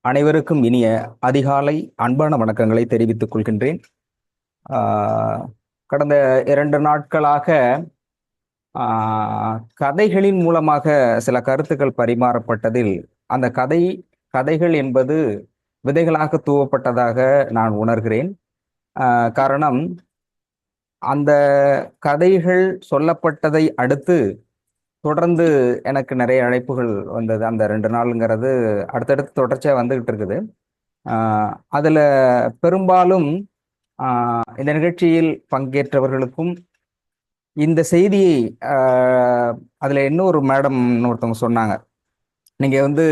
அனைவருக்கும் இனிய அதிகாலை அன்பான வணக்கங்களை தெரிவித்துக் கொள்கின்றேன். கடந்த 2 நாட்களாக கதைகளின் மூலமாக சில கருத்துக்கள் பரிமாறப்பட்டதில் அந்த கதைகள் என்பது விதைகளாக தூவப்பட்டதாக நான் உணர்கிறேன். காரணம், அந்த கதைகள் சொல்லப்பட்டதை அடுத்து தொடர்ந்து எனக்கு நிறைய அழைப்புகள் வந்தது. அந்த 2 நாளுங்கிறது அடுத்தடுத்து தொடர்ச்சியா வந்துகிட்டு இருக்குது. அதுல பெரும்பாலும் இந்த நிகழ்ச்சியில் பங்கேற்றவர்களுக்கும் இந்த செய்தியை அதுல இன்னொரு மேடம் ஒருத்தவங்க சொன்னாங்க, நீங்க வந்து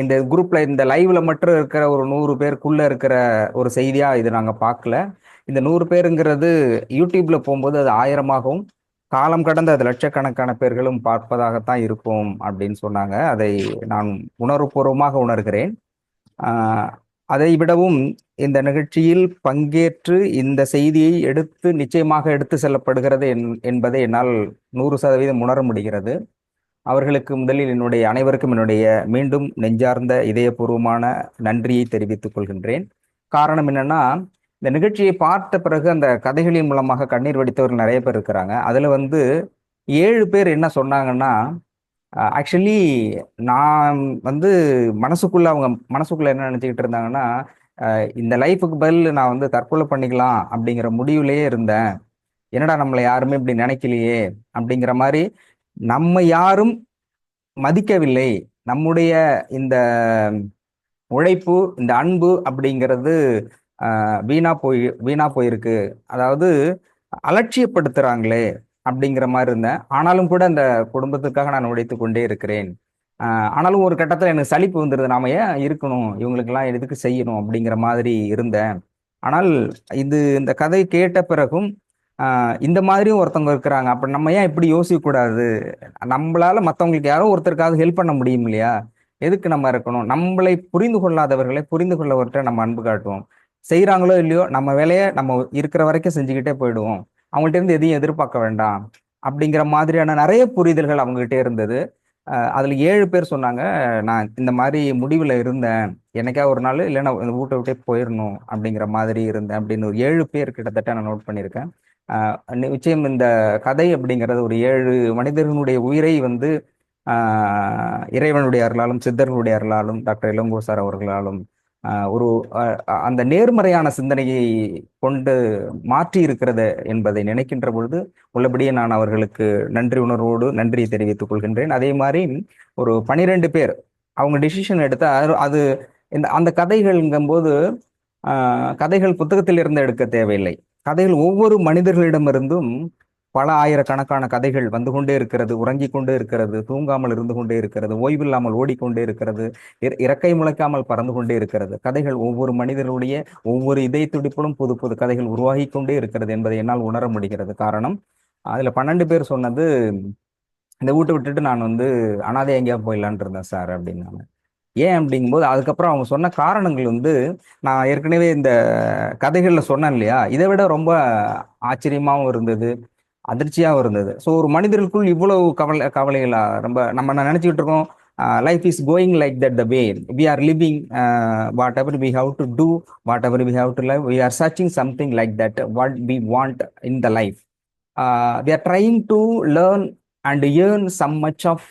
இந்த குரூப்ல இந்த லைவ்ல மட்டும் இருக்கிற ஒரு 100 பேருக்குள்ள இருக்கிற ஒரு செய்தியா இது நாங்க பார்க்கல. இந்த 100 பேருங்கிறது யூடியூப்ல போகும்போது அது 1000ஆகவும் காலம் கடந்த அது லட்சக்கணக்கான பேர்களும் பார்ப்பதாகத்தான் இருக்கும் அப்படின்னு சொன்னாங்க. அதை நான் உணர்வுபூர்வமாக உணர்கிறேன். அதை விடவும் இந்த நிகழ்ச்சியில் பங்கேற்று இந்த செய்தியை நிச்சயமாக எடுத்து செல்லப்படுகிறது என்பதை என்னால் 100% உணர முடிகிறது. அவர்களுக்கு முதலில் அனைவருக்கும் என்னுடைய மீண்டும் நெஞ்சார்ந்த இதயபூர்வமான நன்றியை தெரிவித்துக் கொள்கின்றேன். காரணம் என்னன்னா, இந்த நிகழ்ச்சியை பார்த்த பிறகு அந்த கதைகளின் மூலமாக கண்ணீர் வடித்தவர்கள் நிறைய பேர் இருக்கிறாங்க. அதுல 7 பேர் என்ன சொன்னாங்கன்னா, ஆக்சுவலி நான் அவங்க மனசுக்குள்ள என்ன நினைச்சுக்கிட்டு இருந்தாங்கன்னா, இந்த லைஃபுக்கு பதில் நான் தற்கொலை பண்ணிக்கலாம் அப்படிங்கிற முடிவுலயே இருந்தேன். என்னடா நம்மளை யாருமே இப்படி நினைக்கலையே அப்படிங்கிற மாதிரி, நம்ம யாரும் மதிக்கவில்லை. நம்முடைய இந்த உழைப்பு, இந்த அன்பு அப்படிங்கிறது வீணா போயிருக்கு. அதாவது அலட்சியப்படுத்துறாங்களே அப்படிங்கிற மாதிரி இருந்தேன். ஆனாலும் கூட அந்த குடும்பத்துக்காக நான் உழைத்து கொண்டே இருக்கிறேன். ஆனாலும் ஒரு கட்டத்துல எனக்கு சலிப்பு வந்துருது. நாம ஏன் இருக்கணும், இவங்களுக்கெல்லாம் எதுக்கு செய்யணும் அப்படிங்கிற மாதிரி இருந்தேன். ஆனால் இந்த கதை கேட்ட பிறகும் இந்த மாதிரியும் ஒருத்தவங்க இருக்கிறாங்க. அப்ப நம்ம ஏன் இப்படி யோசிக்க கூடாது? நம்மளால மத்தவங்களுக்கு யாரோ ஒருத்தருக்காக ஹெல்ப் பண்ண முடியும் இல்லையா? எதுக்கு நம்ம இருக்கணும்? நம்மளை புரிந்து கொள்ளாதவர்களை புரிந்து கொள்ளவர்கிட்ட நம்ம அன்பு காட்டுவோம். செய்யறாங்களோ இல்லையோ, நம்ம வேலையை நம்ம இருக்கிற வரைக்கும் செஞ்சுக்கிட்டே போயிடுவோம். அவங்கள்ட்ட இருந்து எதையும் எதிர்பார்க்க வேண்டாம் அப்படிங்கிற மாதிரியான நிறைய புரிதல்கள் அவங்ககிட்ட இருந்தது. அதுல 7 பேர் சொன்னாங்க, நான் இந்த மாதிரி முடிவுல இருந்தேன், என்னைக்கா ஒரு நாள் இல்லைன்னா வீட்டை விட்டே போயிடணும் அப்படிங்கிற மாதிரி இருந்தேன் அப்படின்னு ஒரு 7 பேர் கிட்டத்தட்ட நான் நோட் பண்ணியிருக்கேன். நிச்சயம் இந்த கதை அப்படிங்கிறது ஒரு 7 மனிதர்களுடைய உயிரை இறைவனுடைய அருளாலும் சித்தர்களுடைய அருளாலும் டாக்டர் இளங்கோ சார் அவர்களாலும் ஒரு அந்த நேர்மறையான சிந்தனையை கொண்டு மாற்றி இருக்கிறது என்பதை நினைக்கின்ற பொழுது உள்ளபடியே நான் அவர்களுக்கு நன்றி உணர்வோடு நன்றியை தெரிவித்துக் கொள்கின்றேன். அதே மாதிரி ஒரு 12 பேர் அவங்க டிசிஷன் எடுத்த அது அந்த கதைகள்ங்கும்போது கதைகள் புத்தகத்தில் இருந்து எடுக்க தேவையில்லை. கதைகள் ஒவ்வொரு மனிதர்களிடமிருந்தும் பல ஆயிரக்கணக்கான கதைகள் வந்து கொண்டே இருக்கிறது, உறங்கிக் கொண்டே இருக்கிறது, தூங்காமல் இருந்து கொண்டே இருக்கிறது, ஓய்வில்லாமல் ஓடிக்கொண்டே இருக்கிறது, இறக்கை முளைக்காமல் பறந்து கொண்டே இருக்கிறது. கதைகள் ஒவ்வொரு மனிதர்களுடைய ஒவ்வொரு இதய துடிப்பிலும் புது புது கதைகள் உருவாகி கொண்டே இருக்கிறது என்பதை என்னால் உணர முடிகிறது. காரணம், அதுல 12 பேர் சொன்னது, இந்த வீட்டை விட்டுட்டு நான் அனாதை எங்கேயா போயிடலான் இருந்தேன் சார் அப்படின்னாங்க. ஏன் அப்படிங்கும்போது அதுக்கப்புறம் அவங்க சொன்ன காரணங்கள் நான் ஏற்கனவே இந்த கதைகள்ல சொன்னேன் இல்லையா, இதை விட ரொம்ப ஆச்சரியமாகவும் இருந்தது, அதிர்ச்சியாகவும் இருந்தது. ஸோ ஒரு மனிதர்களுக்குள் இவ்வளவு கவலைகளா ரொம்ப நம்ம நினைச்சுக்கிட்டு இருக்கோம், life is going like that the way we are living, whatever we have to do, whatever we have to live, we are searching something like that what we want in the life, we are trying to learn and earn some much of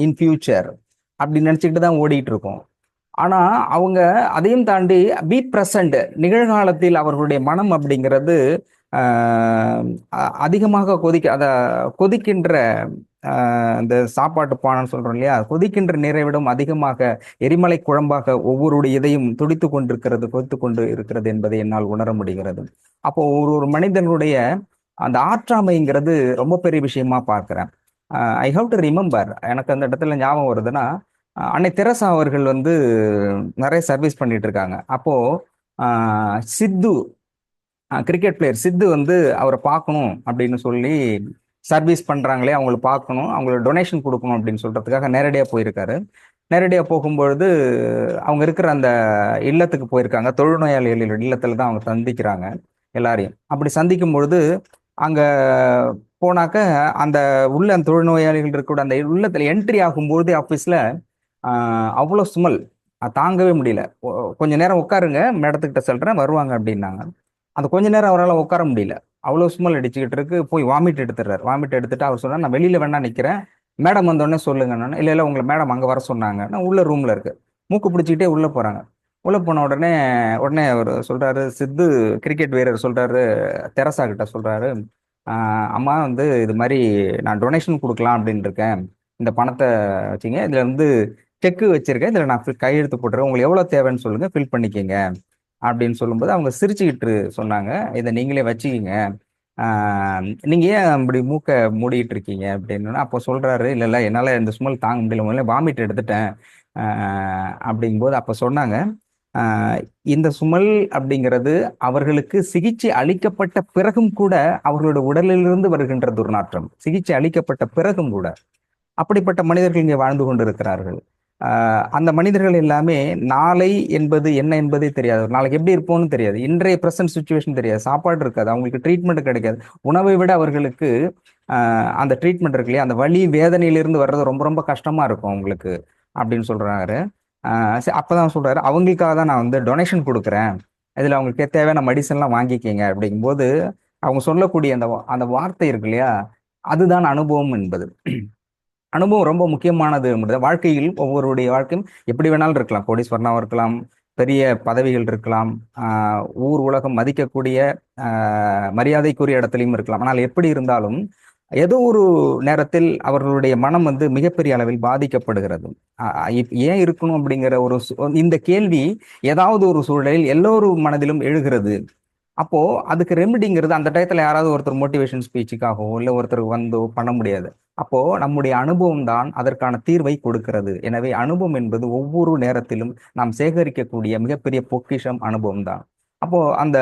in future அப்படி நினைச்சுக்கிட்டு தான் ஓடிட்டு இருக்கோம். ஆனா அவங்க அதையும் தாண்டி be present, நிகழ்காலத்தில் அவர்களுடைய மனம் அப்படிங்கிறது அதிகமாக கொதிக்கின்ற இந்த சாப்பாட்டு பானைன்னு சொல்றோம் இல்லையா, கொதிக்கின்ற நீரை விட அதிகமாக எரிமலை குழம்பாக ஒவ்வொருடைய இதையும் கொதித்து கொண்டு இருக்கிறது என்பதை என்னால் உணர முடிகிறது. அப்போ ஒரு மனிதனுடைய அந்த ஆற்றாமைங்கிறது ரொம்ப பெரிய விஷயமா பார்க்கிறேன். ஐ ஹவ் டு ரிமெம்பர், எனக்கு அந்த இடத்துல ஞாபகம் வருதுன்னா, அன்னை தெரசா அவர்கள் நிறைய சர்வீஸ் பண்ணிட்டு இருக்காங்க. அப்போ சித்து, கிரிக்கெட் பிளேயர் சித்து அவரை பார்க்கணும் அப்படின்னு சொல்லி சர்வீஸ் பண்றாங்களே, அவங்களை பார்க்கணும், அவங்களுக்கு டொனேஷன் கொடுக்கணும் அப்படின்னு சொல்றதுக்காக நேரடியாக போயிருக்காரு. நேரடியாக போகும்பொழுது அவங்க இருக்கிற அந்த இல்லத்துக்கு போயிருக்காங்க. தொழுநோயாளிகள் இல்லத்துல தான் அவங்க சந்திக்கிறாங்க எல்லாரையும். அப்படி சந்திக்கும் பொழுது அங்க போனாக்க அந்த தொழுநோயாளிகள் இருக்க அந்த உள்ளத்துல என்ட்ரி ஆகும்போது ஆஃபீஸ்ல அவ்வளோ ஸ்மெல், தாங்கவே முடியல. கொஞ்ச நேரம் உட்காருங்க, மேடத்துக்கிட்ட சொல்றேன் வருவாங்க அப்படின்னாங்க. அந்த கொஞ்ச நேரம் அவரால் உட்கார முடியல. அவ்வளோ ஸ்மெல் அடிச்சுக்கிட்டு இருக்கு. போய் வாமிட் எடுத்துடுறாரு. வாமிட் எடுத்துட்டு அவர் சொன்னார், நான் வெளியில வேணா நிக்கிறேன், மேடம் வந்தோடனே சொல்லுங்க. நான் இல்ல இல்ல, உங்களை மேடம் அங்க வர சொன்னாங்க. நான் உள்ள ரூம்ல இருக்கு. மூக்கு பிடிச்சிக்கிட்டே உள்ள போறாங்க. உள்ள போன உடனே உடனே அவர் சொல்றாரு, சித்து கிரிக்கெட் வீரர் சொல்றாரு, தெரசா கிட்ட சொல்றாரு, அம்மா வந்து இது மாதிரி நான் டொனேஷன் கொடுக்கலாம் அப்படின்னு இருக்கேன், இந்த பணத்தை வச்சுங்க, இதுல வந்து செக்கு வச்சிருக்கேன், இதுல நான் கையெழுத்து போட்டுறேன், உங்களுக்கு எவ்வளவு தேவைன்னு சொல்லுங்க, ஃபில் பண்ணிக்கங்க அப்படின்னு சொல்லும்போது அவங்க சிரிச்சுக்கிட்டு சொன்னாங்க, இதை நீங்களே வச்சுக்கிங்க, நீங்க ஏன் அப்படி மூக்க மூடிட்டு இருக்கீங்க அப்படின்னு. அப்போ சொல்றாரு, இல்ல இல்ல என்னால இந்த ஸ்மெல் தாங்க முடியல, முதல்ல வாமிட் எடுத்துட்டேன் அப்படிங்கும்போது அப்ப சொன்னாங்க, ஆஹ் இந்த சுமல் அப்படிங்கிறது அவர்களுக்கு சிகிச்சை அளிக்கப்பட்ட பிறகும் கூட அவர்களுடைய உடலிலிருந்து வருகின்ற துர்நாற்றம், சிகிச்சை அளிக்கப்பட்ட பிறகும் கூட. அப்படிப்பட்ட மனிதர்கள் இங்கே வாழ்ந்து கொண்டிருக்கிறார்கள். அந்த மனிதர்கள் எல்லாமே நாளை என்பது என்ன என்பதே தெரியாது, நாளைக்கு எப்படி இருப்போம்னு தெரியாது, இன்றைய பிரசன்ட் சுச்சுவேஷன் தெரியாது, சாப்பாடு இருக்காது, அவங்களுக்கு ட்ரீட்மெண்ட் கிடைக்காது, உணவை விட அவர்களுக்கு அந்த ட்ரீட்மெண்ட் இருக்கு இல்லையா, அந்த வலி வேதனையிலிருந்து வர்றது ரொம்ப ரொம்ப கஷ்டமா இருக்கும் அவங்களுக்கு அப்படின்னு சொல்றாரு. அப்பதான் சொல்றாரு, அவங்களுக்காக தான் நான் வந்து டொனேஷன் கொடுக்குறேன், இதுல அவங்களுக்கு தேவையான மெடிசன்லாம் வாங்கிக்கிங்க அப்படிங்கும்போது அவங்க சொல்லக்கூடிய அந்த அந்த வார்த்தை இருக்கு இல்லையா, அதுதான் அனுபவம் என்பது. அனுபவம் ரொம்ப முக்கியமானது என்பது. வாழ்க்கையில் ஒவ்வொருடைய வாழ்க்கையும் எப்படி வேணாலும் இருக்கலாம், கோடீஸ்வரனாகவும் இருக்கலாம், பெரிய பதவிகள் இருக்கலாம், ஊர் உலகம் மதிக்கக்கூடிய மரியாதைக்குரிய இடத்துலையும் இருக்கலாம். ஆனால் எப்படி இருந்தாலும் ஏதோ ஒரு நேரத்தில் அவர்களுடைய மனம் வந்து மிகப்பெரிய அளவில் பாதிக்கப்படுகிறது. ஏன் இருக்கணும் அப்படிங்கிற ஒரு இந்த கேள்வி ஏதாவது ஒரு சூழலில் எல்லோரும் மனதிலும் எழுகிறது. அப்போ அதுக்கு ரெமிடிங்கிறது அந்த டயத்துல யாராவது ஒருத்தர் மோட்டிவேஷன் ஸ்பீச்சுக்காகவோ இல்லை ஒருத்தருக்கு வந்தோ பண்ண முடியாது. அப்போ நம்முடைய அனுபவம் தான் அதற்கான தீர்வை கொடுக்கிறது. எனவே அனுபவம் என்பது ஒவ்வொரு நேரத்திலும் நாம் சேகரிக்கக்கூடிய மிகப்பெரிய பொக்கிஷம் அனுபவம் தான். அப்போ அந்த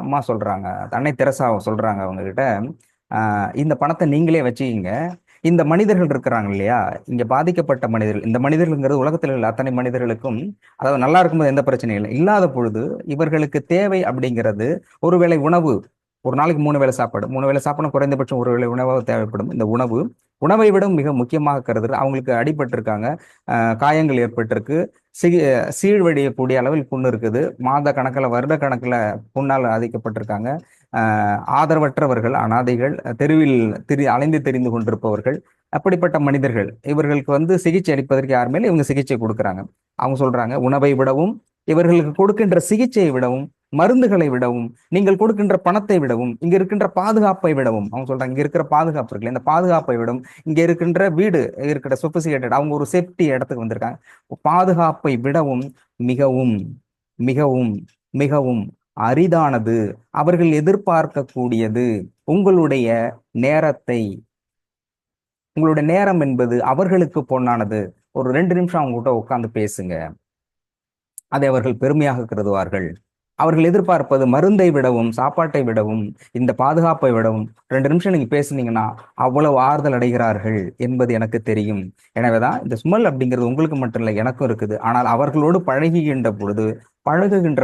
அம்மா சொல்றாங்க, அன்னை தெரசா சொல்றாங்க அவங்க கிட்ட, இந்த பணத்தை நீங்களே வச்சுக்கிங்க, இந்த மனிதர்கள் இருக்கிறாங்க இல்லையா, இங்க பாதிக்கப்பட்ட மனிதர்கள், இந்த மனிதர்கள்ங்கிறது உலகத்தில் உள்ள அத்தனை மனிதர்களுக்கும், அதாவது நல்லா இருக்கும்போது எந்த பிரச்சனையும் இல்லை, இல்லாத பொழுது இவர்களுக்கு தேவை அப்படிங்கிறது ஒருவேளை உணவு, ஒரு நாளைக்கு 3 வேளை சாப்பாடு, 3 வேளை சாப்பிடணும், குறைந்தபட்சம் ஒரு வேளை உணவாக தேவைப்படும். இந்த உணவு, உணவை விட மிக முக்கியமாக கருதுறது, அவங்களுக்கு அடிபட்டிருக்காங்க, காயங்கள் ஏற்பட்டிருக்கு, சீழ்வடியக்கூடிய அளவில் புண்ணு இருக்குது, மாத கணக்கில் வருட கணக்கில் புண்ணால் அதிக்கப்பட்டிருக்காங்க, ஆதரவற்றவர்கள், அனாதைகள், தெருவில் அலைந்து தெரிந்து கொண்டிருப்பவர்கள், அப்படிப்பட்ட மனிதர்கள், இவர்களுக்கு வந்து சிகிச்சை அளிப்பதற்கு யாருமே இவங்க சிகிச்சை கொடுக்குறாங்க. அவங்க சொல்றாங்க, உணவை விடவும் இவர்களுக்கு கொடுக்கின்ற சிகிச்சையை விடவும் மருந்துகளை விடவும் நீங்கள் கொடுக்கின்ற பணத்தை விடவும் இங்க இருக்கின்ற பாதுகாப்பை விடவும், அவங்க சொல்றாங்க இங்க இருக்கிற பாதுகாப்பு இருக்குல்ல, இந்த பாதுகாப்பை விடவும் இங்க இருக்கின்ற வீடு இருக்கிற சொபிசிகேட்டட், அவங்க ஒரு சேஃப்டி இடத்துக்கு வந்திருக்காங்க, பாதுகாப்பை விடவும் மிகவும் மிகவும் மிகவும் அரிதானது, அவர்கள் எதிர்பார்க்கக்கூடியது உங்களுடைய நேரத்தை. உங்களுடைய நேரம் என்பது அவர்களுக்கு பொன்னானது. ஒரு 2 நிமிஷம் அவங்க கிட்ட உட்கார்ந்து பேசுங்க, அதை அவர்கள் பெருமையாக கருதுவார்கள். அவர்கள் எதிர்பார்ப்பது மருந்தை விடவும் சாப்பாட்டை விடவும் இந்த பாதுகாப்பை விடவும் 2 நிமிஷம் நீங்க பேசுனீங்கன்னா அவ்வளவு ஆறுதல் அடைகிறார்கள் என்பது எனக்கு தெரியும். எனவேதான் இந்த ஸ்மெல் அப்படிங்கிறது உங்களுக்கு மட்டும் இல்லை, எனக்கும் இருக்குது. ஆனால் அவர்களோடு பழகுகின்ற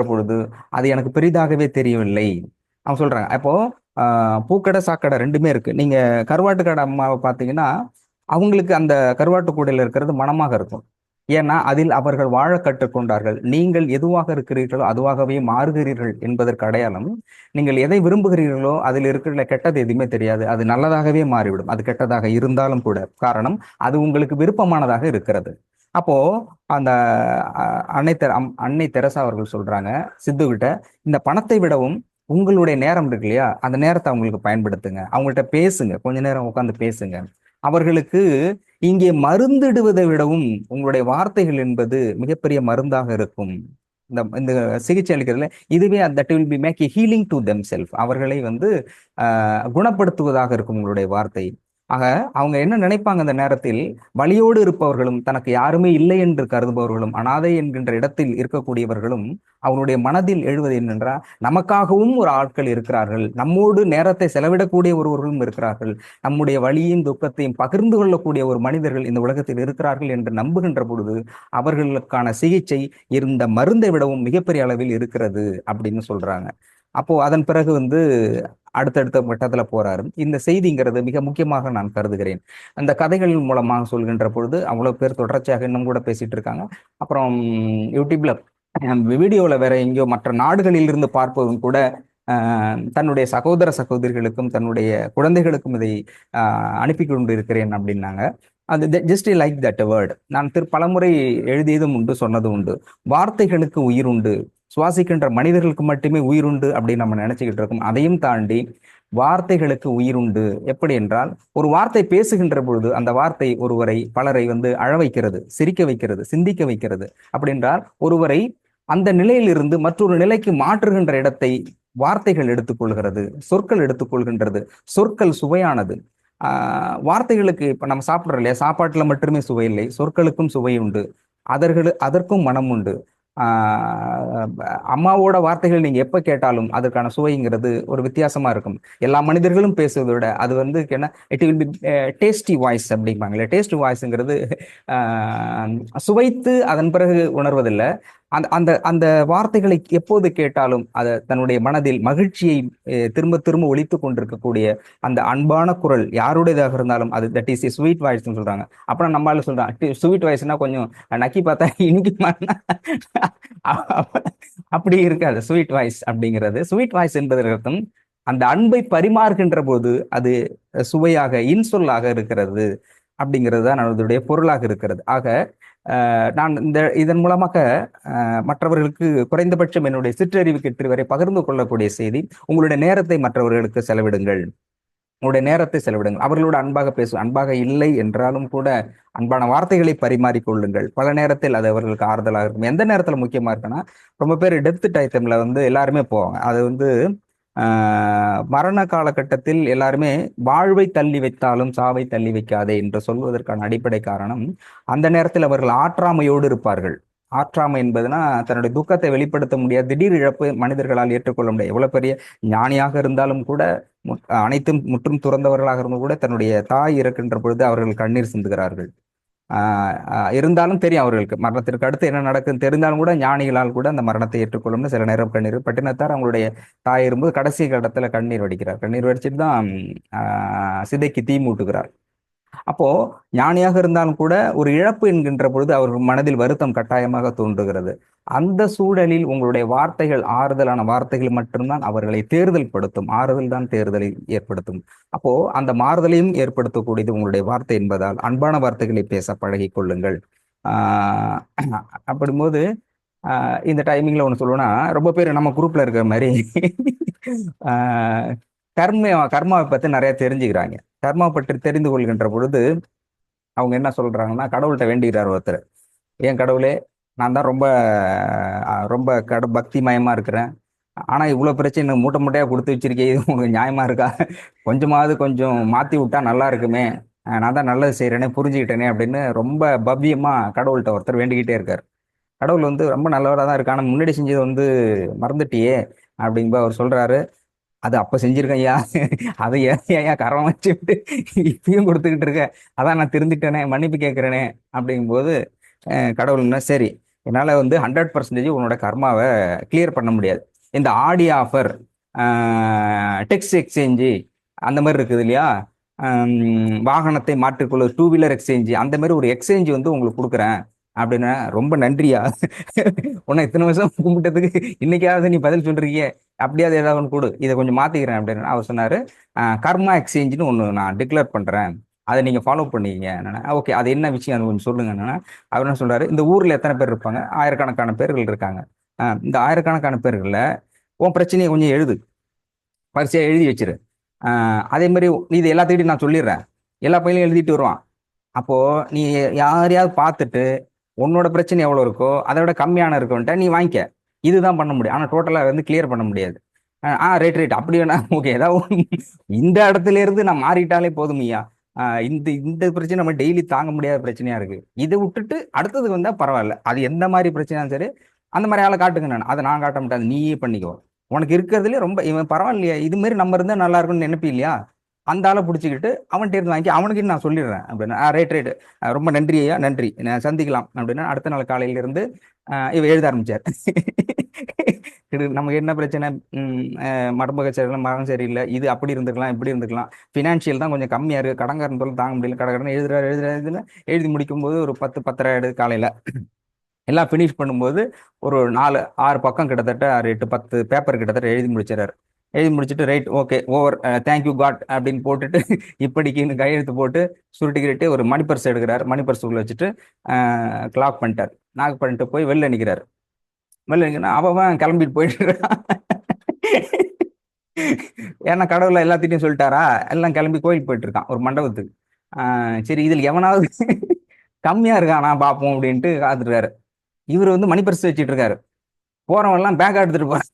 பொழுது அது எனக்கு பெரிதாகவே தெரியவில்லை. அவங்க சொல்றாங்க, அப்போ பூக்கடை சாக்கடை ரெண்டுமே இருக்கு. நீங்க கருவாட்டு கடை அம்மாவை பார்த்தீங்கன்னா அவங்களுக்கு அந்த கருவாட்டு கூடையில் இருக்கிறது மனமாக இருக்கும். ஏன்னா அதில் அவர்கள் வாழ கற்றுக்கொண்டார்கள். நீங்கள் எதுவாக இருக்கிறீர்களோ அதுவாகவே மாறுகிறீர்கள் என்பதற்கு அடையாளம், நீங்கள் எதை விரும்புகிறீர்களோ அதில் இருக்கிற கெட்டது எதுவுமே தெரியாது, அது நல்லதாகவே மாறிவிடும், அது கெட்டதாக இருந்தாலும் கூட. காரணம், அது உங்களுக்கு விருப்பமானதாக இருக்கிறது. அப்போ அந்த அன்னை தெரசா அவர்கள் சொல்றாங்க சித்து கிட்ட, இந்த பணத்தை விடவும் உங்களுடைய நேரம் இருக்கு இல்லையா, அந்த நேரத்தை அவங்களுக்கு பயன்படுத்துங்க, அவங்கள்ட்ட பேசுங்க, கொஞ்ச நேரம் உட்காந்து பேசுங்க. அவர்களுக்கு இங்கே மருந்திடுவதை விடவும் உங்களுடைய வார்த்தைகள் என்பது மிகப்பெரிய மருந்தாக இருக்கும். இந்த சிகிச்சை அளிக்கிறதுல இதுவே that will be make a healing to them self, அவர்களை வந்து குணப்படுத்துவதாக இருக்கும் உங்களுடைய வார்த்தை. ஆக அவங்க என்ன நினைப்பாங்க, அந்த நேரத்தில் வலியோடு இருப்பவர்களும் தனக்கு யாருமே இல்லை என்று கருதுபவர்களும் அனாதை என்கின்ற இடத்தில் இருக்கக்கூடியவர்களும் அவனுடைய மனதில் எழுவது என்னென்றால், நமக்காகவும் ஒரு ஆட்கள் இருக்கிறார்கள், நம்மோடு நேரத்தை செலவிடக்கூடிய ஒருவர்களும் இருக்கிறார்கள், நம்முடைய வலியும் துக்கத்தையும் பகிர்ந்து கொள்ளக்கூடிய ஒரு மனிதர்கள் இந்த உலகத்தில் இருக்கிறார்கள் என்று நம்புகின்ற பொழுது அவர்களுக்கான சிகிச்சை இருந்த மருந்தை விடவும் மிகப்பெரிய அளவில் இருக்கிறது அப்படின்னு சொல்றாங்க. அப்போ அதன் பிறகு வந்து அடுத்தடுத்த கட்டத்துல போறாரு. இந்த செய்திங்கிறது மிக முக்கியமாக நான் கருதுகிறேன். அந்த கதைகளின் மூலமாக சொல்கின்ற பொழுது அவ்வளவு பேர் தொடர்ச்சியாக இன்னும் கூட பேசிட்டு இருக்காங்க. அப்புறம் யூடியூப்ல வீடியோல வேற எங்கேயோ மற்ற நாடுகளில் இருந்து பார்ப்பதும் கூட தன்னுடைய சகோதர சகோதரிகளுக்கும் தன்னுடைய குழந்தைகளுக்கும் இதை அனுப்பி கொண்டு இருக்கிறேன் அப்படின்னாங்க. அது ஜஸ்ட் லைக் தட் வேர்ட். நான் பலமுறை எழுதியதும் உண்டு, சொன்னதும் உண்டு. வார்த்தைகளுக்கு உயிர் உண்டு, சுவாசிக்கின்ற மனிதர்களுக்கு மட்டுமே உயிர் உண்டு அப்படின்னு நம்ம நினைச்சுக்கிட்டு இருக்கோம். அதையும் தாண்டி வார்த்தைகளுக்கு உயிர் உண்டு. எப்படி என்றால், ஒரு வார்த்தை பேசுகின்ற பொழுது அந்த வார்த்தை ஒருவரை பலரை அழ வைக்கிறது, சிரிக்க வைக்கிறது, சிந்திக்க வைக்கிறது. அப்படி என்றால் ஒருவரை அந்த நிலையிலிருந்து மற்றொரு நிலைக்கு மாற்றுகின்ற இடத்தை வார்த்தைகள் எடுத்துக்கொள்கிறது, சொற்கள் எடுத்துக்கொள்கின்றது. சொற்கள் சுவையானது. வார்த்தைகளுக்கு இப்ப நம்ம சாப்பிடுறோம் இல்லையா, சாப்பாட்டுல மட்டுமே சுவை இல்லை, சொற்களுக்கும் சுவை உண்டு, அதற்கும் மனம் உண்டு. அம்மாவோட வார்த்தைகள் நீங்க எப்ப கேட்டாலும் அதற்கான சுவைங்கிறது ஒரு வித்தியாசமா இருக்கும். எல்லா மனிதர்களும் பேசுவதை விட அது என்ன, it will be tasty voice அப்படிம்பாங்களே. டேஸ்டி வாய்ஸ்ங்கிறது சுவைத்து அதன் பிறகு உணர்வதில்லை. அந்த அந்த அந்த வார்த்தைகளை எப்போது கேட்டாலும் அதை தன்னுடைய மனதில் மகிழ்ச்சியை திரும்ப திரும்ப ஒலித்து கொண்டிருக்கக்கூடிய அந்த அன்பான குரல் யாருடையதாக இருந்தாலும் அது தட் இஸ் ஸ்வீட் வாய்ஸ்ன்னு சொல்றாங்க. அப்புறம் நம்மளால சொல்றாங்க ஸ்வீட் வாய்ஸ்னா கொஞ்சம் நக்கி பார்த்தா இன்னைக்கு அப்படி இருக்காது. ஸ்வீட் வாய்ஸ் அப்படிங்கிறது, ஸ்வீட் வாய்ஸ் என்பதற்கு அர்த்தம் அந்த அன்பை பரிமாறுகின்ற போது அது சுவையாக இன்சொல்லாக இருக்கிறது அப்படிங்கிறது தான் அதனுடைய பொருளாக இருக்கிறது. ஆக நான் இதன் மூலமாக மற்றவர்களுக்கு குறைந்தபட்சம் என்னுடைய சிற்றறிவு கெட்டு வரை பகிர்ந்து கொள்ளக்கூடிய செய்தி, உங்களுடைய நேரத்தை மற்றவர்களுக்கு செலவிடுங்கள். உங்களுடைய நேரத்தை செலவிடுங்கள். அவர்களோட அன்பாக அன்பாக இல்லை என்றாலும் கூட அன்பான வார்த்தைகளை பரிமாறிக்கொள்ளுங்கள். பல நேரத்தில் அது அவர்களுக்கு ஆறுதலாக இருக்கும். எந்த நேரத்துல முக்கியமா இருக்குன்னா, ரொம்ப பேர் டெத் டைம்ல எல்லாருமே போவாங்க. அது மரண காலகட்டத்தில் எல்லாருமே வாழ்வை தள்ளி வைத்தாலும் சாவை தள்ளி வைக்காதே என்று சொல்வதற்கான அடிப்படை காரணம், அந்த நேரத்தில் அவர்கள் ஆற்றாமையோடு இருப்பார்கள். ஆற்றாமை என்பதுனா தன்னுடைய துக்கத்தை வெளிப்படுத்த முடியாது, திடீர் இழப்பு மனிதர்களால் ஏற்றுக்கொள்ள முடியாது. எவ்வளவு பெரிய ஞானியாக இருந்தாலும் கூட, அனைத்தும் முற்றும் துறந்தவர்களாக இருந்தும் கூட தன்னுடைய தாய் இறக்கின்ற பொழுது அவர்கள் கண்ணீர் சிந்துகிறார்கள். இருந்தாலும் தெரியும் அவர்களுக்கு மரணத்திற்கு அடுத்து என்ன நடக்குன்னு தெரிந்தாலும் கூட ஞானிகளால் கூட அந்த மரணத்தை ஏற்றுக்கொள்ளும்னு சில நேரம் கண்ணீர். பட்டினத்தார் அவங்களுடைய தாய் இருக்கும்போது கடைசி கடத்துல கண்ணீர் வடிக்கிறார். கண்ணீர் வடிச்சிட்டு தான் சிதைக்கு தீ மூட்டுகிறார். அப்போ ஞானியாக இருந்தாலும் கூட ஒரு இழப்பு என்கின்ற பொழுது அவர்கள் மனதில் வருத்தம் கட்டாயமாக தோன்றுகிறது. அந்த சூழலில் உங்களுடைய வார்த்தைகள் ஆறுதலான வார்த்தைகள் மட்டும்தான் அவர்களை தேர்தல் படுத்தும். ஆறுதல் தான் தேர்தலை ஏற்படுத்தும். அப்போ அந்த மாறுதலையும் ஏற்படுத்தக்கூடியது உங்களுடைய வார்த்தை என்பதால் அன்பான வார்த்தைகளை பேச பழகி கொள்ளுங்கள். அப்படிங்கும்போது இந்த டைமிங்ல ஒன்று சொல்லுவேன்னா, ரொம்ப பேர் நம்ம குரூப்ல இருக்கிற மாதிரி கர்மாவை பத்தி நிறைய தெரிஞ்சுக்கிறாங்க. கர்மா பற்றி தெரிந்து கொள்கின்ற பொழுது அவங்க என்ன சொல்றாங்கன்னா, கடவுள்கிட்ட வேண்டிக்கிறார் ஒருத்தர், ஏன் கடவுளே, நான் தான் ரொம்ப ரொம்ப பக்தி மயமா இருக்கிறேன், ஆனா இவ்வளவு பிரச்சனை மூட்டை மூட்டையா கொடுத்து வச்சிருக்கே, இது உங்களுக்கு நியாயமா இருக்கா? கொஞ்சம் மாத்தி விட்டா நல்லா இருக்குமே, நான் தான் நல்லது செய்யறேனே, புரிஞ்சுக்கிட்டேனே அப்படின்னு ரொம்ப பவ்யமா கடவுள்கிட்ட ஒருத்தர் வேண்டிக்கிட்டே இருக்காரு. கடவுள் ரொம்ப நல்லவராக தான் இருக்கு, ஆனா முன்னாடி செஞ்சது மறந்துட்டியே அப்படிங்கும்போது அவர் சொல்றாரு, அது அப்ப செஞ்சிருக்கேன் ஐயா, அதை ஏன் கரம் வச்சுட்டு இப்பயும் கொடுத்துக்கிட்டு இருக்க, அதான் நான் திருந்திட்டேனே, மன்னிப்பு கேட்கிறேனே அப்படிங்கும்போது கடவுள்னா, சரி என்னால 100% உன்னோட கர்மாவை கிளியர் பண்ண முடியாது. இந்த ஆடி ஆஃபர், டெக்ஸ்ட் எக்ஸ்சேஞ்சு அந்த மாதிரி இருக்குது இல்லையா, வாகனத்தை மாற்றிக்கொள்ள டூ வீலர் எக்ஸ்சேஞ்சு, அந்த மாதிரி ஒரு எக்ஸ்சேஞ்சு உங்களுக்கு கொடுக்குறேன் அப்படின்னா, ரொம்ப நன்றியா, உன்னை இத்தனை வருஷம் கும்பிட்டதுக்கு இன்னைக்காவது நீ பதில் சொல்றீங்க, அப்படியாவது ஏதாவது ஒன்று கொடு, இதை கொஞ்சம் மாத்திக்கிறேன் அப்படின்னு அவர் சொன்னாரு. கர்மா எக்ஸ்சேஞ்சுன்னு ஒன்று நான் டிக்ளேர் பண்றேன், அதை நீங்க ஃபாலோ பண்ணிக்கங்க. ஓகே, அது என்ன விஷயம் அது கொஞ்சம் சொல்லுங்க. அவர் என்ன சொல்றாரு, இந்த ஊர்ல எத்தனை பேர் இருப்பாங்க? ஆயிரக்கணக்கான பேர்கள் இருக்காங்க. இந்த ஆயிரக்கணக்கான பேர்கள்ல உன் பிரச்சனையை கொஞ்சம் எழுது, வரிசையா எழுதி வச்சிரு. அதே மாதிரி இது எல்லாத்துக்கிட்டையும் நான் சொல்லிடுறேன், எல்லா பையனையும் எழுதிட்டு வருவான். அப்போ நீ யாரையாவது பார்த்துட்டு உன்னோட பிரச்சனை எவ்வளவு இருக்கோ அதை விட கம்மியான இருக்கவன்ட்ட நீ வாங்கிக்க. இதுதான் பண்ண முடியும். ஆனா டோட்டலா கிளியர் பண்ண முடியாது. ரைட் அப்படி வேணா ஓகே, ஏதாவது இந்த இடத்துல இருந்து நான் மாறிட்டாலே போதும் ஐயா. இந்த இந்த பிரச்சனை நம்ம டெய்லி தாங்க முடியாத பிரச்சனையா இருக்கு, இதை விட்டுட்டு அடுத்ததுக்கு வந்தா பரவாயில்ல, அது எந்த மாதிரி பிரச்சனையாலும் சரி அந்த மாதிரி ஆளை காட்டுங்க. அதை நான் காட்ட மாட்டேன், நீயே பண்ணிக்கோ. உனக்கு இருக்கிறதுலே ரொம்ப இவன் பரவாயில்லையா, இது மாதிரி நம்ம இருந்தா நல்லா இருக்கும்னு நினைப்பி இல்லையா, அந்த ஆளை பிடிச்சிக்கிட்டு அவன்கிட்ட இருந்து வாங்கி அவனுக்கு நான் சொல்லிடுறேன் அப்படின்னா, ரைட் ரொம்ப நன்றி ஐயா, நன்றி, சந்திக்கலாம் அப்படின்னா அடுத்த நாள் காலையில இருந்து இவ எழுத ஆரம்பிச்சார். நமக்கு என்ன பிரச்சனை? மருமக சரியில்லை, மகன் சரியில்லை, இது அப்படி இருந்துக்கலாம், இப்படி இருந்துக்கலாம், ஃபினான்ஷியல் தான் கொஞ்சம் கம்மியா இருக்கு, கடன்காரன் தொல்லை தாங்க முடியல, கடகடன்னு எழுதி முடிக்கும்போது ஒரு 10 10:30 ஆயிடுது காலையில. எல்லாம் ஃபினிஷ் பண்ணும்போது ஒரு 4 6 பக்கம் கிட்டத்தட்ட 6 8 10 பேப்பர் கிட்டத்தட்ட எழுதி முடிச்சிடறாரு. எழுதி முடிச்சுட்டு right okay over, thank you God அப்படின்னு போட்டுட்டு இப்படிக்குன்னு கையெழுத்து போட்டு சுருட்டிக்கிட்டு ஒரு மணி பர்ஸ் எடுக்கிறார். மணி பர்ஸ் உள்ள வச்சுட்டு கிளாக் பண்ணிட்டார். நாக் பண்ணிட்டு போய் வெளில நிற்கிறார். வெளில நிற்கிறா அவன் கிளம்பிட்டு போயிட்டு இருக்கான். ஏன்னா கடவுள எல்லாத்திட்டையும் சொல்லிட்டாரா, எல்லாம் கிளம்பி கோயிலுக்கு போயிட்டு இருக்கான், ஒரு மண்டபத்துக்கு. சரி இதில் எவனாவது கம்மியா இருக்கானா பார்ப்போம் அப்படின்ட்டு காத்துருக்காரு. இவர் வந்து மணி பர்ஸ் வச்சுட்டு இருக்காரு. போறவன் எல்லாம் பேக் எடுத்துட்டு போறான்.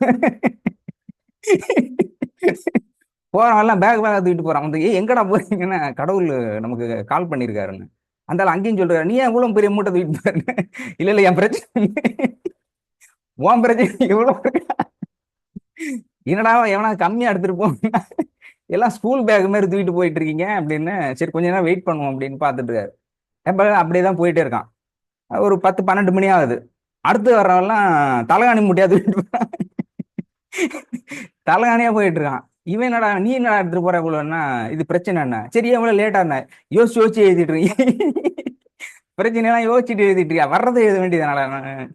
போறவன் எல்லாம் பேக் தூக்கிட்டு போறான். வந்து எங்கடா போறீங்கன்னா, கடவுள் நமக்கு கால் பண்ணிருக்காருன்னு. அந்த ஆள் அங்கேயும் சொல்றாரு, நீ ஏன் இவ்வளவு பெரிய மூட்டை தூக்கிட்டு போறேன்னு. இல்ல இல்ல என் பிரச்சனை, உன் பிரச்சனை இவ்வளவு என்னடா எவனா கம்மியா எடுத்துட்டு போங்க, எல்லாம் ஸ்கூல் பேக் மாதிரி தூக்கிட்டு போயிட்டு இருக்கீங்க அப்படின்னு. சரி கொஞ்ச நேரம் வெயிட் பண்ணுவோம் அப்படின்னு பார்த்துட்டு இருக்காரு. அப்படியேதான் போயிட்டே இருக்கான். ஒரு 10 12 மணி ஆகுது. அடுத்து வர்றவெல்லாம் தலைகாணி முட்டியா தூக்கிட்டு போறான். தலைகாணியா போயிட்டு இருக்கான். இவன் என்னடா நீ என்னடா எடுத்துட்டு போற இவ்வளவுன்னா, இது பிரச்சனை என்ன? சரி எவ்வளவு லேட்டா என்ன யோசிச்சு யோசிச்சு எழுதிட்டு இருக்கீங்க, பிரச்சனை எல்லாம் யோசிச்சுட்டு எழுதிட்டு இருக்கியா, வர்றதை எழுத வேண்டியதுனால.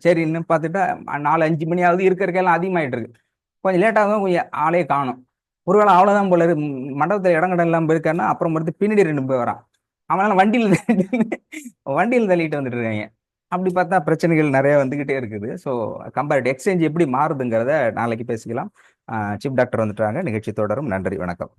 சரி இன்னும் பார்த்துட்டா 4 5 மணி ஆகுது. இருக்கிறக்கெல்லாம் அதிகமாயிட்டு இருக்கு. கொஞ்சம் லேட்டாகும், கொஞ்சம் ஆளே காணும். ஒருவேளை அவ்வளவுதான் போல இருக்கு. மண்டபத்துல இடங்கடம் இல்லாம போயிருக்காருன்னா அப்புறம் பார்த்து பின்னாடி 2 பேர் வரான். அவனால வண்டியில் தள்ளிட்டு வந்துட்டு இருக்காங்க. அப்படி பார்த்தா பிரச்சனைகள் நிறைய வந்துகிட்டே இருக்குது. ஸோ கம்பேர்ட் எக்ஸ்சேஞ்ச் எப்படி மாறுதுங்கிறத நாளைக்கு பேசிக்கலாம். சீஃப் டாக்டர் வந்துட்டாங்க. நிகழ்ச்சி தொடரும். நன்றி, வணக்கம்.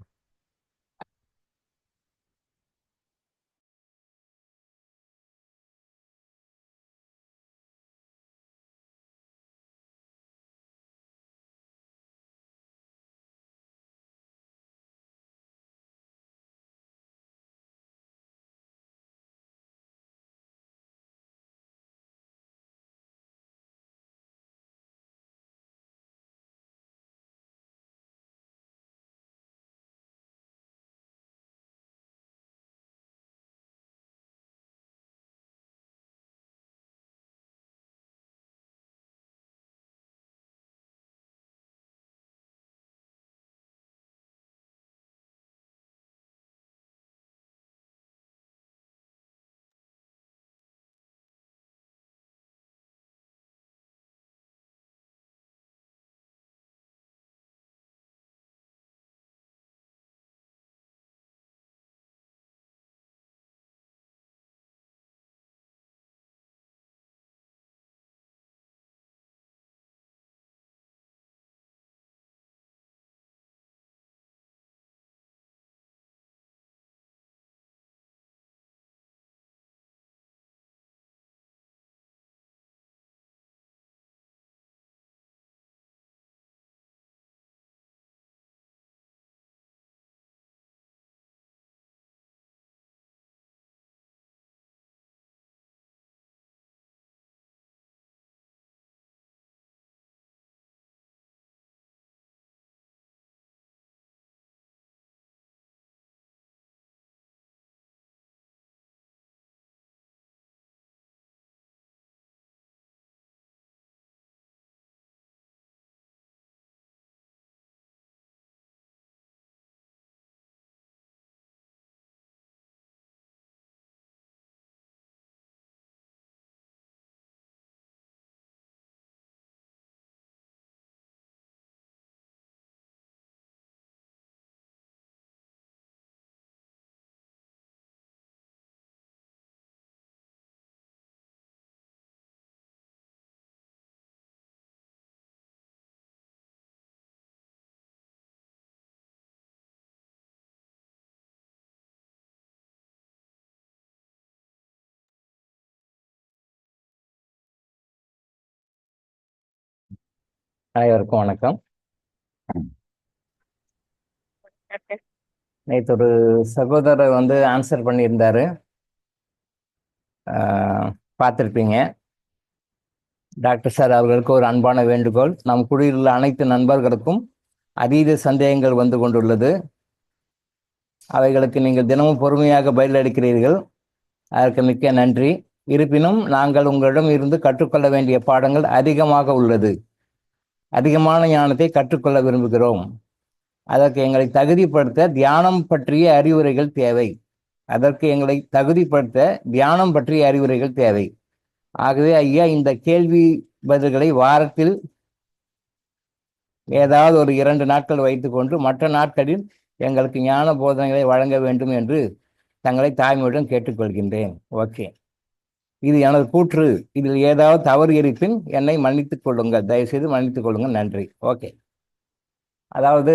அனைவருக்கும் வணக்கம். நேற்று ஒரு சகோதரர் வந்து ஆன்சர் பண்ணியிருந்தாரு, பார்த்துருப்பீங்க. டாக்டர் சார் அவர்களுக்கு ஒரு அன்பான வேண்டுகோள். நம் குழுவில் உள்ள அனைத்து நண்பர்களுக்கும் அதீத சந்தேகங்கள் வந்து கொண்டுள்ளது. அவைகளுக்கு நீங்கள் தினமும் பொறுமையாக பதிலளிக்கிறீர்கள், அதற்கு மிக்க நன்றி. இருப்பினும் நாங்கள் உங்களிடம் இருந்து கற்றுக்கொள்ள வேண்டிய பாடங்கள் அதிகமாக உள்ளது. அதிகமான ஞானத்தை கற்றுக்கொள்ள விரும்புகிறோம். அதற்கு எங்களை தகுதிப்படுத்த தியானம் பற்றிய அறிவுரைகள் தேவை. அதற்கு எங்களை தகுதிப்படுத்த தியானம் பற்றிய அறிவுரைகள் தேவை. ஆகவே ஐயா, இந்த கேள்வி பதில்களை வாரத்தில் ஏதாவது ஒரு 2 நாட்கள் வைத்துக்கொண்டு மற்ற நாட்களில் எங்களுக்கு ஞான போதனைகளை வழங்க வேண்டும் என்று தங்களை தாய்மையுடன் கேட்டுக்கொள்கின்றேன். ஓகே, இது எனது கூற்று. இதில் ஏதாவது தவறு இருப்பின் என்னை மன்னித்துக் கொள்ளுங்கள், தயவுசெய்து மன்னித்துக் கொள்ளுங்கள். நன்றி. ஓகே, அதாவது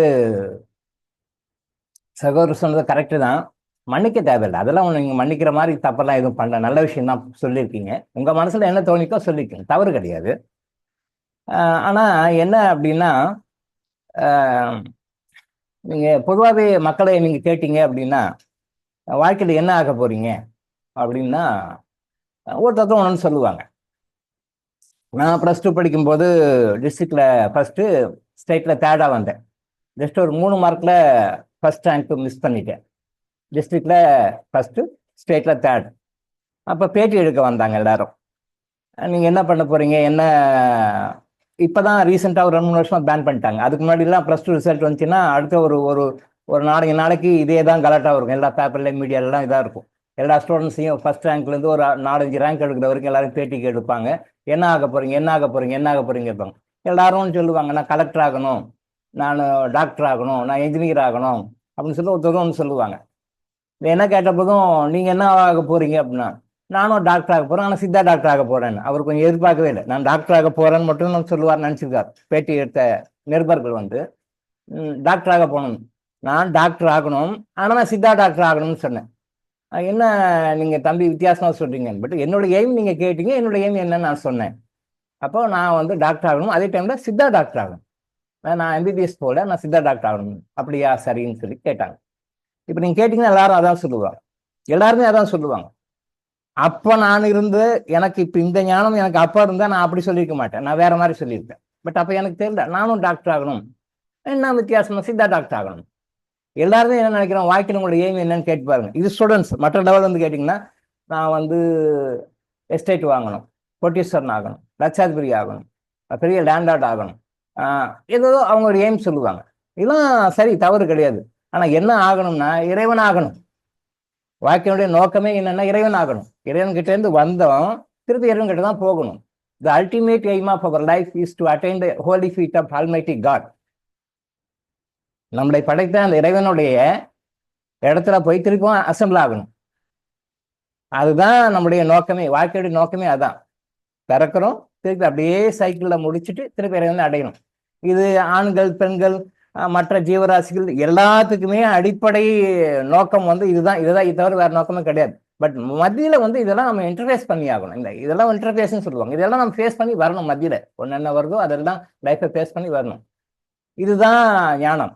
சகோதரர் சொன்னது கரெக்டு தான். மன்னிக்க தேவையில்லை. அதெல்லாம் நீங்கள் மன்னிக்கிற மாதிரி தப்பெல்லாம் எதுவும் பண்ண, நல்ல விஷயம் தான் சொல்லியிருக்கீங்க. உங்கள் மனசில் என்ன தோணிக்கோ சொல்லிக்கோங்க, தவறு கிடையாது. ஆனால் என்ன அப்படின்னா, நீங்கள் பொதுவாகவே மக்களை நீங்கள் கேட்டீங்க அப்படின்னா வாழ்க்கையில் என்ன ஆக போகிறீங்க அப்படின்னா ஒருத்தர் ஒன்று சொல்லுவாங்க. நான் +2 படிக்கும்போது டிஸ்ட்ரிக்டில் ஃபஸ்ட்டு, ஸ்டேட்டில் 3rd வந்தேன். ஜஸ்ட் ஒரு 3 மார்க்கில் ஃபஸ்ட் ரேங்க்கு மிஸ் பண்ணிட்டேன். டிஸ்ட்ரிக்டில் ஃபஸ்ட்டு, ஸ்டேட்டில் 3rd. அப்போ பேட்டி எடுக்க வந்தாங்க எல்லாரும். நீங்கள் என்ன பண்ண போகிறீங்க, என்ன. இப்போ தான் ரீசெண்டாக ஒரு 2-3 வருஷமாக பேன் பண்ணிட்டாங்க. அதுக்கு முன்னாடிலாம் +2 ரிசல்ட் வந்துச்சுன்னா அடுத்த ஒரு ஒரு ஒரு நாளைக்கு இதே தான் கலாட்டாக இருக்கும். எல்லா பேப்பர்லேயும் மீடியாலெலாம் இதாக இருக்கும். எல்லா ஸ்டூடெண்ட்ஸையும் ஃபஸ்ட் ரேங்க்லேருந்து ஒரு 4-5 ரேங்க் எடுக்கிற வரைக்கும் எல்லாரும் பேட்டிக்கு எடுப்பாங்க. என்ன ஆக போகிறீங்க, என்ன ஆக போகிறீங்க, என்ன ஆக போகிறீங்க கேட்பாங்க. எல்லாரும் சொல்லுவாங்க, நான் கலெக்டர் ஆகணும், நான் டாக்டர் ஆகணும், நான் இன்ஜினியர் ஆகணும் அப்படின்னு சொல்லி ஒருத்தரும் ஒன்று சொல்லுவாங்க. என்ன கேட்டப்போதும் நீங்கள் என்ன ஆக போகிறீங்க அப்படின்னா, நானும் டாக்டர் ஆக போகிறேன், ஆனால் சித்தா டாக்டர் ஆக போகிறேன்னு. அவர் கொஞ்சம் எதிர்பார்க்கவே இல்லை. நான் டாக்டர் ஆக போகிறேன்னு மட்டும் நான் சொல்லுவார் நினச்சிருக்கார். பேட்டி எடுத்த நிருபர்கள் வந்து டாக்டர் ஆக போகணும், நான் டாக்டர் ஆகணும், ஆனால் நான் சித்தா டாக்டர் ஆகணும்னு சொன்னேன். என்ன நீங்கள் தம்பி வித்தியாசமாக சொல்கிறீங்க, பட் என்னோட எய்ம் நீங்கள் கேட்டீங்க, என்னோட எய்ம் என்னன்னு நான் சொன்னேன். அப்போ நான் வந்து டாக்டர் ஆகணும், அதே டைமில் சித்தா டாக்டர் ஆகணும். நான் MBBS போல, நான் சித்தா டாக்டர் ஆகணும். அப்படியா, சரின்னு சொல்லி கேட்டாங்க. இப்போ நீங்கள் கேட்டிங்கன்னா எல்லாரும் அதான் சொல்லுவாங்க, எல்லாருமே அதான் சொல்லுவாங்க. அப்போ நான் இருந்து எனக்கு இப்போ இந்த ஞானம் எனக்கு அப்போ இருந்தால் நான் அப்படி சொல்லியிருக்க மாட்டேன், நான் வேற மாதிரி சொல்லியிருப்பேன். பட் அப்போ எனக்கு தெரியல, நானும் டாக்டர் ஆகணும், என்ன வித்தியாசமா சித்தா டாக்டர் ஆகணும். எல்லாருமே என்ன நினைக்கிறோம், வாழ்க்கையில் உங்களோட எய்ம் என்னன்னு கேட்டு பாருங்க. இது ஸ்டூடெண்ட்ஸ். மற்ற லெவல் வந்து கேட்டிங்கன்னா, நான் வந்து எஸ்டேட் வாங்கணும், கோட்டீஸ்வரன் ஆகணும், லட்சாதிபதி ஆகணும், பெரிய லேண்டார்ட் ஆகணும், ஏதோ அவங்களோட எய்ம் சொல்லுவாங்க. இதெல்லாம் சரி, தவறு கிடையாது. ஆனால் என்ன ஆகணும்னா இறைவன் ஆகணும். வாழ்க்கையினுடைய நோக்கமே என்னன்னா இறைவன் ஆகணும். இறைவன் கிட்ட இருந்து வந்தோம், திருப்பி இறைவன் கிட்ட தான் போகணும். The ultimate aim of our life is to attain the holy feet of Almighty God. நம்மளை படைத்த அந்த இறைவனுடைய இடத்துல போய் திருப்பவும் அசம்பிள் ஆகணும். அதுதான் நம்முடைய நோக்கமே, வாழ்க்கையுடைய நோக்கமே அதான். பிறக்கிறோம், திருப்பி அப்படியே சைக்கிளில் முடிச்சுட்டு திருப்பி இறைவனை அடையணும். இது ஆண்கள், பெண்கள், மற்ற ஜீவராசிகள் எல்லாத்துக்குமே அடிப்படை நோக்கம் வந்து இதுதான். இது தவிர வேற நோக்கமே கிடையாது. பட் மத்தியில் வந்து இதெல்லாம் நம்ம இன்டர்ஃபேஸ் பண்ணி ஆகணும். இதெல்லாம் இன்டர்ஃபேஸ்ன்னு சொல்லுவாங்க. இதெல்லாம் நம்ம ஃபேஸ் பண்ணி வரணும். மத்தியில் ஒன்று என்ன வருதோ அதெல்லாம் லைஃப்பை ஃபேஸ் பண்ணி வரணும். இதுதான் ஞானம்.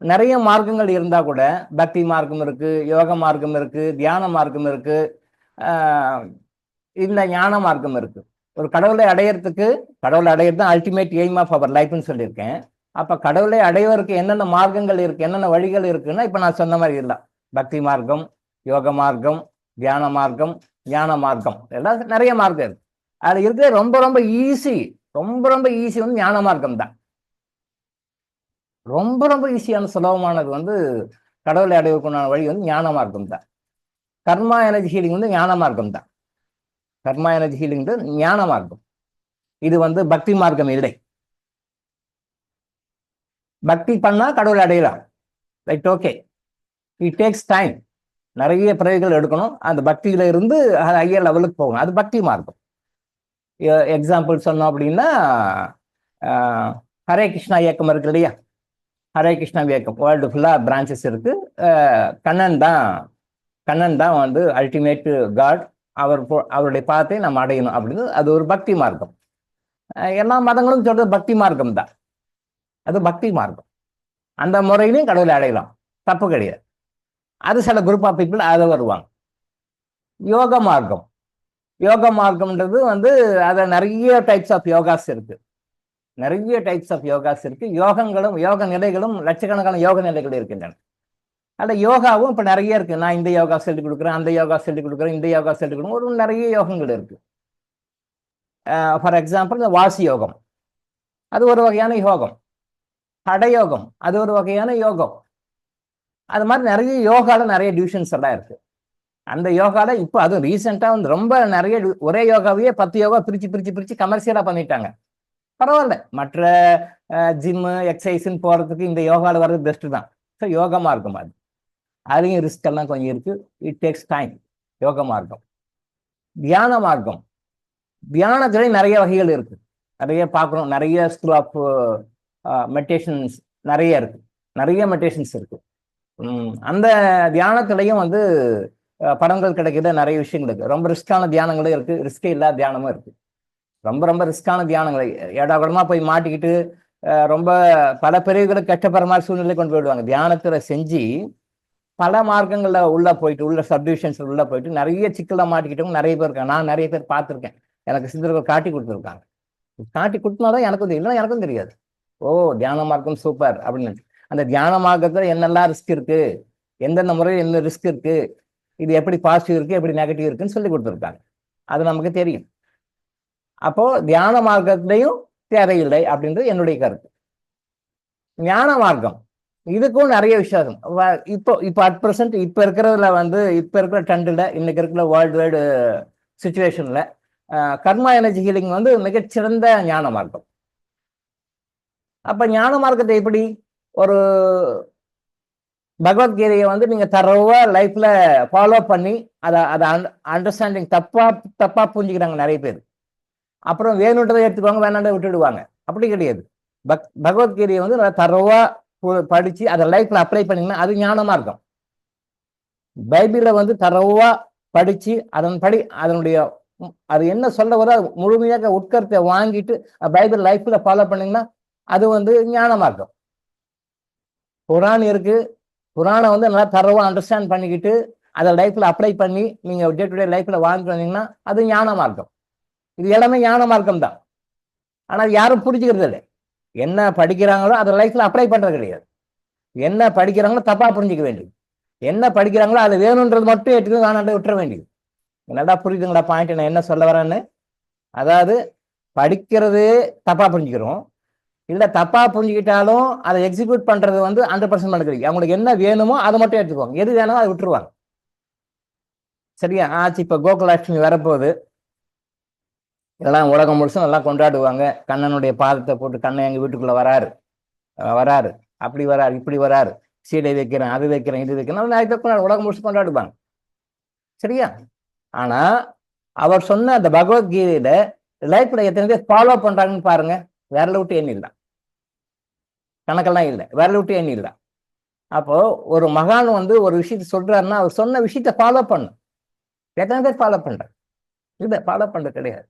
நிறைய மார்க்கங்கள் இருந்தால் கூட பக்தி மார்க்கம் இருக்குது, யோக மார்க்கம் இருக்குது, தியான மார்க்கம் இருக்குது, இந்த ஞான மார்க்கம் இருக்குது. ஒரு கடவுளை அடையிறது தான் அல்டிமேட் எய்ம் ஆஃப் அவர் லைஃப்னு சொல்லியிருக்கேன். அப்போ கடவுளை அடைவதற்கு என்னென்ன மார்க்கங்கள் இருக்குது, என்னென்ன வழிகள் இருக்குன்னா இப்போ நான் சொன்ன மாதிரி இல்லை. பக்தி மார்க்கம், யோக மார்க்கம், தியான மார்க்கம், ஞான மார்க்கம், எல்லாம் நிறைய மார்க்கம் இருக்கு. அதில் இருக்கிற ரொம்ப ரொம்ப ஈஸி வந்து ஞான மார்க்கம் தான். ரொம்ப ரொம்ப ஈஸியான சுலபமானது வந்து கடவுளை அடைவதற்குண்டான வழி வந்து ஞான மார்க்கம் தான். கர்மா எனர்ஜி ஹீலிங் வந்து ஞான மார்க்கம் தான். கர்மா எனர்ஜி ஹீலிங் ஞான மார்க்கம். இது வந்து பக்தி மார்க்கம் இல்லை. பக்தி பண்ணா கடவுளை அடையலாம், right, okay. It takes time. நிறைய பிறவிகள் எடுக்கணும். அந்த பக்தியில இருந்து ஹையர் லெவலுக்கு போகணும். அது பக்தி மார்க்கம். எக்ஸாம்பிள் சொன்னோம் அப்படின்னா, ஹரே கிருஷ்ணா இயக்கம் இருக்கு இல்லையா? ஹரே கிருஷ்ணா இயக்கம் வேர்ல்டு ஃபுல்லாக பிரான்ச்சஸ் இருக்கு. கண்ணன் தான் வந்து அல்டிமேட் காட். அவருடைய பாதத்தை நம்ம அடையணும் அப்படின்னு அது ஒரு பக்தி மார்க்கம். எல்லா மதங்களும் சொல்றது பக்தி மார்க்கம் தான். அது பக்தி மார்க்கம். அந்த முறையிலையும் கடவுளை அடையலாம், தப்பு கிடையாது. அது சில குரூப் ஆஃப் பீப்புள் அதை வருவாங்க. யோக மார்க்கம்ன்றது வந்து அதை நிறைய டைப்ஸ் ஆஃப் யோகாஸ் இருக்கு. யோக நிலைகளும் லட்சக்கணக்கான யோக நிலைகள் இருக்கின்றன. அதில் யோகாவும் இப்போ நிறைய இருக்கு. நான் இந்த யோகா சொல்லிக் கொடுக்குறேன், அந்த யோகா சொல்லிக் கொடுக்குறேன், இந்த யோகா சொல்லிக் கொடுக்குறேன், ஒரு நிறைய யோகங்கள் இருக்கு. ஃபார் எக்ஸாம்பிள் இந்த வாசி யோகம். அது ஒரு வகையான யோகம். ஹடயோகம் அது ஒரு வகையான யோகம். அது மாதிரி நிறைய யோகால நிறைய டிவிஷன்ஸ் எல்லாம் இருக்கு. அந்த யோகால இப்போ அதுவும் ரீசெண்டா வந்து ரொம்ப நிறைய ஒரே யோகாவையே 10 யோகா பிரிச்சு பிரிச்சு பிரிச்சு கமர்ஷியலா பண்ணிட்டாங்க. பரவாயில்ல, மற்ற ஜிம்மு எக்ஸசைஸ்ன்னு போறதுக்கு இந்த யோகால வர்றது பெஸ்ட் தான். ஸோ யோக மார்க்கம் அது. அதுலேயும் ரிஸ்க் எல்லாம் கொஞ்சம் இருக்கு. It takes time. யோக மார்க்கம். தியான மார்க்கம். தியானத்துல நிறைய வகைகள் இருக்கு. நிறைய பார்க்குறோம். நிறைய ஸ்கூல் ஆஃப் மெடிடேஷன்ஸ் நிறைய இருக்கு. நிறைய மெடிடேஷன்ஸ் இருக்கு. அந்த தியானத்திலையும் வந்து படங்கள் கிடைக்கிற நிறைய விஷயங்கள் இருக்கு. ரொம்ப ரிஸ்கான தியானங்களும் இருக்கு, ரிஸ்கே இல்லாத தியானமும் இருக்கு. ரொம்ப ரொம்ப ரிஸ்கான தியானங்களை ஏடாகுடமா போய் மாட்டிக்கிட்டு ரொம்ப பல பிரிவுகளை கஷ்டப்படுற மாதிரி சூழ்நிலை கொண்டு போயிடுவாங்க. தியானத்துல செஞ்சு பல மார்க்கங்கள்ல உள்ள போயிட்டு, உள்ள சப்டிவிஷன்ஸ் உள்ள போயிட்டு நிறைய சிக்கல மாட்டிக்கிட்டவங்க நிறைய பேர் இருக்காங்க. நான் நிறைய பேர் பார்த்துருக்கேன். எனக்கு சித்தர்கள் காட்டி கொடுத்துருக்காங்க. காட்டி கொடுத்தனாதான் எனக்கும் தெரியும், இல்லைன்னா எனக்கும் தெரியாது. ஓ, தியான மார்க்கம் சூப்பர் அப்படின்னு. அந்த தியான மார்க்கத்துல என்னெல்லாம் ரிஸ்க் இருக்கு, எந்தெந்த முறையில் என்ன ரிஸ்க் இருக்கு, இது எப்படி பாசிட்டிவ் இருக்கு, எப்படி நெகட்டிவ் இருக்குன்னு சொல்லி கொடுத்துருக்காங்க. அது நமக்கு தெரியும். அப்போ தியான மார்க்கத்திலையும் தேவையில்லை அப்படின்றது என்னுடைய கருத்து. ஞான மார்க்கம் இதுக்கும் நிறைய வித்தியாசம். இப்போ அட் ப்ரெசென்ட் இப்போ இருக்கிறதுல வந்து இப்போ இருக்கிற ட்ரெண்டில், இன்னைக்கு இருக்கிற வேர்ல்டு வைடு சுச்சுவேஷன்ல கர்மா எனர்ஜி ஹீலிங் வந்து மிகச்சிறந்த ஞான மார்க்கம். அப்ப ஞான மார்க்கத்தை எப்படி ஒரு பகவத்கீதையை வந்து நீங்க தரவா லைஃப்ல ஃபாலோ பண்ணி அதை அண்டர்ஸ்டாண்டிங் தப்பா புரிஞ்சுக்கிறாங்க நிறைய பேர். அப்புறம் வேணுன்றதை எடுத்துக்குவாங்க, வேணாண்டதை விட்டுடுவாங்க. அப்படி கிடையாது. பகவத்கீதையை வந்து தரவா படிச்சு அதை லைஃப்ல அப்ளை பண்ணீங்கன்னா அது ஞானமா இருக்கும். பைபிளை வந்து தரவா படிச்சு அதன்படி அதனுடைய அது என்ன சொல்ல வர முழுமையாக உட்கருத்தை வாங்கிட்டு பைபிள் லைஃப்ல ஃபாலோ பண்ணீங்கன்னா அது வந்து ஞானமா இருக்கும். குரான் இருக்கு, குரானை வந்து நல்லா தரவா அண்டர்ஸ்டாண்ட் பண்ணிக்கிட்டு அதை லைஃப்ல அப்ளை பண்ணி நீங்க டே டு டே லைஃப்ல வாங்கிட்டு வந்தீங்கன்னா அது ஞான மார்க்கம். இது எல்லாமே ஞான மார்க்கம் தான். ஆனா யாரும் புரிஞ்சுக்கிறது இல்லை. என்ன படிக்கிறாங்களோ அதை லைஃப்ல அப்ளை பண்றது கிடையாது. என்ன படிக்கிறாங்களோ தப்பா புரிஞ்சிக்க வேண்டியது. என்ன படிக்கிறாங்களோ அது வேணுன்றது மட்டும் எடுத்து வேணாண்ட விட்டுற வேண்டியது. நல்லா புரியுதுங்களா பாயிண்ட் நான் என்ன சொல்ல வரேன்னு? அதாவது படிக்கிறது தப்பா புரிஞ்சுக்கிறோம், இல்ல தப்பா புரிஞ்சுக்கிட்டாலும் அதை எக்ஸிக்யூட் பண்றது வந்து 100% நடக்குது. அவங்களுக்கு என்ன வேணுமோ அதை மட்டும் எடுத்துக்குவாங்க, எது வேணுமோ அதை விட்டுருவாங்க. சரியா ஆச்சு. இப்ப கோகுலாஷ்டமி வரப்போகுது. இதெல்லாம் உலகம் முழுசும் நல்லா கொண்டாடுவாங்க. கண்ணனுடைய பாதத்தை போட்டு கண்ணன் எங்க வீட்டுக்குள்ள வராரு, அப்படி வராரு, இப்படி வராரு, சீடை வைக்கிறேன், அது வைக்கிறேன், இது வைக்கிறேன், நிறைய பேர் உலகம் முழுசு கொண்டாடுவாங்க. சரியா? ஆனா அவர் சொன்ன அந்த பகவத்கீதையில லைஃப்ல எத்தனை பேர் ஃபாலோ பண்றாங்கன்னு பாருங்க. விரல விட்டு எண்ணி இல்லை, கணக்கெல்லாம் இல்லை, விரல விட்டு எண்ணி இல்லை. அப்போ ஒரு மகான் வந்து ஒரு விஷயத்த சொல்றாருன்னா அவர் சொன்ன விஷயத்த ஃபாலோ பண்ணும். எத்தனை பேர் ஃபாலோ பண்றாங்க? இல்லை, ஃபாலோ பண்றது கிடையாது.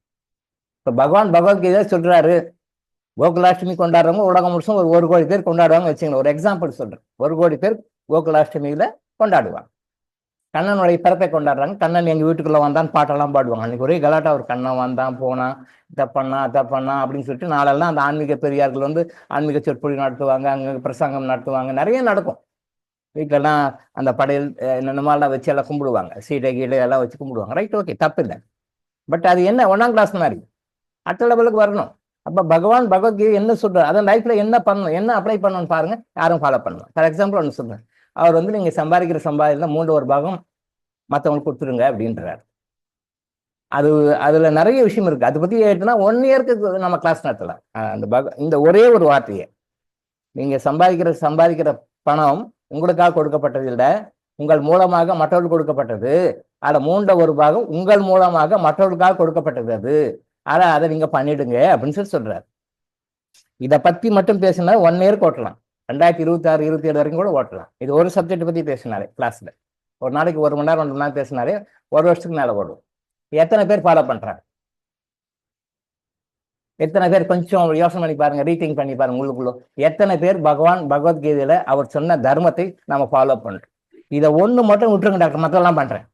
இப்ப பகவான் பகவத்கீதை சொல்றாரு, கோகுலாஷ்டமி கொண்டாடுறவங்க உலகம் முழுசும் ஒரு 1 கோடி பேர் கொண்டாடுவாங்க வச்சுங்களேன். ஒரு எக்ஸாம்பிள் சொல்றேன். 1 கோடி பேர் கோகுலாஷ்டமியில கொண்டாடுவாங்க. கண்ணனுடைய பிறப்பை கொண்டாடுறாங்க. கண்ணன் எங்க வீட்டுக்குள்ள வந்தான் பாட்டெல்லாம் பாடுவாங்க. அன்னைக்கு ஒரே கலாட்டா, ஒரு கண்ணன் வந்தான் போனான், இதை பண்ணா அதை பண்ணா அப்படின்னு சொல்லிட்டு நாளெல்லாம் அந்த ஆன்மீக பெரியார்கள் வந்து ஆன்மீக சொற்பொழி நடத்துவாங்க, அங்க பிரசங்கம் நடத்துவாங்க, நிறைய நடக்கும். வீட்டிலலாம் அந்த படையல் என்னென்னமாலாம் வச்சு எல்லாம் கும்பிடுவாங்க, சீடை கீழே எல்லாம் வச்சு கும்பிடுவாங்க. ரைட், ஓகே, தப்பு இல்லை. பட் அது என்ன 1ஆம் கிளாஸ் மாதிரி அடுத்த லெவலுக்கு வரணும். அப்ப பகவான் பகவத்கீதை என்ன சொல்றாரு, அதன் லைஃப்ல என்ன பண்ணணும், என்ன அப்ளை பண்ணணும்னு பாருங்க. யாரும் ஃபாலோ பண்ணணும். ஃபார் எக்ஸாம்பிள் ஒன்று சொல்றேன். அவர் வந்து நீங்க சம்பாதிக்கிற சம்பாதில 3/4 பாகம் மற்றவங்களுக்கு கொடுத்துருங்க அப்படின்றாரு. அதுல நிறைய விஷயம் இருக்கு. அதை பத்தி ஏற்றுனா 1 இயருக்கு நம்ம கிளாஸ் நடத்தலாம். இந்த ஒரே ஒரு வார்த்தையை, நீங்க சம்பாதிக்கிற பணம் உங்களுக்காக கொடுக்கப்பட்டது இல்லை, உங்கள் மூலமாக மற்றவர்கள் கொடுக்கப்பட்டது. அதை 3/4 பாகம் உங்கள் மூலமாக மற்றவர்களுக்காக கொடுக்கப்பட்டது. அதை நீங்க பண்ணிடுங்க அப்படின்னு சொல்றாரு. இதை பத்தி மட்டும் பேசினா 1 இயருக்கு ஓட்டலாம். 2026, 27 வரைக்கும் கூட ஓட்டலாம். இது ஒரு சப்ஜெக்ட் பத்தி பேசினாரு கிளாஸ்ல. ஒரு நாளைக்கு 1 மணி நேரம் 2 மணி நேரம் பேசினாரு. 1 வருஷத்துக்கு மேல ஓடும். எத்தனை பேர் ஃபாலோ பண்றாங்க? எத்தனை பேர் கொஞ்சம் யோசனை பண்ணி பாருங்க, ரீதிங்க் பண்ணி பாருங்க உங்களுக்குள்ள. எத்தனை பேர் பகவத்கீதையில அவர் சொன்ன தர்மத்தை நம்ம ஃபாலோ பண்றோம்? இதை ஒண்ணு மட்டும் விட்டுருங்க டாக்டர், மற்றெல்லாம் பண்றேன்.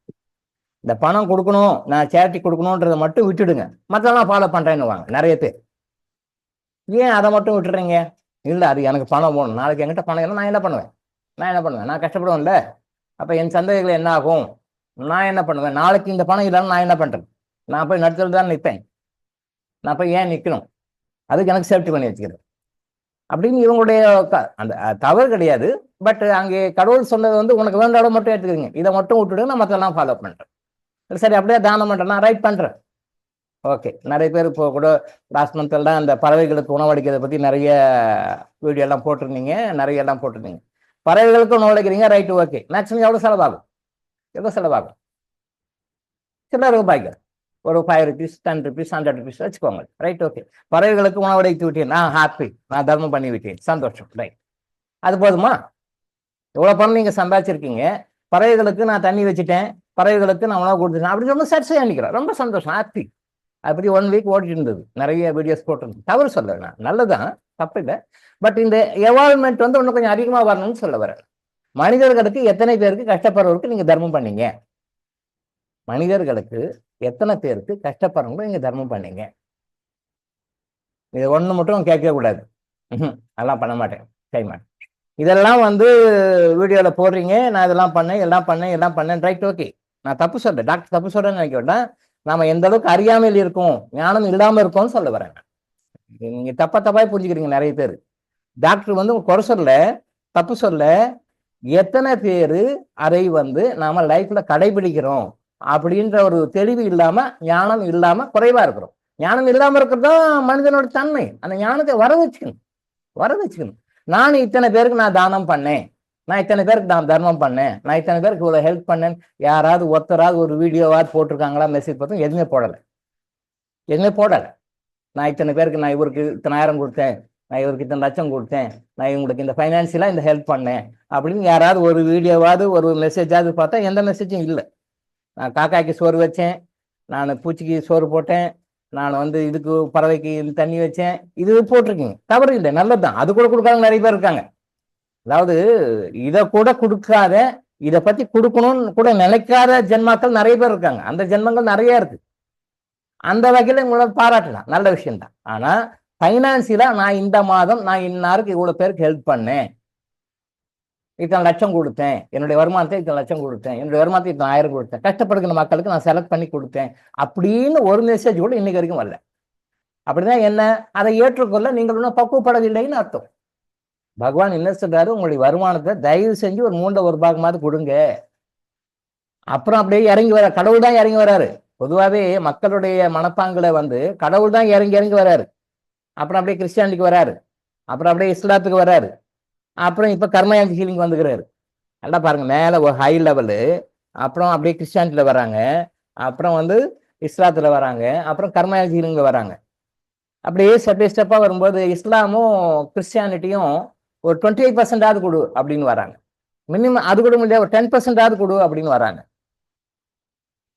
இந்த பணம் கொடுக்கணும், நான் சேரிட்டி கொடுக்கணுன்றதை மட்டும் விட்டுடுங்க, மற்றெல்லாம் ஃபாலோ பண்றேன்னு வாங்க நிறைய பேர். ஏன் அதை மட்டும் விட்டுறீங்க? இல்லை, அது எனக்கு பணம் போகணும், நாளைக்கு என்கிட்ட பணம் இல்லை, நான் என்ன பண்ணுவேன்? நான் கஷ்டப்படுவேன்ல. அப்ப என் சந்ததிகள் என்ன ஆகும்? நான் என்ன பண்ணுவேன்? நாளைக்கு இந்த பணம் இல்லைன்னு நான் என்ன பண்றேன்? நான் போய் நடுத்தல் தான் நிற்பேன். நான் போய் ஏன் நிற்கணும்? அதுக்கு எனக்கு சேஃப்டி பண்ணி வச்சுக்கிறேன் அப்படின்னு இவங்களுடைய அந்த தவறு கிடையாது. பட் அங்கே கடவுள் சொன்னது வந்து உனக்கு வேண்ட இடம் மட்டும் எடுத்துக்கிறீங்க, இதை மட்டும் விட்டுடுங்க, நான் மற்றெல்லாம் ஃபாலோ பண்ணுறேன். சரி அப்படியே தானம் பண்ணுறேன், நான் ரைட் பண்ணுறேன். ஓகே, நிறைய பேர் இப்போ கூட லாஸ்ட் மந்த் எல்லாம் அந்த பறவைகளுக்கு உணவளிக்கிறத பற்றி நிறைய வீடியோ எல்லாம் போட்டிருந்தீங்க, நிறைய எல்லாம் போட்டிருந்தீங்க. பறவைகளுக்கு உணவளிக்கிறீங்க, ரைட்டு, ஓகே. மேக்ஸிமம் எவ்வளோ செலவாகும்? எவ்வளோ செலவாகும்? சில ரூபாய்க்கு ஒரு 5 rupees 10 rupees 100 rupees வச்சுக்கோங்க, ரைட், ஓகே. பறவைகளுக்கு உணவளித்து விட்டேன், நான் ஹாப்பி, நான் தர்மம் பண்ணி விட்டேன், சந்தோஷம், ரைட். அது போதுமா? எவ்வளோ பணம் நீங்கள் சம்பாதிச்சிருக்கீங்க, பறவைகளுக்கு நான் தண்ணி வச்சுட்டேன், பறவைகளுக்கு நான் உணவு கொடுத்துட்டேன் அப்படின்னு ரொம்ப சாட்டிஸ்ஃபை பண்ணிக்கிறேன், ரொம்ப சந்தோஷம், ஹாப்பி. அப்படி 1 week ஓடிட்டு இருந்தது, நிறைய வீடியோஸ் போட்டிருந்தது. தவறு சொல்ல வேணாம், நல்லதான், தப்பு இல்லை. பட் இந்த எவால்வ்மெண்ட் வந்து இன்னும் கொஞ்சம் அதிகமாக வரணும்னு சொல்ல வரேன். மனிதர்களுக்கு எத்தனை பேருக்கு கஷ்டப்படுறவருக்கு நீங்க தர்மம் பண்ணீங்க? மனிதர்களுக்கு எத்தனை பேருக்கு கஷ்டப்படுறவங்க நீங்க தர்மம் பண்ணீங்க? இதை ஒண்ணு மட்டும் கேட்க கூடாது. அதெல்லாம் பண்ண மாட்டேன், செய்ய மாட்டேன். இதெல்லாம் வந்து வீடியோல போடுறீங்க, நான் இதெல்லாம் பண்ணேன், எல்லாம் பண்ணேன், ரைட், ஓகே. நான் தப்பு சொல்றேன், டாக்டர் தப்பு சொல்றேன்னு நினைக்க வேண்டாம். நாம எந்த அளவுக்கு அறியாமையில் இருக்கோம், ஞானம் இல்லாம இருக்கோம்னு சொல்ல வரேன். நீங்க தப்பாய் புரிஞ்சுக்கிறீங்க நிறைய பேர். டாக்டர் வந்து குறை சொல்ல, தப்பு சொல்ல, எத்தனை பேரு அதை வந்து நாம லைஃப்ல கடைபிடிக்கிறோம் அப்படின்ற ஒரு தெளிவு இல்லாம, ஞானம் இல்லாம குறைவா இருக்கிறோம். ஞானம் இல்லாம இருக்கிறது தான் மனிதனோட தன்மை. அந்த ஞானத்தை வர வச்சுக்கணும். நான் இத்தனை பேருக்கு நான் தானம் பண்ணேன், நான் இத்தனை பேருக்கு நான் தர்மம் பண்ணேன், நான் இத்தனை பேருக்கு இவ்வளவு ஹெல்ப் பண்ணேன், யாராவது ஒருத்தராவது ஒரு வீடியோவாவது போட்டிருக்காங்களா? மெசேஜ் பார்த்தோம், எதுவுமே போடலை. நான் இத்தனை பேருக்கு நான் இவருக்கு இத்தனை ஆயிரம் கொடுத்தேன், நான் இவருக்கு இத்தனை லட்சம் கொடுத்தேன், நான் இவங்களுக்கு இந்த ஃபைனான்சியலாக இந்த ஹெல்ப் பண்ணேன் அப்படின்னு யாராவது ஒரு வீடியோவாவது ஒரு மெசேஜாவது பார்த்தா எந்த மெசேஜும் இல்லை. நான் காக்காய்க்கு சோறு வச்சேன், நான் பூச்சிக்கு சோறு போட்டேன், நான் வந்து இதுக்கு பறவைக்கு தண்ணி வச்சேன், இது போட்டிருக்கீங்க, தவறு இல்லை, நல்லது தான். அது கூட கொடுக்காத நிறைய பேர் இருக்காங்க. அதாவது இதை கூட கொடுக்காத, இதை பத்தி கொடுக்கணும்னு கூட நினைக்காத ஜென்மாக்கள் நிறைய பேர் இருக்காங்க. அந்த ஜென்மங்கள் நிறைய இருக்கு. அந்த வகையில உங்களை பாராட்டலாம், நல்ல விஷயம்தான். ஆனா பைனான்சியலா நான் இந்த மாதம் நான் இன்னாருக்கு இவ்வளவு பேருக்கு ஹெல்ப் பண்ணேன், இத்தனை லட்சம் கொடுத்தேன், என்னுடைய வருமானத்தை இத்தனை லட்சம் கொடுத்தேன், என்னுடைய வருமானத்தை இத்தனை 1000 கொடுத்தேன், கஷ்டப்படுகிற மக்களுக்கு நான் செலக்ட் பண்ணி கொடுத்தேன் அப்படின்னு ஒரு மெசேஜ் கூட இன்னைக்கு வரைக்கும் வரல. அப்படிதான் என்ன, அதை ஏற்றுக்கொள்ள நீங்கள் இன்னும் பக்குவப்படவில்லைன்னு அர்த்தம். பகவான் என்ன சொல்றாரு, உங்களுடைய வருமானத்தை தயவு செஞ்சு ஒரு 3/1 பாகமாவது கொடுங்க. அப்புறம் அப்படியே இறங்கி வர, கடவுள் தான் இறங்கி வராரு. பொதுவாகவே மக்களுடைய மனப்பாங்களை வந்து கடவுள் தான் இறங்கி வராரு. அப்புறம் அப்படியே கிறிஸ்டியானிட்டிக்கு வராரு, அப்புறம் அப்படியே இஸ்லாத்துக்கு வராரு, அப்புறம் இப்ப கர்மயோக ஹீலிங் வந்துக்கிறாரு. நல்லா பாருங்க, மேல ஒரு ஹை லெவலு, அப்புறம் அப்படியே கிறிஸ்டியானிட்டியில வராங்க, அப்புறம் வந்து இஸ்லாத்துல வராங்க, அப்புறம் கர்மயோக ஹீலிங்ல வராங்க. அப்படியே ஸ்டெப்பா வரும்போது இஸ்லாமும் கிறிஸ்டியானிட்டியும் ஒரு 28% கொடு அப்படின்னு வராங்க. மினிமம் அது கூட முடியாது, ஒரு 10% கொடு அப்படின்னு வராங்க.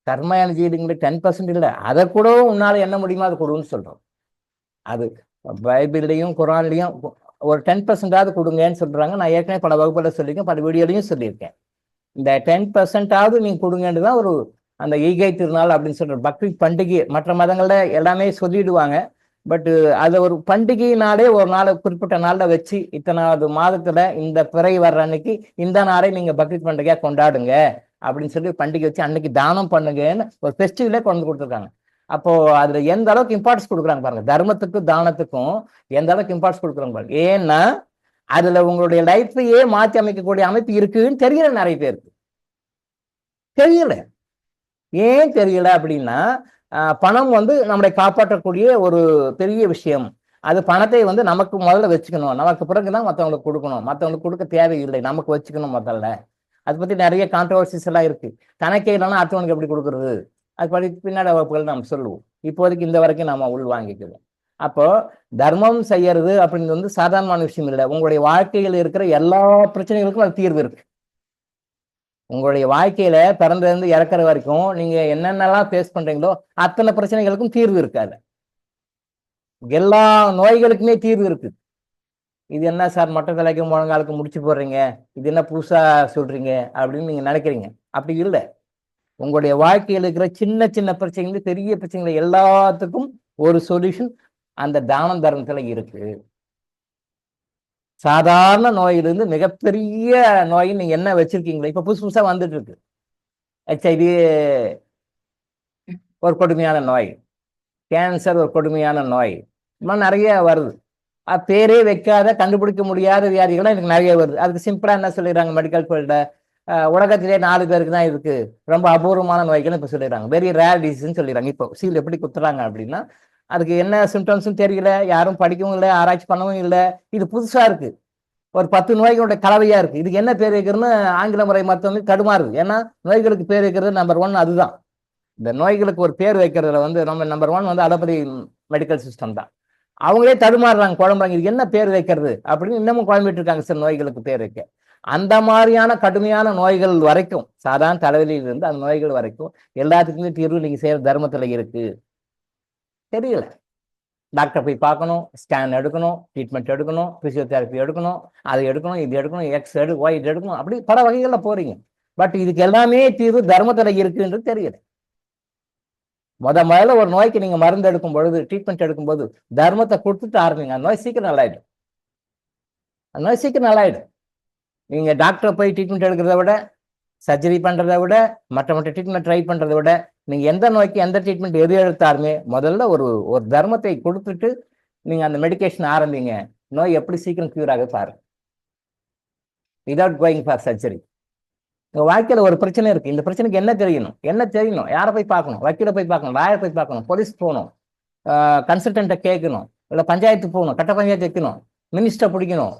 கர்மயோக ஹீலிங்ல 10% இல்லை, அதை கூட உன்னால என்ன முடியுமோ அது கொடுன்னு சொல்றோம். அது பைபிள்லையும் குரான்லையும் ஒரு 10% கொடுங்கன்னு சொல்றாங்க. நான் ஏற்கனவே பல வகுப்புல சொல்லியிருக்கேன், பல வீடியோலையும் சொல்லியிருக்கேன். இந்த 10% நீங்க கொடுங்கன்னு தான் ஒரு அந்த ஈகை திருநாள் அப்படின்னு சொல்ற பக்ரீத் பண்டிகை. மற்ற மதங்கள்ல எல்லாமே சொல்லிடுவாங்க, பட் அதை ஒரு பண்டிகையினாலே ஒரு நாளை குறிப்பிட்ட நாள்ல வச்சு, இத்தனாவது மாதத்துல இந்த பிறை வர்ற அன்னைக்கு இந்த நாளை நீங்க பக்ரீத் பண்டிகையா கொண்டாடுங்க அப்படின்னு சொல்லி பண்டிகை வச்சு அன்னைக்கு தானம் பண்ணுங்கன்னு ஒரு ஃபெஸ்டிவலே கொண்டு கொடுத்துருக்காங்க. அப்போ அதுல எந்த அளவுக்கு இம்பார்ட்டன்ஸ் கொடுக்குறாங்க பாருங்க, தர்மத்துக்கும் தானத்துக்கும் எந்த அளவுக்கு இம்பார்ட்டன்ஸ் கொடுக்குறாங்க பாருங்க. ஏன்னா அதுல உங்களுடைய லைஃபையே மாற்றி அமைக்கக்கூடிய அமைப்பு இருக்குன்னு தெரியல நிறைய பேருக்கு. தெரியல. ஏன் தெரியல அப்படின்னா, பணம் வந்து நம்மளை காப்பாற்றக்கூடிய ஒரு பெரிய விஷயம். அது பணத்தை வந்து நமக்கு முதல்ல வச்சுக்கணும், நமக்கு பிறகுதான் மற்றவங்களுக்கு கொடுக்கணும், மற்றவங்களுக்கு கொடுக்க தேவையில்லை, நமக்கு வச்சுக்கணும் முதல்ல. அதை பத்தி நிறைய கான்ட்ரவர்சிஸ் எல்லாம் இருக்கு. தனக்கே இல்லைன்னா அடுத்தவனுக்கு எப்படி கொடுக்கறது, அது படி பின்னாடி வகுப்புகள் நம்ம சொல்லுவோம். இப்போதைக்கு இந்த வரைக்கும் நம்ம உள் வாங்கிக்குவோம். அப்போ தர்மம் செய்யறது அப்படிங்கிறது வந்து சாதாரணமான விஷயம் இல்லை. உங்களுடைய வாழ்க்கையில் இருக்கிற எல்லா பிரச்சனைகளுக்கும் அது தீர்வு இருக்கு. உங்களுடைய வாழ்க்கையில பிறந்திருந்து இறக்குற வரைக்கும் நீங்க என்னென்னலாம் ஃபேஸ் பண்றீங்களோ அத்தனை பிரச்சனைகளுக்கும் தீர்வு இருக்காது. எல்லா நோய்களுக்குமே தீர்வு இருக்கு. இது என்ன சார் மொட்டை தலைக்கு முழங்காலுக்கு முடிச்சு போடுறீங்க, இது என்ன புதுசா சொல்றீங்க அப்படின்னு நீங்க நினைக்கிறீங்க. அப்படி இல்லை. உங்களுடைய வாழ்க்கையில் இருக்கிற சின்ன சின்ன பிரச்சனைகள், பெரிய பிரச்சனைகள் எல்லாத்துக்கும் ஒரு சொல்யூஷன் அந்த தான தர்மத்துல இருக்கு. சாதாரண நோயிலிருந்து மிகப்பெரிய நோய் நீங்க என்ன வச்சிருக்கீங்களோ, இப்ப புதுசா வந்துட்டு இருக்கு. HIV ஒரு கொடுமையான நோய், கேன்சர் ஒரு கொடுமையான நோய், இன்னும் நிறைய வருது. பேரே வைக்காத கண்டுபிடிக்க முடியாத வியாதிகள்லாம் எனக்கு நிறைய வருது. அதுக்கு சிம்பிளா என்ன சொல்லிடுறாங்க மெடிக்கல் ஃபீல்ட, உலகத்திலே 4 பேருக்கு தான் இருக்கு, ரொம்ப அபூர்வமான நோய்கள் இப்ப சொல்லிடுறாங்க, வெரி ரேர் டிசீஸ்ன்னு சொல்லிடுறாங்க. இப்போ சீல் எப்படி குத்துறாங்க அப்படின்னா, அதுக்கு என்ன சிம்டம்ஸும் தெரியல, யாரும் படிக்கவும் இல்லை, ஆராய்ச்சி பண்ணவும் இல்லை, இது புதுசா இருக்கு, ஒரு 10 நோய்களோட கலவையா இருக்கு, இதுக்கு என்ன பேர் வைக்கிறதுன்னு ஆங்கில முறை மருத்துவம் தடுமாறுது. ஏன்னா நோய்களுக்கு பேர் வைக்கிறது நம்பர் 1 அதுதான். இந்த நோய்களுக்கு ஒரு பேர் வைக்கிறதுல வந்து நம்ம நம்பர் 1 வந்து அலோபதி மெடிக்கல் சிஸ்டம் தான். அவங்களே தடுமாறுறாங்க, குழம்புறாங்க, இதுக்கு என்ன பேர் வைக்கிறது அப்படின்னு இன்னமும் குழம்பிட்டு இருக்காங்க சில நோய்களுக்கு பேர் வைக்க. அந்த மாதிரியான கடுமையான நோய்கள் வரைக்கும், சாதாரண தலைவலியிலிருந்து அந்த நோய்கள் வரைக்கும் எல்லாத்துக்குமே தீர்வு நீங்க செய்யற தர்மத்துல இருக்கு. தெரியல, டாக்டர் போய் பார்க்கணும், ஸ்கேன் எடுக்கணும், ட்ரீட்மெண்ட் எடுக்கணும், பிசியோதெரப்பி எடுக்கணும், அது எடுக்கணும், இது எடுக்கணும், எக்ஸ் ஒய் இது எடுக்கணும், அப்படி பல வகைகள்ல போறீங்க. பட் இதுக்கு எல்லாமே தீர்வு தர்மத்துல இருக்குன்றது தெரியல. முதல்ல ஒரு நோய்க்கு நீங்க மருந்து எடுக்கும் பொழுது, ட்ரீட்மெண்ட் எடுக்கும்போது தர்மத்தை கொடுத்துட்டு ஆரம்பிங்க, அந்த நோய் சீக்கிரம் நல்லாயிடும். அந்த நோய் சீக்கிரம் நல்லாயிடும். நீங்க டாக்டரை போய் ட்ரீட்மெண்ட் எடுக்கிறத விட, சர்ஜரி பண்றதை விட, மற்ற ட்ரீட்மெண்ட் ட்ரை பண்றதை விட, நீங்க எந்த நோய்க்கு எந்த ட்ரீட்மெண்ட் எது எடுத்தாலுமே முதல்ல ஒரு ஒரு தர்மத்தை கொடுத்துட்டு நீங்க அந்த மெடிகேஷன் ஆரம்பிங்க. நோய் எப்படி சீக்கிரம் கியூர் ஆக பாருங்க, வித்வுட் கோயிங் ஃபார் சர்ஜரி. உங்க வாழ்க்கையில ஒரு பிரச்சனை இருக்கு, இந்த பிரச்சனைக்கு என்ன தெரியணும், யாரை போய் பார்க்கணும், வக்கீல போய் பார்க்கணும், லாயர் போய் பார்க்கணும், போலீஸ் போகணும், கன்சல்டன்ட்டை கேட்கணும், இல்லை பஞ்சாயத்து போகணும், கட்ட பஞ்சாயத்து வைக்கணும், மினிஸ்டர் பிடிக்கணும்,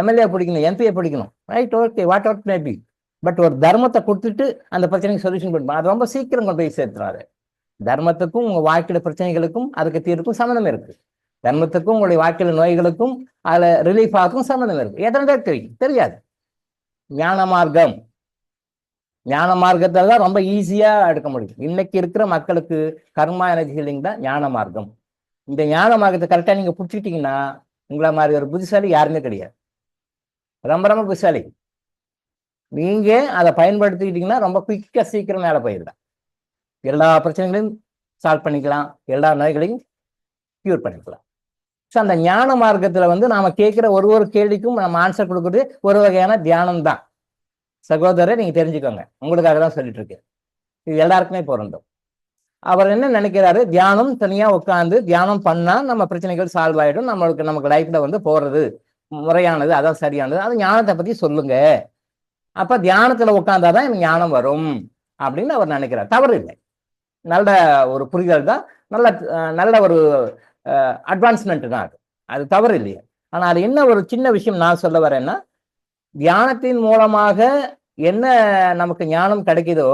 எம்எல்ஏ பிடிக்கணும், எம்பிஏ பிடிக்கணும், right, okay, what out may be. But ஒரு தர்மத்தை கொடுத்துட்டு அந்த பிரச்சனைக்கு சொல்யூஷன் பண்ணுவோம், அது ரொம்ப சீக்கிரம் கொண்டு போய் சேர்த்துறாரு. தர்மத்துக்கும் உங்க வாழ்க்கையில பிரச்சனைகளுக்கும் அதுக்கு தீர்வுக்கும் சம்மந்தம் இருக்கு. தர்மத்துக்கும் உங்களுடைய வாழ்க்கையில நோய்களுக்கும் அதுல ரிலீஃப் ஆகும் சம்மந்தம் இருக்கு. எத்தனை தெரியாது. ஞான மார்க்கத்தை தான் ரொம்ப ஈஸியா எடுக்க முடியும். இன்னைக்கு இருக்கிற மக்களுக்கு கர்மா எனர்ஜி ஹீலிங் தான் ஞான மார்க்கம். இந்த ஞான மார்க்கத்தை கரெக்டா நீங்க பிடிச்சிக்கிட்டீங்கன்னா உங்களை மாதிரி ஒரு புத்திசாலி யாருமே கிடையாது. ரொம்ப ரொம்ப புத்திசாலி. நீங்க அதை பயன்படுத்திக்கிட்டீங்கன்னா ரொம்ப குயிக்கா சீக்கிரம் மேலே போயிடலாம். எல்லா பிரச்சனைகளையும் சால்வ் பண்ணிக்கலாம், எல்லா நோய்களையும் கியூர் பண்ணிக்கலாம். ஸோ அந்த ஞான மார்க்கத்துல வந்து நாம கேட்கிற ஒரு கேள்விக்கும் நம்ம ஆன்சர் கொடுக்குறது ஒரு வகையான தியானம் தான். சகோதரர் நீங்க தெரிஞ்சுக்கோங்க, உங்களுக்காக தான் சொல்லிட்டு இருக்கேன், இது எல்லாருக்குமே பொருந்தும். அவர் என்ன நினைக்கிறாரு, தியானம் தனியா உட்காந்து தியானம் பண்ணா நம்ம பிரச்சனைகள் சால்வ் ஆயிடும், நமக்கு லைஃப்ல வந்து போறது முறையானது, அதான் சரியானது, அது ஞானத்தை பத்தி சொல்லுங்க, அப்ப தியானத்துல உட்கார்ந்தாதான் எனக்கு ஞானம் வரும் அப்படின்னு அவர் நினைக்கிறார். தவறு இல்லை, நல்ல ஒரு புரிதல் தான், நல்ல ஒரு அட்வான்ஸ்மெண்ட் தான், அது தவறு இல்லையா. ஆனா அது என்ன ஒரு சின்ன விஷயம் நான் சொல்ல வரேன்னா, தியானத்தின் மூலமாக என்ன நமக்கு ஞானம் கிடைக்குதோ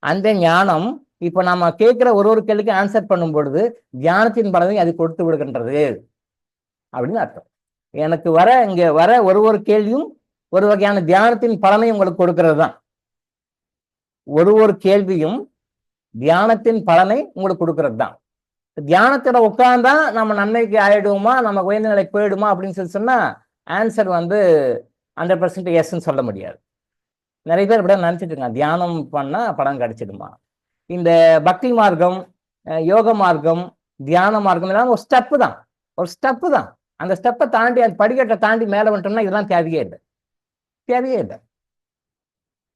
அந்த ஞானம் இப்ப நம்ம கேட்கிற ஒரு கேள்விக்கு ஆன்சர் பண்ணும் பொழுது தியானத்தின் பலனை அது கொடுத்து விடுகின்றது அப்படின்னு அர்த்தம். எனக்கு இங்க வர ஒரு கேள்வியும் ஒரு வகையான தியானத்தின் பலனை உங்களுக்கு கொடுக்கிறது தான். ஒரு கேள்வியும் தியானத்தின் பலனை உங்களுக்கு கொடுக்கறது தான். தியானத்துல உட்கார்ந்தா நம்ம நன்மைக்கு ஆயிடுவோமா, நம்ம உயர்ந்த நிலைக்கு போயிடுமா அப்படின்னு சொன்னா ஆன்சர் வந்து 100% எஸ்ன்னு சொல்ல முடியாது. நிறைய பேர் இப்படி நினைச்சிட்டு இருக்காங்க, தியானம் பண்ணா பலன் கிடைச்சிடுமா. இந்த பக்தி மார்க்கம், யோக மார்க்கம், தியான மார்க்கம் எல்லாம் ஒரு ஸ்டெப்பு தான். அந்த ஸ்டெப்பை தாண்டி, அந்த படிக்கட்டை தாண்டி மேலே வந்துட்டோம்னா இதெல்லாம் தேவையே இல்லை.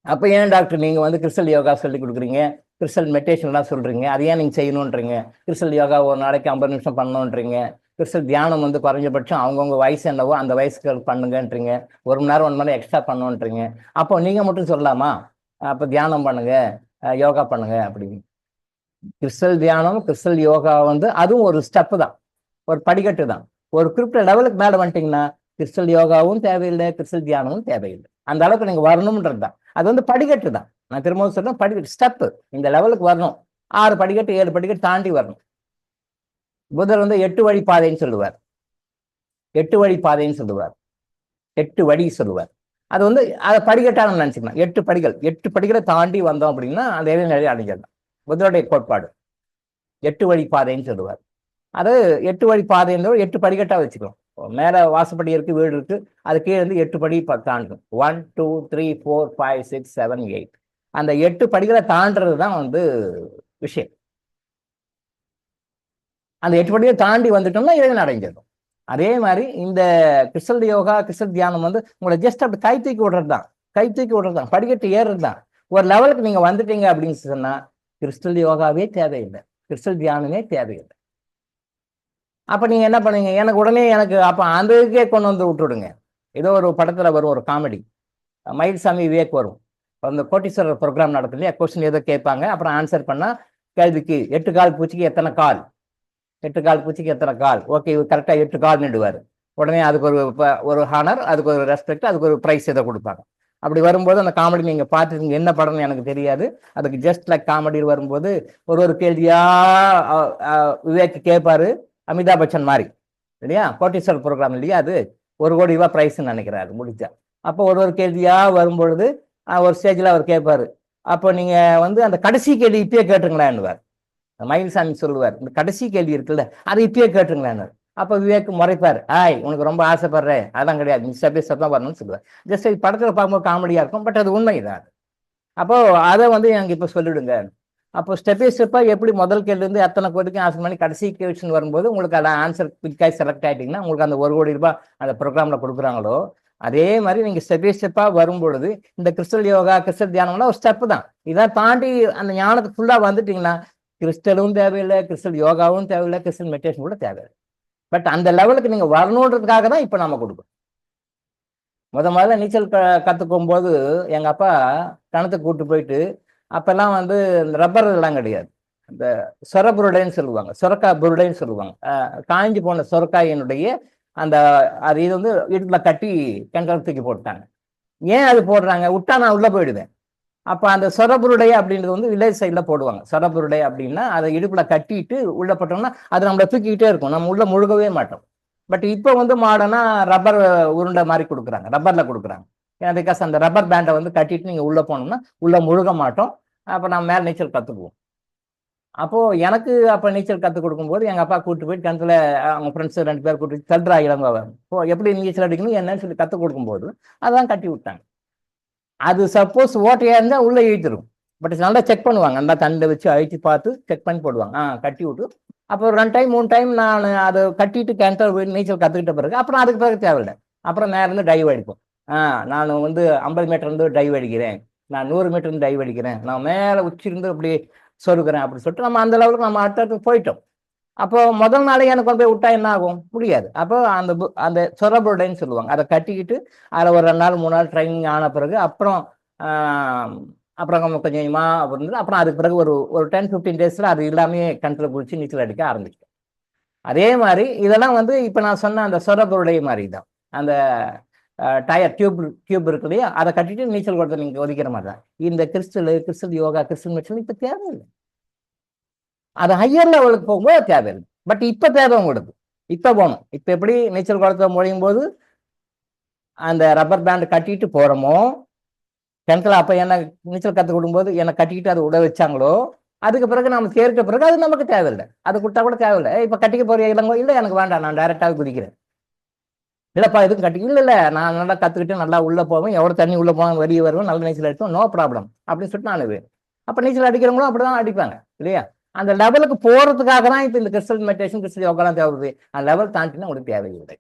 அப்ப ஏன் டாக்டர் நீங்க வந்து கிறிஸ்டல் யோகா சொல்லி கொடுக்குறீங்க, கிறிஸ்டல் மெடிடேஷன்லாம் சொல்றீங்க, அதை ஏன் நீங்க செய்யணுன்றீங்க, கிறிஸ்டல் யோகா ஒரு நாளைக்கு 50 நிமிஷம் பண்ணணுன்றீங்க, கிறிஸ்டல் தியானம் வந்து குறைஞ்சபட்சம் அவங்கவுங்க வயசு என்னவோ அந்த வயசுக்கு பண்ணுங்கன்றீங்க, 1 மணி நேரம் 1 மணி நேரம் எக்ஸ்ட்ரா பண்ணணுன்றீங்க, அப்போ நீங்க மட்டும் சொல்லலாமா, அப்போ தியானம் பண்ணுங்க, யோகா பண்ணுங்க அப்படின்னு. கிறிஸ்டல் தியானம், கிறிஸ்டல் யோகா வந்து அதுவும் ஒரு ஸ்டெப்பு தான், ஒரு படிக்கட்டு தான். ஒரு குறிப்பிட்ட லெவலுக்கு மேலே வந்துட்டீங்கன்னா கிறிஸ்டல் யோகாவும் தேவையில்லை, கிறிஸ்டல் தியானமும் தேவையில்லை. அந்த அளவுக்கு நீங்க வரணும்ன்றது தான். அது வந்து படிக்கட்டு தான். நான் திரும்பவும் சொல்றேன், படிக்கட்டு, ஸ்டெப்பு. இந்த லெவலுக்கு வரணும், 6 படிக்கட்டு 7 படிக்கட்டு தாண்டி வரணும். புத்தர் வந்து 8 வழி பாதைன்னு சொல்லுவார். 8 வழி பாதைன்னு சொல்லுவார். 8 வழி சொல்லுவார். அது வந்து அதை படிக்கட்டாக நம்ம நினைச்சுக்கலாம். 8 படிகளை தாண்டி வந்தோம் அப்படின்னா அந்த நிலையை அடைஞ்சிடலாம். புத்தருடைய கோட்பாடு 8 வழி பாதைன்னு சொல்லுவார். அது 8 வழி பாதைன்ற 8 படிக்கட்டா வச்சுக்கலாம். மேல வாசப்படி இருக்கு, வீடு இருக்கு, அது கீழே இருந்து 8 படி தாண்டும். 1 2 3 4 5 6 7 8 அந்த 8 படிகளை தாண்டது தான் வந்து விஷயம். அந்த 8 படியை தாண்டி வந்துட்டோம்னா இறைவன் அடைஞ்சிடும். அதே மாதிரி இந்த கிறிஸ்டல் யோகா, கிறிஸ்டல் தியானம் வந்து உங்களை ஜஸ்ட் அப்படி கை தூக்கி விடுறது தான், படிக்கட்டு ஏறுறது தான். ஒரு லெவலுக்கு நீங்க வந்துட்டீங்க அப்படின்னு சொன்னா கிறிஸ்டல் யோகாவே தேவையில்லை, கிறிஸ்டல் தியானமே தேவையில்லை. அப்போ நீங்கள் என்ன பண்ணுவீங்க, எனக்கு உடனே எனக்கு அப்போ அந்த இதுக்கே கொண்டு வந்து விட்டுடுங்க. ஏதோ ஒரு படத்தில் வரும் ஒரு காமெடி, மயில்சாமி விவேக் வரும். அந்த கோட்டீஸ்வரர் ப்ரோக்ராம் நடக்குது இல்லையா, கொஸ்டின் ஏதோ கேட்பாங்க, அப்புறம் ஆன்சர் பண்ணால் கேள்விக்கு 8 கால் பூச்சிக்கு எத்தனை கால், 8 கால் பூச்சிக்கு எத்தனை கால், ஓகே இவர் கரெக்டாக 8 கால் நிடுவார். உடனே அதுக்கு ஒரு ஹானர், அதுக்கு ஒரு ரெஸ்பெக்ட், அதுக்கு ஒரு ப்ரைஸ் ஏதோ கொடுப்பாங்க. அப்படி வரும்போது அந்த காமெடி நீங்கள் பார்த்துருங்க, என்ன படம்னு எனக்கு தெரியாது, அதுக்கு ஜஸ்ட் லைக் காமெடி வரும்போது ஒரு கேள்வியா விவேக் கேட்பாரு, அமிதாப் பச்சன் மாதிரி இல்லையா, கோட்டீஸ்வரர் ப்ரோக்ராம் இல்லையா, அது 1 கோடி ரூபாய் ப்ரைஸ்ன்னு நினைக்கிறாரு முடிச்சா. அப்போ ஒரு கேள்வியா வரும்பொழுது ஒரு ஸ்டேஜில் அவர் கேட்பாரு, அப்போ நீங்கள் வந்து அந்த கடைசி கேள்வி இப்பயே கேட்டுங்களேன்னுவார். மயில்சாமி சொல்லுவார், இந்த கடைசி கேள்வி இருக்குல்ல அதை இப்பயே கேட்டுங்களேன்னு. அப்போ விவேக் முறைப்பார், உனக்கு ரொம்ப ஆசைப்படுறேன், அதான் கிடையாது, ஸ்டெப் பை ஸ்டெப் தான் வரணும்னு சொல்லுவார். ஜஸ்ட் படத்தில் பார்க்கும்போது காமெடியாக இருக்கும், பட் அது உண்மைதான். அப்போ அதை வந்து எனக்கு இப்போ சொல்லிவிடுங்க. அப்போ ஸ்டெப் பை ஸ்டெப்பாக எப்படி முதல் கேள்விலேருந்து எத்தனை கோடிக்கும் ஆன்சர் பண்ணி கடைசி கொஸ்டின் வரும்போது உங்களுக்கு அதை ஆன்சர் குயிக்காக செலக்ட் ஆகிட்டிங்கன்னா உங்களுக்கு அந்த 1 கோடி ரூபாய் அந்த ப்ரோக்ராமில் கொடுக்குறாங்களோ, அதே மாதிரி நீங்கள் ஸ்டெப் பை ஸ்டெப்பாக வரும்பொழுது இந்த கிறிஸ்டல் யோகா, கிறிஸ்டல் தியானம்லாம் ஒரு ஸ்டெப்பு தான். இதை தாண்டி அந்த ஞானத்துக்கு ஃபுல்லாக வந்துட்டிங்கன்னா கிறிஸ்டலும் தேவையில்லை, கிறிஸ்டல் யோகாவும் தேவையில்லை, கிறிஸ்டல் மெடிடேஷன் கூட தேவையில்லை. பட் அந்த லெவலுக்கு நீங்கள் வரணுன்றதுக்காக தான் இப்போ நம்ம கொடுக்குறோம். முதல்ல நீச்சல் கற்றுக்கும் போது எங்கள் அப்பா கிணத்துக்கு கூப்பிட்டு போயிட்டு, அப்பெல்லாம் வந்து இந்த ரப்பர் எல்லாம் கிடையாது, இந்த சொர புருடைன்னு சொல்லுவாங்க, சொரக்காய் புருடைன்னு சொல்லுவாங்க, காய்ஞ்சி போன சொரக்காயினுடைய அந்த அது இது வந்து இடுப்பில் கட்டி கிணத்துல தூக்கி போட்டாங்க. ஏன் அது போடுறாங்க, விட்டா நான் உள்ளே போயிடுவேன். அப்போ அந்த சொரபுருடை அப்படின்றது வந்து வில்லேஜ் சைடில் போடுவாங்க. சொரபுருடை அப்படின்னா அதை இடுப்பில் கட்டிட்டு உள்ளே போட்டோம்னா அது நம்மளை தூக்கிக்கிட்டே இருக்கும், நம்ம உள்ளே முழுகவே மாட்டோம். பட் இப்போ வந்து மாடர்னா ரப்பர் உருண்டை மாதிரி கொடுக்குறாங்க, ரப்பரில் கொடுக்குறாங்க. ஏன்னா பிகாஸ் அந்த ரப்பர் பேண்டை வந்து கட்டிட்டு நீங்கள் உள்ளே போனோம்னா உள்ளே முழுக மாட்டோம். அப்போ நம்ம மேலே நீச்சல் கற்றுக்குவோம். அப்போது எனக்கு அப்போ நீச்சல் கற்றுக் கொடுக்கும்போது எங்கள் அப்பா கூப்பிட்டு போயிட்டு கிணத்துல அவங்க ஃப்ரெண்ட்ஸ் 2 பேர் கூப்பிட்டு தல்றா இளங்கோவை எப்படி நீச்சல் அடிக்கணும் என்னன்னு சொல்லி கற்றுக் கொடுக்கும்போது அதான் கட்டி விட்டாங்க. அது சப்போஸ் ஓட்டையா இருந்தால் உள்ளே இழுத்துரும், பட் நல்லா செக் பண்ணுவாங்க, நல்லா தண்ணியில் வச்சு அழிச்சு பார்த்து செக் பண்ணி போடுவாங்க, கட்டி விட்டு. அப்போ 2 டைம் 3 டைம் நான் அதை கட்டிட்டு கிணத்துல போய் நீச்சல் கற்றுக்கிட்ட பிறகு அப்புறம் அதுக்கு பிறகு தேவையில்லை. அப்புறம் நேரம் இருந்து டைவ் அடிப்போம். நான் வந்து 50 மீட்டர் இருந்து டைவ் அடிக்கிறேன், நான் 100 மீட்டர் இருந்து டைவ் அடிக்கிறேன், நான் மேலே உச்சிருந்து அப்படி சொருக்கிறேன் அப்படின்னு சொல்லிட்டு நம்ம அந்த லெவலுக்கு நம்ம அடுத்தடுத்து போயிட்டோம். அப்போ முதல் நாளே எனக்கு கொண்டு போய் விட்டா என்ன ஆகும், முடியாது. அப்போ அந்த சொரபுருடைன்னு சொல்லுவாங்க, அதை கட்டிக்கிட்டு அதில் ஒரு 2 நாள் 3 நாள் ட்ரைனிங் ஆன பிறகு அப்புறம் அப்புறம் கொஞ்சம் கொஞ்சமாக அப்புறம் அப்புறம் அதுக்கு பிறகு ஒரு 10-15 டேஸில் அது எல்லாமே கிணத்துல குளிச்சு நீச்சல் அடிக்க ஆரம்பிச்சிட்டோம். அதே மாதிரி இதெல்லாம் வந்து இப்போ நான் சொன்ன அந்த சொரபுருடை மாதிரி தான், அந்த டயர் டியூப் இருக்கு இல்லையா, அதை கட்டிட்டு நீச்சல் குளத்தை நீங்கள் ஒதுக்கிற மாதிரி தான் இந்த கிறிஸ்டல் யோகா, கிறிஸ்டல் மெடிடேஷன் இப்போ தேவையில்லை. அது ஹையர் லெவலுக்கு போகும்போது தேவையில்லை. பட் இப்போ தேவை உங்களுக்கு, இப்போ போகணும். இப்போ எப்படி நீச்சல் குளத்தில் முழையும் போது அந்த ரப்பர் பேண்ட் கட்டிட்டு போகிறோமோ, கிணத்துல அப்போ என்ன நீச்சல் கற்றுக் கொடுக்கும்போது என்னை கட்டிக்கிட்டு அதை உட வச்சாங்களோ, அதுக்கு பிறகு நம்ம சேர்க்க பிறகு அது நமக்கு தேவையில்லை, அது கொடுத்தா கூட தேவையில்லை. இப்போ கட்டிக்க போகிற இல்லைங்கோ, இல்லை எனக்கு வேண்டாம், நான் டைரெக்டாக குதிக்கிறேன், இல்லைப்பா எதுவும் கட்டி இல்லை நான் நல்லா கற்றுக்கிட்டு நல்லா உள்ளே போவேன், எவ்வளோ தண்ணி உள்ளே போவேன் வெளியே வருவேன், நல்ல நீச்சல் அடிப்போம், நோ ப்ராப்ளம் அப்படின்னு சொல்லிட்டு நான் அப்போ நீச்சல் அடிக்கிறவங்களும் அப்படி தான் அடிப்பாங்க இல்லையா. அந்த லெவலுக்கு போகிறதுக்காக தான் இப்போ இந்த கிறிஸ்டல் மெடிடேஷன், கிறிஸ்டல் யோகாலாம் தேவைப்படுது. அந்த லெவல் தாண்டினா உங்களுக்கு தேவையில்லை.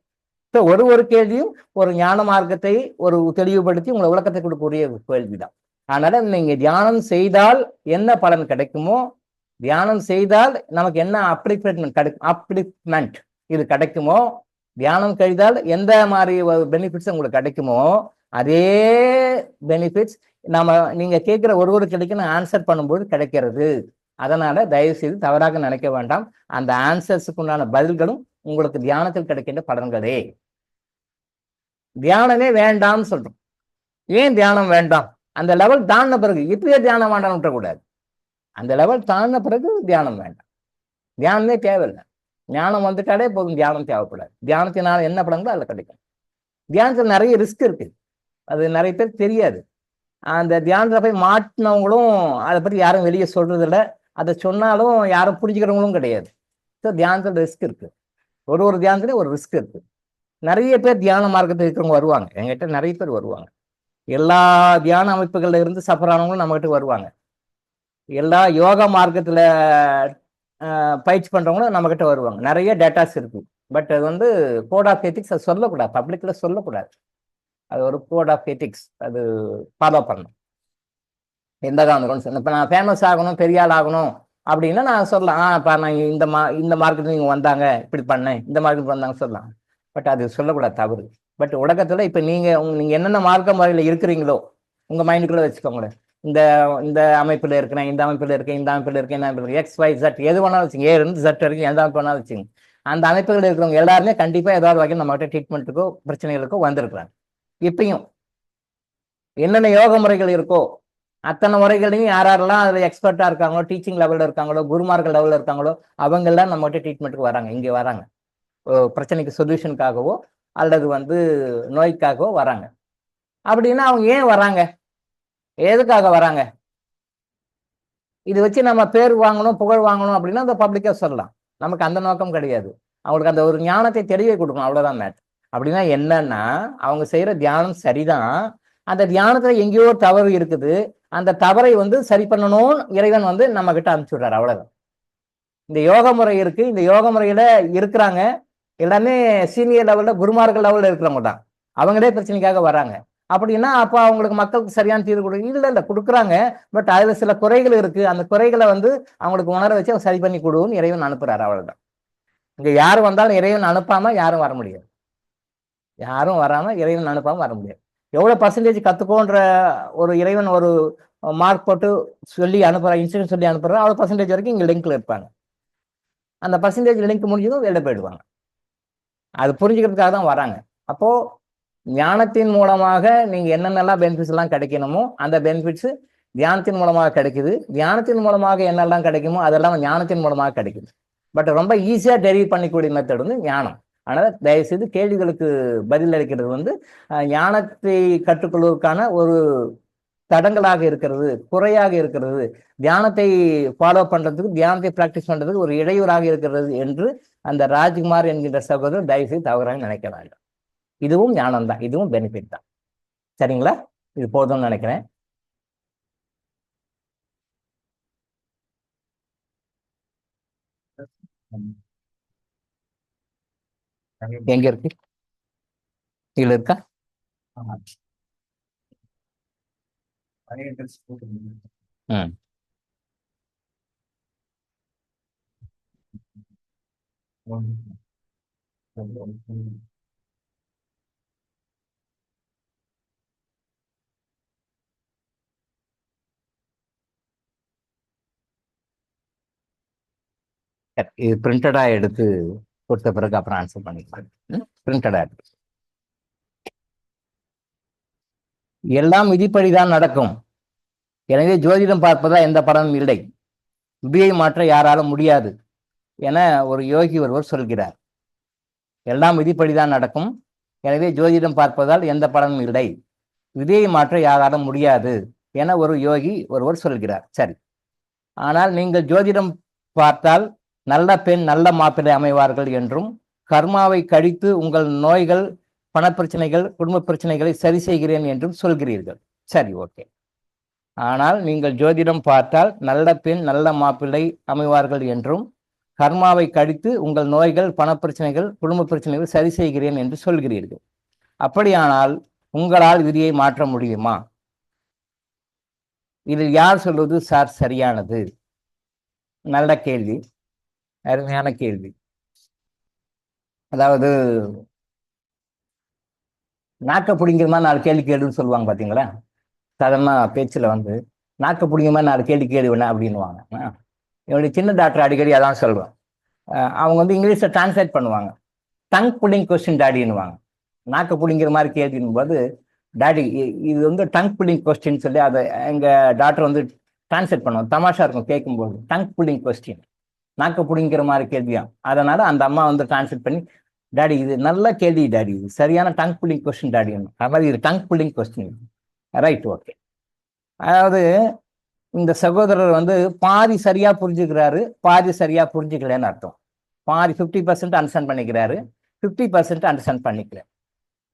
ஸோ ஒரு கேள்வியும் ஒரு ஞான மார்க்கத்தை ஒரு தெளிவுபடுத்தி உங்களை விளக்கத்தை கொடுக்கக்கூடிய கேள்விதான். அதனால நீங்க தியானம் செய்தால் என்ன பலன் கிடைக்குமோ, தியானம் செய்தால் நமக்கு என்ன அப்ளிப்மெண்ட் இது கிடைக்குமோ, தியானம் செய்தால் எந்த மாதிரி பெனிஃபிட்ஸ் உங்களுக்கு கிடைக்குமோ அதே பெனிஃபிட்ஸ் நீங்க கேட்கிற ஒரு கேள்விக்கு நான் ஆன்சர் பண்ணும்போது கிடைக்கிறது. அதனால தயவு செய்து தவறாக நினைக்க வேண்டாம், அந்த ஆன்சர்ஸுக்கு உண்டான பதில்களும் உங்களுக்கு தியானத்தில் கிடைக்கின்ற பலன்களே. தியானமே வேண்டாம்னு சொல்றோம். ஏன் தியானம் வேண்டாம், அந்த லெவல் தாண்டின பிறகு இப்பயே தியானம் வேண்டாம்னு விட்டக்கூடாது. அந்த லெவல் தாண்டின பிறகு தியானம் வேண்டாம், தியானமே தேவையில்லை. ஞானம் வந்துட்டாலே போதும், தியானம் தேவைப்படாது. தியானத்தினால என்ன பலன்களோ அதில் கிடைக்கும். தியானத்தில் நிறைய ரிஸ்க் இருக்கு, அது நிறைய பேர் தெரியாது. அந்த தியானத்தில் போய் மாட்டினவங்களும் அதை பற்றி யாரும் வெளியே சொல்றதில்லை, அதை சொன்னாலும் யாரும் புரிஞ்சுக்கிறவங்களும் கிடையாது. ஸோ தியானத்தில் ரிஸ்க் இருக்கு, ஒரு தியானத்துலேயும் ஒரு ரிஸ்க் இருக்கு. நிறைய பேர் தியான மார்க்கத்தில் இருக்கிறவங்க வருவாங்க எங்கிட்ட, நிறைய பேர் வருவாங்க. எல்லா தியான அமைப்புகள்ல இருந்து சஃபர் ஆனவங்களும் நம்மகிட்ட வருவாங்க. எல்லா யோகா மார்க்கத்தில் பயிற்சி பண்றவங்களும் நம்ம கிட்ட வருவாங்க. நிறைய டேட்டாஸ் இருக்கு. பட் அது வந்து கோட் ஆஃப் எத்திக்ஸ், அது சொல்லக்கூடாது, பப்ளிக்ல சொல்லக்கூடாது. அது ஒரு கோட் ஆஃப் எத்திக்ஸ், அது ஃபாலோ பண்ணணும். எந்த காரணம் சொன்ன இப்போ நான் ஃபேமஸ் ஆகணும், பெரிய ஆள் ஆகணும் அப்படின்னா நான் சொல்லலாம், இப்போ நான் இந்த மார்க்கெட் நீங்கள் வந்தாங்க இப்படி பண்ணேன், இந்த மார்க்கெட் வந்தாங்க சொல்லலாம். பட் அது சொல்லக்கூடாது, தவறு. பட் உலகத்தில் இப்போ நீங்கள் என்னென்ன மார்க்க முறையில் இருக்கிறீங்களோ உங்கள் மைண்டுக்குள்ளே வச்சுக்கோங்களேன். இந்த இந்த அமைப்பில் இருக்கிறேன், இந்த அமைப்பில் இருக்கேன், இந்த அமைப்பில் இருக்கேன், இந்த அமைப்பில் எக்ஸ் ஒய் ஜெட் எது வேணாலும் வச்சுங்க, ஏருந்து ஜெட் வரைக்கும் எந்த அமைப்பு வேணாலும் வச்சுங்க. அந்த அமைப்புகள் இருக்கிறவங்க எல்லாருமே கண்டிப்பாக ஏதாவது வகையில் நம்மகிட்ட ட்ரீட்மெண்ட்டுக்கோ பிரச்சனைகளுக்கோ வந்திருக்கிறாங்க. இப்பயும் என்னென்ன யோக முறைகள் இருக்கோ அத்தனை முறைகளையும் யாரெல்லாம் அதில் எக்ஸ்பர்ட்டாக இருக்காங்களோ, டீச்சிங் லெவலில் இருக்காங்களோ, குருமார்கள் லெவலில் இருக்காங்களோ அவங்கெல்லாம் நம்மகிட்ட ட்ரீட்மெண்ட்டுக்கு வராங்க, இங்கே வராங்க. பிரச்சனைக்கு சொல்யூஷனுக்காகவோ அல்லது நோய்க்காகவோ வராங்க. அப்படின்னா அவங்க ஏன் வராங்க, எதுக்காக வராங்க? இது வச்சு நம்ம பேர் வாங்கணும், புகழ் வாங்கணும் அப்படின்னா அந்த பப்ளிக்காக சொல்லலாம். நமக்கு அந்த நோக்கம் கிடையாது. அவங்களுக்கு அந்த ஒரு ஞானத்தை தெரிய கொடுக்கணும், அவ்வளோதான் மேட். அப்படின்னா என்னன்னா, அவங்க செய்யற தியானம் சரிதான், அந்த தியானத்துல எங்கேயோ தவறு இருக்குது, அந்த தவறை சரி பண்ணணும் இறைவன் நம்ம கிட்ட அனுப்பிச்சு விடுறாரு, அவ்வளவுதான். இந்த யோக முறை இருக்கு, இந்த யோக முறையில இருக்கிறாங்க எல்லாமே சீனியர் லெவல்ல குருமார்கள் லெவல்ல இருக்கிறவங்க தான். அவங்களே பிரச்சனைக்காக வராங்க. அப்படின்னா அப்ப அவங்களுக்கு மக்களுக்கு சரியான தீர்வு கொடுக்க இல்ல கொடுக்குறாங்க. பட் அதுல சில குறைகள் இருக்கு, அந்த குறைகளை அவங்களுக்கு உணர வச்சு அவர் சரி பண்ணி கொடுன்னு இறைவன் அனுப்புறாரு, அவ்வளவுதான். இங்க யாரு வந்தாலும் இறைவன் அனுப்பாம யாரும் வர முடியாது. யாரும் வராம இறைவன் அனுப்பாம வர முடியாது. எவ்வளவு பர்சன்டேஜ் கத்துக்கோன்ற ஒரு இறைவன் ஒரு மார்க் போட்டு சொல்லி அனுப்புறா, இன்ஸ்டியூட் சொல்லி அனுப்புறா, அவ்வளவு பர்சன்டேஜ் வரைக்கும் இங்க லிங்க்ல இருப்பாங்க. அந்த பர்சன்டேஜ் லிங்க் முடிஞ்சதும் வெளில போயிடுவாங்க. அது புரிஞ்சுக்கிறதுக்காக தான் வராங்க. அப்போ ஞானத்தின் மூலமாக நீங்க என்னென்னலாம் பெனிஃபிட்ஸ் எல்லாம் கிடைக்கணுமோ அந்த பெனிஃபிட்ஸ் தியானத்தின் மூலமாக கிடைக்குது. தியானத்தின் மூலமாக என்னெல்லாம் கிடைக்குமோ அதெல்லாம் ஞானத்தின் மூலமாக கிடைக்குது. பட் ரொம்ப ஈஸியா டெரிவ் பண்ணிக்கூடிய மெத்தட் ஞானம். அதனால தயவுசெய்து கேள்விகளுக்கு பதில் அளிக்கிறது ஞானத்தை கற்றுக்கொள்வதற்கான ஒரு தடங்களாக இருக்கிறது, குறையாக இருக்கிறது, தியானத்தை ஃபாலோ பண்றதுக்கு, தியானத்தை பிராக்டிஸ் பண்றதுக்கு ஒரு இடையூறாக இருக்கிறது என்று அந்த ராஜ்குமார் என்கின்ற சகோதரர் தயவுசெய்து தவறாக நினைக்க வேண்டாம். இதுவும் ஞானம் தான், இதுவும் பெனிஃபிட் தான். சரிங்களா? இது போதும்னு நினைக்கிறேன். எங்க இருக்கு? இதுல இருக்கா? இது பிரிண்டடா எடுத்து கொடுத்த பிறகு அப்புறம் ஆன்சர் பண்ணிக்கலாம். பிரிண்டடா எடுத்து எல்லாம் விதிப்படிதான் நடக்கும், எனவே ஜோதிடம் பார்ப்பதா எந்த பலனும் இல்லை, விதியை மாற்ற யாராலும் முடியாது என ஒரு யோகி ஒருவர் சொல்கிறார். எல்லாம் விதிப்படிதான் நடக்கும், எனவே ஜோதிடம் பார்ப்பதால் எந்த பலனும் இல்லை, விதியை மாற்ற யாராலும் முடியாது என ஒரு யோகி ஒருவர் சொல்கிறார். சரி, ஆனால் நீங்கள் ஜோதிடம் பார்த்தால் நல்ல பெண் நல்ல மாப்பிள்ளை அமைவார்கள் என்றும், கர்மாவை கழித்து உங்கள் நோய்கள், பணப்பிரச்சனைகள், குடும்ப பிரச்சனைகளை சரி செய்கிறேன் என்றும் சொல்கிறீர்கள். சரி, ஓகே. ஆனால் நீங்கள் ஜோதிடம் பார்த்தால் நல்ல பெண் நல்ல மாப்பிள்ளை அமைவார்கள் என்றும், கர்மாவை கழித்து உங்கள் நோய்கள், பணப்பிரச்சனைகள், குடும்ப பிரச்சனைகள் சரி செய்கிறேன் என்று சொல்கிறீர்கள். அப்படியானால் உங்களால் விதியை மாற்ற முடியுமா? இதில் யார் சொல்வது சார் சரியானது? நல்ல கேள்வி, அருமையான கேள்வி. அதாவது நாக்க பிடிங்கிற மாதிரி 4 கேள்வி கேளுன்னு சொல்லுவாங்க பாத்தீங்களா? சாதாரண பேச்சுல நாக்க பிடிங்கிற மாதிரி 4 கேள்வி கேளுவேண்ணா அப்படின்னுவாங்க. என்னுடைய சின்ன டாக்டர் அடிக்கடி அதான் சொல்லுவேன். அவங்க இங்கிலீஷ்ல டிரான்ஸ்லேட் பண்ணுவாங்க. டங் புல்லிங் கொஸ்டின் டாடின்னுவாங்க. நாக்க பிடிங்கிற மாதிரி கேள்வின் போது, டாடி இது டங் புல்லிங் கொஸ்டின் சொல்லி அதை எங்க டாக்டர் டிரான்ஸ்லேட் பண்ணுவாங்க. தமாஷா இருக்கும் கேட்கும்போது. டங் புல்லிங் கொஸ்டின், நாக்க பிடிங்கிற மாதிரி கேள்வியா. அதனால அந்த அம்மா டிரான்ஸ்லேட் பண்ணி, டாடி இது நல்ல கேள்வி டாடி, இது சரியான டங் புல்லிங் கொஸ்டின் டாடி. அது மாதிரி இது tongue pulling question. Right, okay. அதாவது இந்த சகோதரர் பாதி சரியா புரிஞ்சுக்கிறாரு, பாதி சரியா புரிஞ்சுக்கலன்னு அர்த்தம். பாதி 50% அண்டர்ஸ்டாண்ட் பண்ணிக்கிறாரு, 50% அண்டர்ஸ்டாண்ட் பண்ணிக்கல.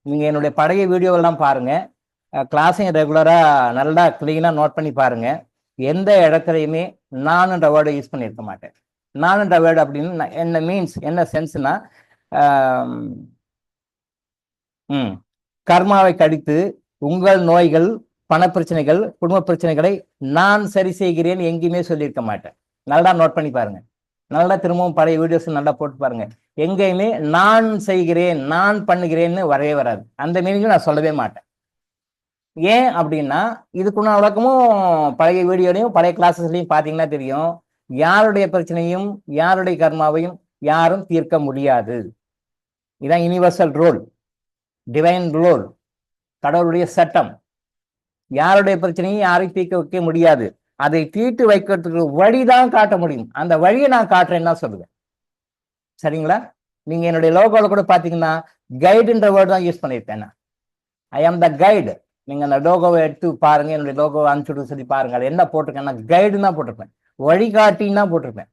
நீங்க என்னுடைய பழைய வீடியோவெல்லாம் பாருங்க, கிளாஸையும் ரெகுலரா நல்லா கிளீனா நோட் பண்ணி பாருங்க. எந்த இடத்துலையுமே நான்ன்ற வேர்டை யூஸ் பண்ணியிருக்க மாட்டேன். நான்ன்ற வேர்டு அப்படின்னு என்ன மீன்ஸ், என்ன சென்ஸ்னா, கர்மாவை கழித்து உங்கள் நோய்கள், பணப்பிரச்சனைகள், குடும்ப பிரச்சனைகளை நான் சரி செய்கிறேன் எங்கேயுமே சொல்லியிருக்க மாட்டேன். நல்லா நோட் பண்ணி பாருங்க. நல்லா திரும்பவும் பழைய வீடியோஸ் நல்லா போட்டு பாருங்க. எங்கேயுமே நான் செய்கிறேன், நான் பண்ணுகிறேன்னு வரவே வராது. அந்த மீனிங்கும் நான் சொல்லவே மாட்டேன். ஏன் அப்படின்னா, இதுக்குள்ள விளக்கமும் பழைய வீடியோலையும் பழைய கிளாஸஸ்லையும் பார்த்தீங்கன்னா தெரியும். யாருடைய பிரச்சனையும் யாருடைய கர்மாவையும் யாரும் தீர்க்க முடியாது. இதான் யுனிவர்சல் ரூல், டிவைன் ரூல், கடவுளுடைய சட்டம். யாருடைய பிரச்சனையும் யாரையும் தீர்க்க வைக்க முடியாது. அதை தீர்த்து வைக்கிறதுக்கு வழிதான் காட்ட முடியும். அந்த வழியை நான் காட்டுறேன்னு தான் சொல்லுவேன். சரிங்களா? நீங்க என்னுடைய லோகோல கூட பாத்தீங்கன்னா கைடுன்ற வேர்டு தான் யூஸ் பண்ணியிருப்பேன். ஐ ஆம் த கைடு. நீங்க அந்த லோகோவை எடுத்து பாருங்க, என்னுடைய லோகோவை அனுப்பிச்சுட்டு சொல்லி பாருங்க. அது என்ன போட்டிருக்கேன்னா கைடுன்னு தான் போட்டிருப்பேன், வழிகாட்டின்னு தான் போட்டிருப்பேன்.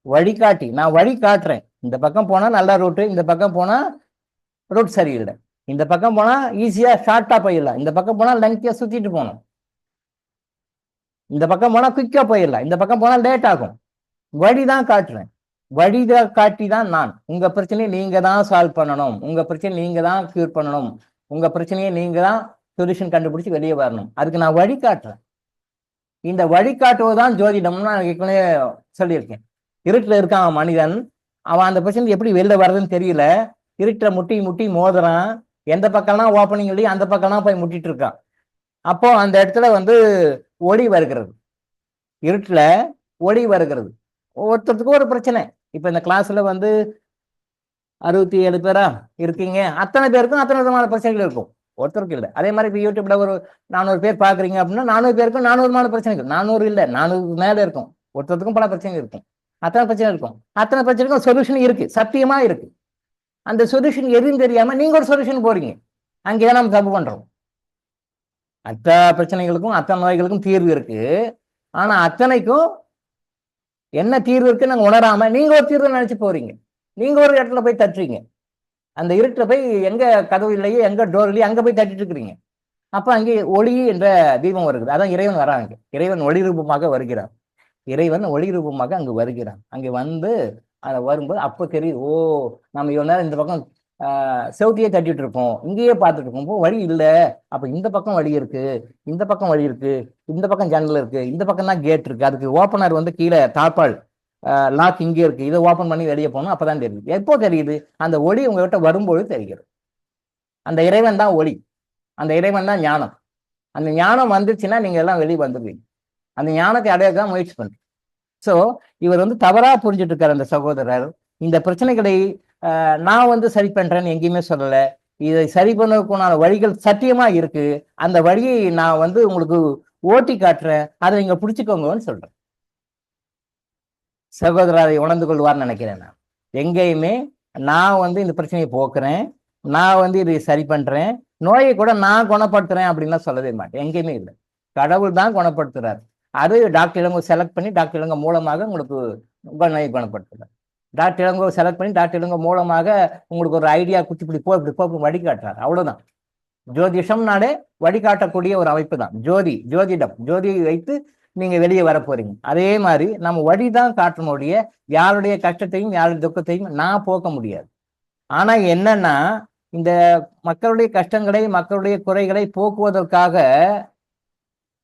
வழிகாட்டி, நான் வழி காட்டுறேன். இந்த பக்கம் போனா நல்ல ரூட்டு, இந்த பக்கம் போனா ரூட் சரியில்லை, இந்த பக்கம் போனா ஈஸியா ஷார்ட்டா போயிடலாம், இந்த பக்கம் போனா லெங்க்தியா சுத்திட்டு போகணும், இந்த பக்கம் போனா குயிக்கா போயிடலாம், இந்த பக்கம் போனா லேட் ஆகும். வழிதான் காட்டுறேன். வழிதான் காட்டி தான் நான். உங்க பிரச்சனையை நீங்க தான் சால்வ் பண்ணணும், உங்க பிரச்சனையை நீங்க தான் கியூர் பண்ணணும், உங்க பிரச்சனையை நீங்க தான் சொல்யூஷன் கண்டுபிடிச்சு வெளியே வரணும். அதுக்கு நான் வழி காட்டுறேன். இந்த வழிகாட்டுவதுதான் ஜோதிடம்னு நான் ஏற்கனவே சொல்லியிருக்கேன். இருட்டில் இருக்கான் மனிதன், அவன் அந்த பிரச்சனை எப்படி வெளில வர்றதுன்னு தெரியல, இருட்டில் முட்டி முட்டி மோதுறான், எந்த பக்கம்லாம் ஓப்பனிங் இல்லையோ அந்த பக்கம்லாம் போய் முட்டிட்டு இருக்கான். அப்போ அந்த இடத்துல ஒளி வருகிறது, இருட்டில் ஒளி வருகிறது. ஒவ்வொருத்தருக்கும் ஒரு பிரச்சனை. இப்ப இந்த கிளாஸ்ல 67 பேரா இருக்கீங்க, அத்தனை பேருக்கும் அத்தனை விதமான பிரச்சனைகள் இருக்கும், ஒருத்தருக்கு இல்லை. அதே மாதிரி இப்போ யூடியூப்ல ஒரு 400 பேர் பாக்குறீங்க அப்படின்னா 400 பேருக்கும் 400 விதமான பிரச்சனைகள், 400 இல்லை 400 மேல இருக்கும். ஒருத்தருக்கும் பல பிரச்சனைகள் இருக்கும், அத்தனை பிரச்சனை இருக்கும். அத்தனை பிரச்சனைக்கும் சொல்யூஷன் இருக்கு, சத்தியமா இருக்கு. அந்த சொல்யூஷன் எதுவும் தெரியாம நீங்க ஒரு சொல்யூஷன் போறீங்க, அங்கேதான் நம்ம தப்பு பண்றோம். அத்தனை பிரச்சனைகளுக்கும் அத்தனை நோய்களுக்கும் தீர்வு இருக்கு. ஆனா அத்தனைக்கும் என்ன தீர்வு இருக்குன்னு நாங்க உணராம நீங்க ஒரு தீர்வு நினைச்சு போறீங்க. நீங்க ஒரு இடத்துல போய் தட்டுறீங்க, அந்த இருட்டில் போய் எங்க கதவு இல்லையோ எங்க டோர் இல்லையோ அங்க போய் தட்டிட்டு இருக்கிறீங்க. அப்ப அங்கே ஒளி என்ற தீபம் வருகிறது. அதான் இறைவன் வராங்க. இறைவன் ஒளி ரூபமாக வருகிறார். இறைவன் ஒளி ரூபமாக அங்கு வருகிறான். அங்கே அதை வரும்போது அப்போ தெரியுது, ஓ நம்ம இவ்வளவு நேரம் இந்த பக்கம் செவுத்தியே தட்டிட்டு இருப்போம், இங்கேயே பார்த்துட்டு இருப்போம், வழி இல்லை. அப்ப இந்த பக்கம் வழி இருக்கு, இந்த பக்கம் வழி இருக்கு, இந்த பக்கம் ஜன்னல் இருக்கு, இந்த பக்கம் தான் கேட் இருக்கு, அதுக்கு ஓப்பனர் கீழே தாப்பால் லாக் இங்கே இருக்கு, இதை ஓப்பன் பண்ணி வெளியே போகணும். அப்பதான் தெரியுது. எப்போ தெரியுது? அந்த ஒளி உங்ககிட்ட வரும்போது தெரிகிறது. அந்த இறைவன் தான் ஒளி, அந்த இறைவன் தான் ஞானம். அந்த ஞானம் வந்துச்சுன்னா நீங்க எல்லாம் வெளியே வந்துடுவீங்க. அந்த ஞானத்தை அடைய தான் முயற்சி பண்றேன். ஸோ இவர் தவறா புரிஞ்சுட்டு இருக்காரு அந்த சகோதரர். இந்த பிரச்சனைகளை நான் சரி பண்றேன்னு எங்கேயுமே சொல்லல. இதை சரி பண்ணக்கூடிய வழிகள் சத்தியமா இருக்கு. அந்த வழியை நான் உங்களுக்கு ஓட்டி காட்டுறேன், அதை நீங்க பிடிச்சுக்கோங்கன்னு சொல்றேன். சகோதரர் அதை உணர்ந்து கொள்வார்னு நினைக்கிறேன். நான் எங்கேயுமே நான் இந்த பிரச்சனையை போக்குறேன், நான் இதை சரி பண்றேன், நோயை கூட நான் குணப்படுத்துறேன் அப்படின்லாம் சொல்லவே மாட்டேன். எங்கேயுமே இல்லை, கடவுள் தான் குணப்படுத்துறாரு. அது டாக்டர் இளங்கோ செலக்ட் பண்ணி டாக்டர் இளங்கோ மூலமாக உங்களுக்கு நோயை குணப்படுத்துறாரு. டாக்டர் இளங்கோ செலக்ட் பண்ணி டாக்டர் இளங்கோ மூலமாக உங்களுக்கு ஒரு ஐடியா குத்தி இப்படி போ வழிகாட்டுறாரு. அவ்வளவுதான். ஜோதிஷம்னாலே வழிகாட்டக்கூடிய ஒரு அமைப்பு தான் ஜோதிடம். ஜோதியை வைத்து நீங்க வெளியே வர போறீங்க. அதே மாதிரி நம்ம வழிதான் காட்டணுடைய, யாருடைய கஷ்டத்தையும் யாருடைய துக்கத்தையும் நான் போக்க முடியாது. ஆனா என்னன்னா, இந்த மக்களுடைய கஷ்டங்களை மக்களுடைய குறைகளை போக்குவதற்காக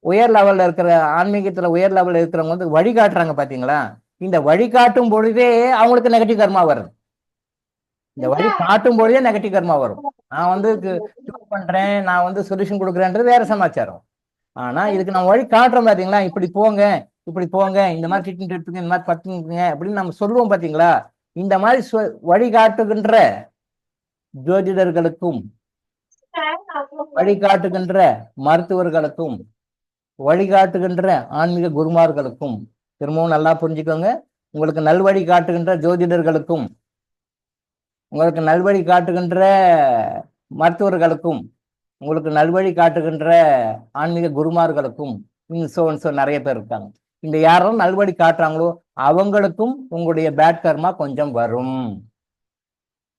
உயர் லெவல்ல இருக்கிற ஆன்மீகத்துல உயர் லெவல்ல இருக்கிறவங்க வழிகாட்டுறாங்க பாத்தீங்களா? இந்த வழிகாட்டும் பொழுதே அவங்களுக்கு நெகட்டிவ் கர்மா வரும். இந்த வழி காட்டும் பொழுதே நெகட்டிவ் கர்மா வரும். நான் பண்றேன், நான் சொல்யூஷன் கொடுக்குறேன்றது வேற சமாச்சாரம். ஆனா இதுக்கு நம்ம வழி காட்டுறோம் பாத்தீங்களா? இப்படி போங்க, இப்படி போங்க, இந்த மாதிரி ட்ரீட்மெண்ட் எடுத்துங்க, இந்த மாதிரி பத்துங்க அப்படின்னு நம்ம சொல்லுவோம் பாத்தீங்களா? இந்த மாதிரி வழிகாட்டுகின்ற ஜோதிடர்களுக்கும் வழிகாட்டுகின்ற மருத்துவர்களுக்கும் வழிகாட்டுகின்ற ஆன்மீக குருமார்களுக்கும், திரும்பவும் நல்லா புரிஞ்சுக்கோங்க, உங்களுக்கு நல்வழி காட்டுகின்ற ஜோதிடர்களுக்கும் உங்களுக்கு நல்வழி காட்டுகின்ற மருத்துவர்களுக்கும் உங்களுக்கு நல்வழி காட்டுகின்ற ஆன்மீக குருமார்களுக்கும் நிறைய பேர் இருக்காங்க. இந்த யாரும் நல்வழி காட்டுறாங்களோ அவங்களுக்கும் உங்களுடைய பேட் கர்மா கொஞ்சம் வரும்.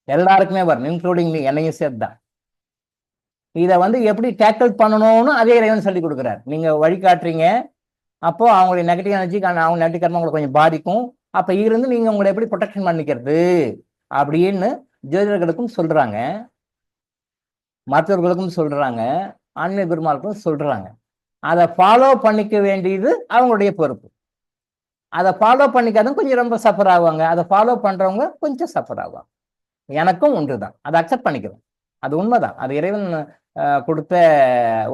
எல்லாருக்குமே வரும், இன்க்ளூடிங் என்னையும் சேர்த்துதான். இதை எப்படி டேக்கிள் பண்ணணும்னு அதே இறைவன் சொல்லி கொடுக்குறாரு. நீங்க வழிகாட்டுறீங்க, அப்போ அவங்களுடைய நெகட்டிவ் எனர்ஜி அவங்க நெகட்டிவ் கர்மா உங்களுக்கு கொஞ்சம் பாதிக்கும். அப்ப இருந்து நீங்க உங்களை எப்படி ப்ரொடெக்ஷன் பண்ணிக்கிறது அப்படின்னு ஜோதிடர்களுக்கும் சொல்றாங்க, மருத்துவர்களுக்கும் சொல்றாங்க, ஆன்மீக குருமார்களுக்கும் சொல்றாங்க. அதை ஃபாலோ பண்ணிக்க வேண்டியது அவங்களுடைய பொறுப்பு. அதை ஃபாலோ பண்ணிக்காதவங்க கொஞ்சம் ரொம்ப சஃபர் ஆவாங்க, அதை ஃபாலோ பண்றவங்க கொஞ்சம் சஃபர் ஆவாங்க. எனக்கும் ஒன்று தான், அதை அக்செப்ட் பண்ணிக்கிறோம். அது உண்மைதான், அது இறைவன் கொடுத்த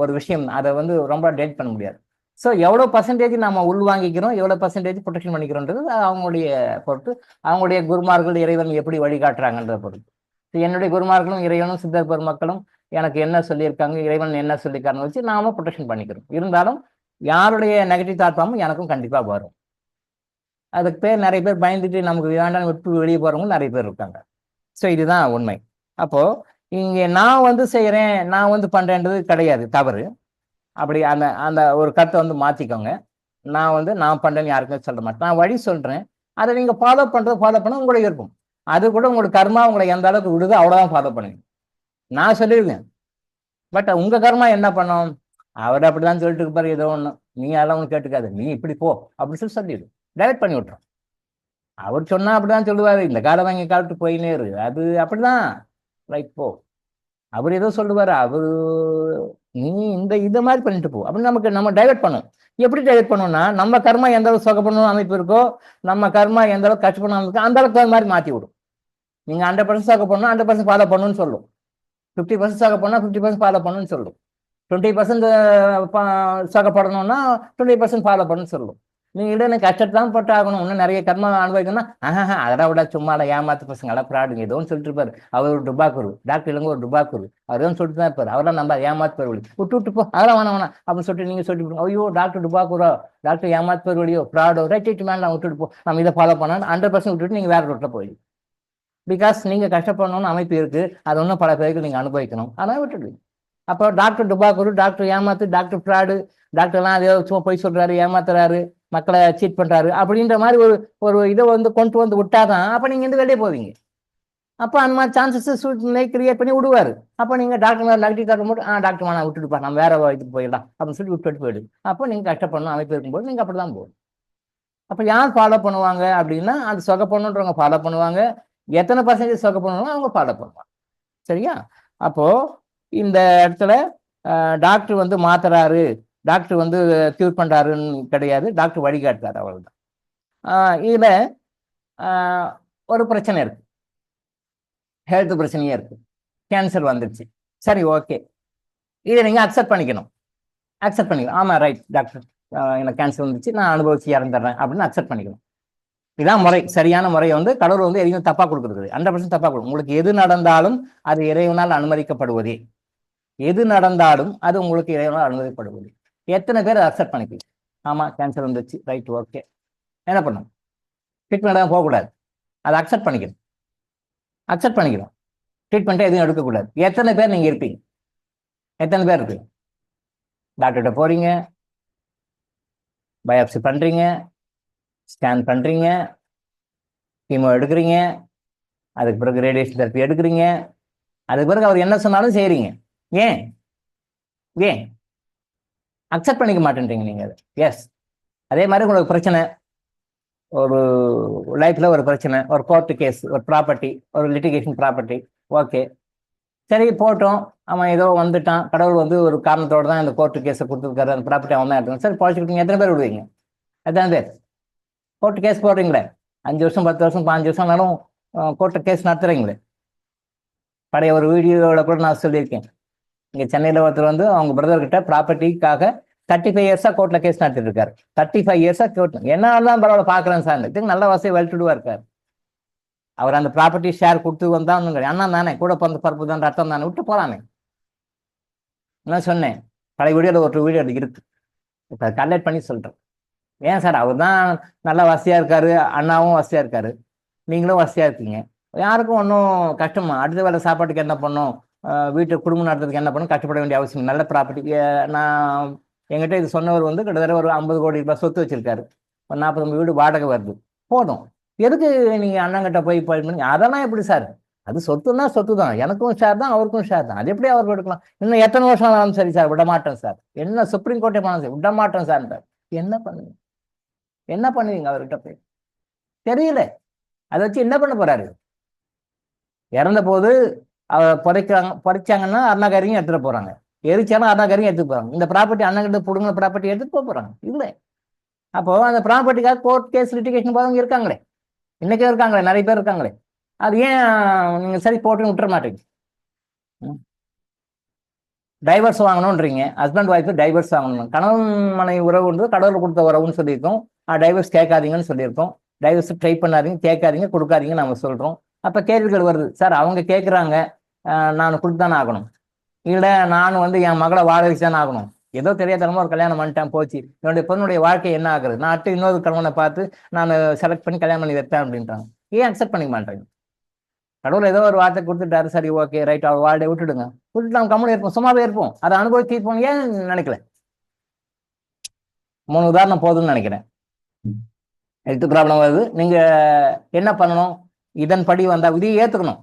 ஒரு விஷயம், அதை வந்து ரொம்ப டேட் பண்ண முடியாது. ஸோ எவ்வளோ பர்சன்டேஜ் நம்ம உள்வாங்கிக்கிறோம், எவ்வளோ பர்சன்டேஜ் ப்ரொடெக்ஷன் பண்ணிக்கிறோன்றது அவங்களுடைய பொறுத்து, அவங்களுடைய குருமார்கள் இறைவன் எப்படி வழிகாட்டுறாங்கன்றத பொறுத்து. என்னுடைய குருமார்களும் இறைவனும் சித்தர் பெருமக்களும் எனக்கு என்ன சொல்லியிருக்காங்க, இறைவன் என்ன சொல்லியிருக்காருன்னு வச்சு நாம ப்ரொடெக்ஷன் பண்ணிக்கிறோம். இருந்தாலும் யாருடைய நெகட்டிவ் தாட்பாமும் எனக்கும் கண்டிப்பாக வரும். அதுக்கு பேர் நிறைய பேர் பயந்துட்டு நமக்கு வேண்டாம் விட்டு வெளியே போறவங்க நிறைய பேர் இருக்காங்க. ஸோ இதுதான் உண்மை. அப்போ இங்கே நான் வந்து செய்கிறேன், நான் வந்து பண்றேன்றது கிடையாது, தவறு. அப்படி அந்த அந்த ஒரு கருத்தை வந்து மாத்திக்கோங்க. நான் பண்றேன்னு யாருக்குமே சொல்ல மாட்டேன், நான் வழி சொல்றேன். அதை நீங்க ஃபாலோ பண்ண உங்களுடைய இருக்கும். அது கூட உங்களோட கர்மா உங்களை எந்த அளவுக்கு விடுதோ அவ்வளவுதான் ஃபாலோ பண்ணுவீங்க. நான் சொல்லிடுவேன், பட் உங்க கர்மா என்ன பண்ணும், அவர் அப்படிதான் சொல்லிட்டு இருப்பாரு ஏதோ ஒண்ணு, நீ அதெல்லாம் ஒண்ணு கேட்டுக்காது, நீ இப்படி போ அப்படின்னு சொல்லிடு, டைரக்ட் பண்ணி விட்டுரும். அவர் சொன்னா அப்படிதான் சொல்லுவாரு, இந்த காலம் வாங்கி காலத்து போயினே இரு, அது அப்படிதான் ரைட் போ. அவர் ஏதோ சொல்லுவாரு, அவரு நீ இந்த மாதிரி பண்ணிட்டு போ அப்படின்னு நம்ம டைவெர்ட் பண்ணும். எப்படி டைவெர்ட் பண்ணணும்னா, நம்ம கர்மா எந்த அளவுக்கு சுகப்படணும் அமைப்பு இருக்கோ, நம்ம கர்மா எந்த அளவுக்கு கஷ்டப்படணும் இருக்கோ அந்த அளவுக்கு மாதிரி மாற்றி விடும். நீங்க 100% சுகப்படணும் 100% ஃபாலோ பண்ணணும்னு சொல்லும், 50% சுகப்படணும் 50% ஃபாலோ பண்ணணும்னு சொல்லும், 20% சுகப்படணும்னா 20% ஃபாலோ பண்ணணும்னு சொல்லும். நீங்க இடையில கஷ்டத்தான் பட்டு ஆகணும், இன்னும் நிறைய கர்மா அனுபவிக்கணும்னா அதெல்லாம் விட சும்மா ஏமாத்து பசங்க எல்லாம் ப்ராடுங்க ஏதோ சொல்லிட்டு இருப்பாரு, அவர் ஒரு டுபாக்குரு, டாக்டர் இல்லைங்க ஒரு டுபாக்குரு, அவர் சொல்லிட்டு தான் இருப்பாரு, அவரெல்லாம் நம்ம ஏமாத்து பேர் வழி விட்டு போ, அதெல்லாம் வேணாம் அப்படின்னு சொல்லிட்டு நீங்க சொல்லிட்டு ஐயோ டாக்டர் டுபாக்குரோ, டாக்டர் ஏமாத்து பேர் வழியோ, ப்ராடோ, ரைட் மேலே விட்டுட்டு போ, நம்ம இதை ஃபாலோ பண்ணா 100% விட்டுட்டு நீங்க வேற ரோட்ல போயிடுங்க. பிகாஸ் நீங்க கஷ்டப்படணும்னு அமைப்பு இருக்கு, அது ஒன்றும் பல பேருக்கு நீங்க அனுபவிக்கணும், அதெல்லாம் விட்டுடுவீங்க. அப்போ டாக்டர் டுபாக்குரு, டாக்டர் ஏமாத்து, டாக்டர் ஃப்ராடு, டாக்டர்லாம் அதே சும்மா போய் சொல்றாரு, ஏமாத்துறாரு, மக்களை சீட் பண்றாரு அப்படின்ற மாதிரி ஒரு இதை வந்து கொண்டு வந்து விட்டாதான் அப்ப நீங்க இருந்து வெளியே போவீங்க. அப்போ அந்த மாதிரி சான்சஸ் சூழ்நிலை கிரியேட் பண்ணி விடுவாரு. அப்போ நீங்க டாக்டர் நெகட்டிவ் டாக்டர் மட்டும் டாக்டர் வேணா விட்டுட்டுப்பா, நம்ம வேற இதுக்கு போயிடலாம் அப்படின்னு சொல்லி விட்டுட்டு போயிடுது. அப்போ நீங்க கஷ்டப்படணும் அமைப்பு இருக்கும்போது நீங்க அப்படிதான் போகும். அப்ப யார் ஃபாலோ பண்ணுவாங்க அப்படின்னா, அந்த சொகை பண்ணுன்றவங்க ஃபாலோ பண்ணுவாங்க, எத்தனை பர்சன்டேஜ் சொகை பண்ணுவாங்க அவங்க ஃபாலோ பண்ணுவாங்க. சரியா? அப்போ இந்த இடத்துல டாக்டர் வந்து மாத்துறாரு, டாக்டர் வந்து கியூர் பண்றாருன்னு கிடையாது, டாக்டர் வழிகாட்டுறாரு, அவ்வளவுதான். இதுல ஒரு பிரச்சனை இருக்கு, ஹெல்த் பிரச்சனையே இருக்கு, கேன்சர் வந்துருச்சு. சரி, ஓகே, இதை நீங்க அக்செப்ட் பண்ணிக்கணும். ஆமா ரைட் டாக்டர், எனக்கு கேன்சர் வந்துச்சு, நான் அனுபவிச்சு இறந்துடுறேன் அப்படின்னு அக்செப்ட் பண்ணிக்கணும். இதான் முறை, சரியான முறை. வந்து கடவுள் வந்து எதையும் தப்பா கொடுக்குறது 100% தப்பா கொடுக்கும். உங்களுக்கு எது நடந்தாலும் அது இறைவனால் அனுமதிக்கப்படுவதே, எது நடந்தாலும் அது உங்களுக்கு இறைவனால் அனுமதிக்கப்படுவது. எத்தனை பேர் அதை அக்செப்ட் பண்ணிக்கலாம்? ஆமா கேன்சர் வந்துச்சு, ரைட் ஓகே, என்ன பண்ணும், ட்ரீட்மெண்ட் போகக்கூடாது, அதை அக்செப்ட் பண்ணிக்கணும். ட்ரீட்மெண்ட்டை எதுவும் எடுக்கக்கூடாது. எத்தனை பேர் நீங்க இருப்பீங்க? எத்தனை பேர் இருக்கு? டாக்டர்கிட்ட போறீங்க, பயாப்சி பண்றீங்க, ஸ்கேன் பண்றீங்க, கீமோ எடுக்கிறீங்க, அதுக்கு பிறகு ரேடியேஷன் தெரப்பி எடுக்கிறீங்க, அதுக்கு பிறகு அவர் என்ன சொன்னாலும் செய்யறீங்க. ஏன் அக்செப்ட் பண்ணிக்க மாட்டேன்றீங்க நீங்க அதை? எஸ். அதே மாதிரி உங்களுக்கு பிரச்சனை, ஒரு லைஃப்ல ஒரு பிரச்சனை, ஒரு கோர்ட்டு கேஸ், ஒரு ப்ராப்பர்ட்டி, ஒரு லிட்டிகேஷன் ப்ராப்பர்ட்டி, ஓகே சரி போட்டோம், அவன் ஏதோ வந்துட்டான், கடவுள் வந்து ஒரு காரணத்தோடு தான் இந்த கோர்ட்டு கேஸை கொடுத்துருக்காரு, அந்த ப்ராப்பர்ட்டி அவன் தான் எடுத்துக்கணும். சரி பொழைச்சிக்கிட்டீங்க, எத்தனை பேர் விடுவீங்க? எத்தனை பேர் கோர்ட்டு கேஸ் போடுறீங்களே, 5 வருஷம் 10 வருஷம் 15 வருஷம் ஆனாலும் கோர்ட்டு கேஸ் நடத்துறீங்களே. பழைய ஒரு வீடியோவில் கூட நான் சொல்லியிருக்கேன், இங்கே சென்னையில் ஒருத்தர் வந்து அவங்க பிரதர்கிட்ட ப்ராப்பர்ட்டிக்காக 35 இயர்ஸா கோர்ட்ல கேஸ் நடத்திட்டு இருக்காரு. 35 இயர்ஸா கோர்ட், என்ன தான் பரவாயில்ல பாக்குறேன் சார், இதுக்கு நல்ல வசதி வெல்டுவா இருக்காரு. அவர் அந்த ப்ராப்பர்ட்டி ஷேர் கொடுத்து வந்தா அண்ணா தானே, கூட பிறந்த பருப்பு தான் ரத்தம் தானே, விட்டு போறானே. நான் சொன்னேன், பழைய வீடியோல ஒரு வீடியோ இருக்கு, இப்போ கலெக்ட் பண்ணி சொல்றேன். ஏன் சார், அவர் தான் நல்லா வசதியா இருக்காரு, அண்ணாவும் வசதியா இருக்காரு, நீங்களும் வசதியா இருக்கீங்க, யாருக்கும் ஒன்றும் கஷ்டமா, அடுத்த வேலை சாப்பாட்டுக்கு என்ன பண்ணும், வீட்டு குடும்பம் நடத்துறதுக்கு என்ன பண்ணும், கஷ்டப்பட வேண்டிய அவசியம். நல்ல ப்ராப்பர்ட்டி, நான் என்கிட்ட இது சொன்னவர் வந்து கிட்டத்தட்ட ஒரு 50 கோடி ரூபாய் சொத்து வச்சிருக்காரு, ஒரு 40 வீடு வாடகை வருது, போதும், எதுக்கு நீங்க அண்ணங்கிட்ட போய் பண்ணி? அதெல்லாம் எப்படி சார், அது சொத்துன்னா சொத்து தான், எனக்கும் ஷேர் தான் அவருக்கும் ஷேர் தான், அது எப்படி அவருக்கு எடுக்கலாம், இன்னும் எத்தனை வருஷம் ஆனாலும் சரி சார் விடமாட்டேன் சார், என்ன சுப்ரீம் கோர்ட்டே போனாலும் சரி விடமாட்டேன் சார். என்ன பண்ணுவீங்க அவர்கிட்ட போய்? தெரியல, அதை வச்சு என்ன பண்ண போறாரு? இறந்த போது அவர் புதைச்சாங்கன்னா அருணாகரியும் எடுத்துட்டு போறாங்க, எரிச்சாலும் அருணாகரியும் எடுத்துட்டு போறாங்க. இந்த ப்ராப்பர்ட்டி அண்ணங்கிட்ட பிடுங்க ப்ராப்பர்ட்டி எடுத்துட்டு போறாங்க. இல்லை, அப்போ அந்த ப்ராப்பர்ட்டிக்காக கோர்ட் கேஸ் லிட்டிகேஷன் போகிறவங்க இருக்காங்களே, இன்னைக்கே இருக்காங்களே, நிறைய பேர் இருக்காங்களே. அது ஏன் நீங்க சரி போட்டு விட்டுற மாட்டீங்க? டைவர்ஸ் வாங்கணுன்றீங்க, ஹஸ்பண்ட் ஒய்ஃபு டைவர்ஸ் வாங்கணும். கணவன் மனைவி உறவு வந்து கடவுள் கொடுத்த உறவுன்னு சொல்லியிருக்கோம். டைவர்ஸ் கேட்காதீங்கன்னு சொல்லியிருக்கோம். டைவர்ஸ் ட்ரை பண்ணாதீங்க, கேட்காதீங்க, கொடுக்காதீங்க நம்ம சொல்கிறோம். அப்போ கேள்விகள் வருது, சார் அவங்க கேட்குறாங்க, நான் கொடுத்தானே ஆகணும், இல்லை நான் வந்து என் மகளை வாழ வச்சு தானே ஆகணும். ஏதோ தெரியாதனமா ஒரு கல்யாணம் பண்ணிட்டேன் போச்சு, என்னுடைய பொண்ணுடைய வாழ்க்கை என்ன ஆகுறது, நான் அடுத்து இன்னொரு கணவனை பார்த்து நான் செலக்ட் பண்ணி கல்யாணம் பண்ணி வைப்பேன் அப்படின்றாங்க. ஏன் அக்செப்ட் பண்ணிக்க மாட்டேங்க? கடவுள் ஏதோ ஒரு வார்த்தை கொடுத்துட்டாரு, சரி ஓகே ரைட், அவர் வாழ்க்கை விட்டுடுங்க, விட்டுட்டு நம்ம கம்முனு இருப்போம், சும்மாவே இருப்போம், அதை அனுபவிச்சு இருப்போம். ஏன் நினைக்கல? 3 உதாரணம் போதும்னு நினைக்கிறேன். ஹெல்த் ப்ராப்ளம் வருது, நீங்க என்ன பண்ணணும்? இதன்படி வந்தா விதியை ஏத்துக்கணும்,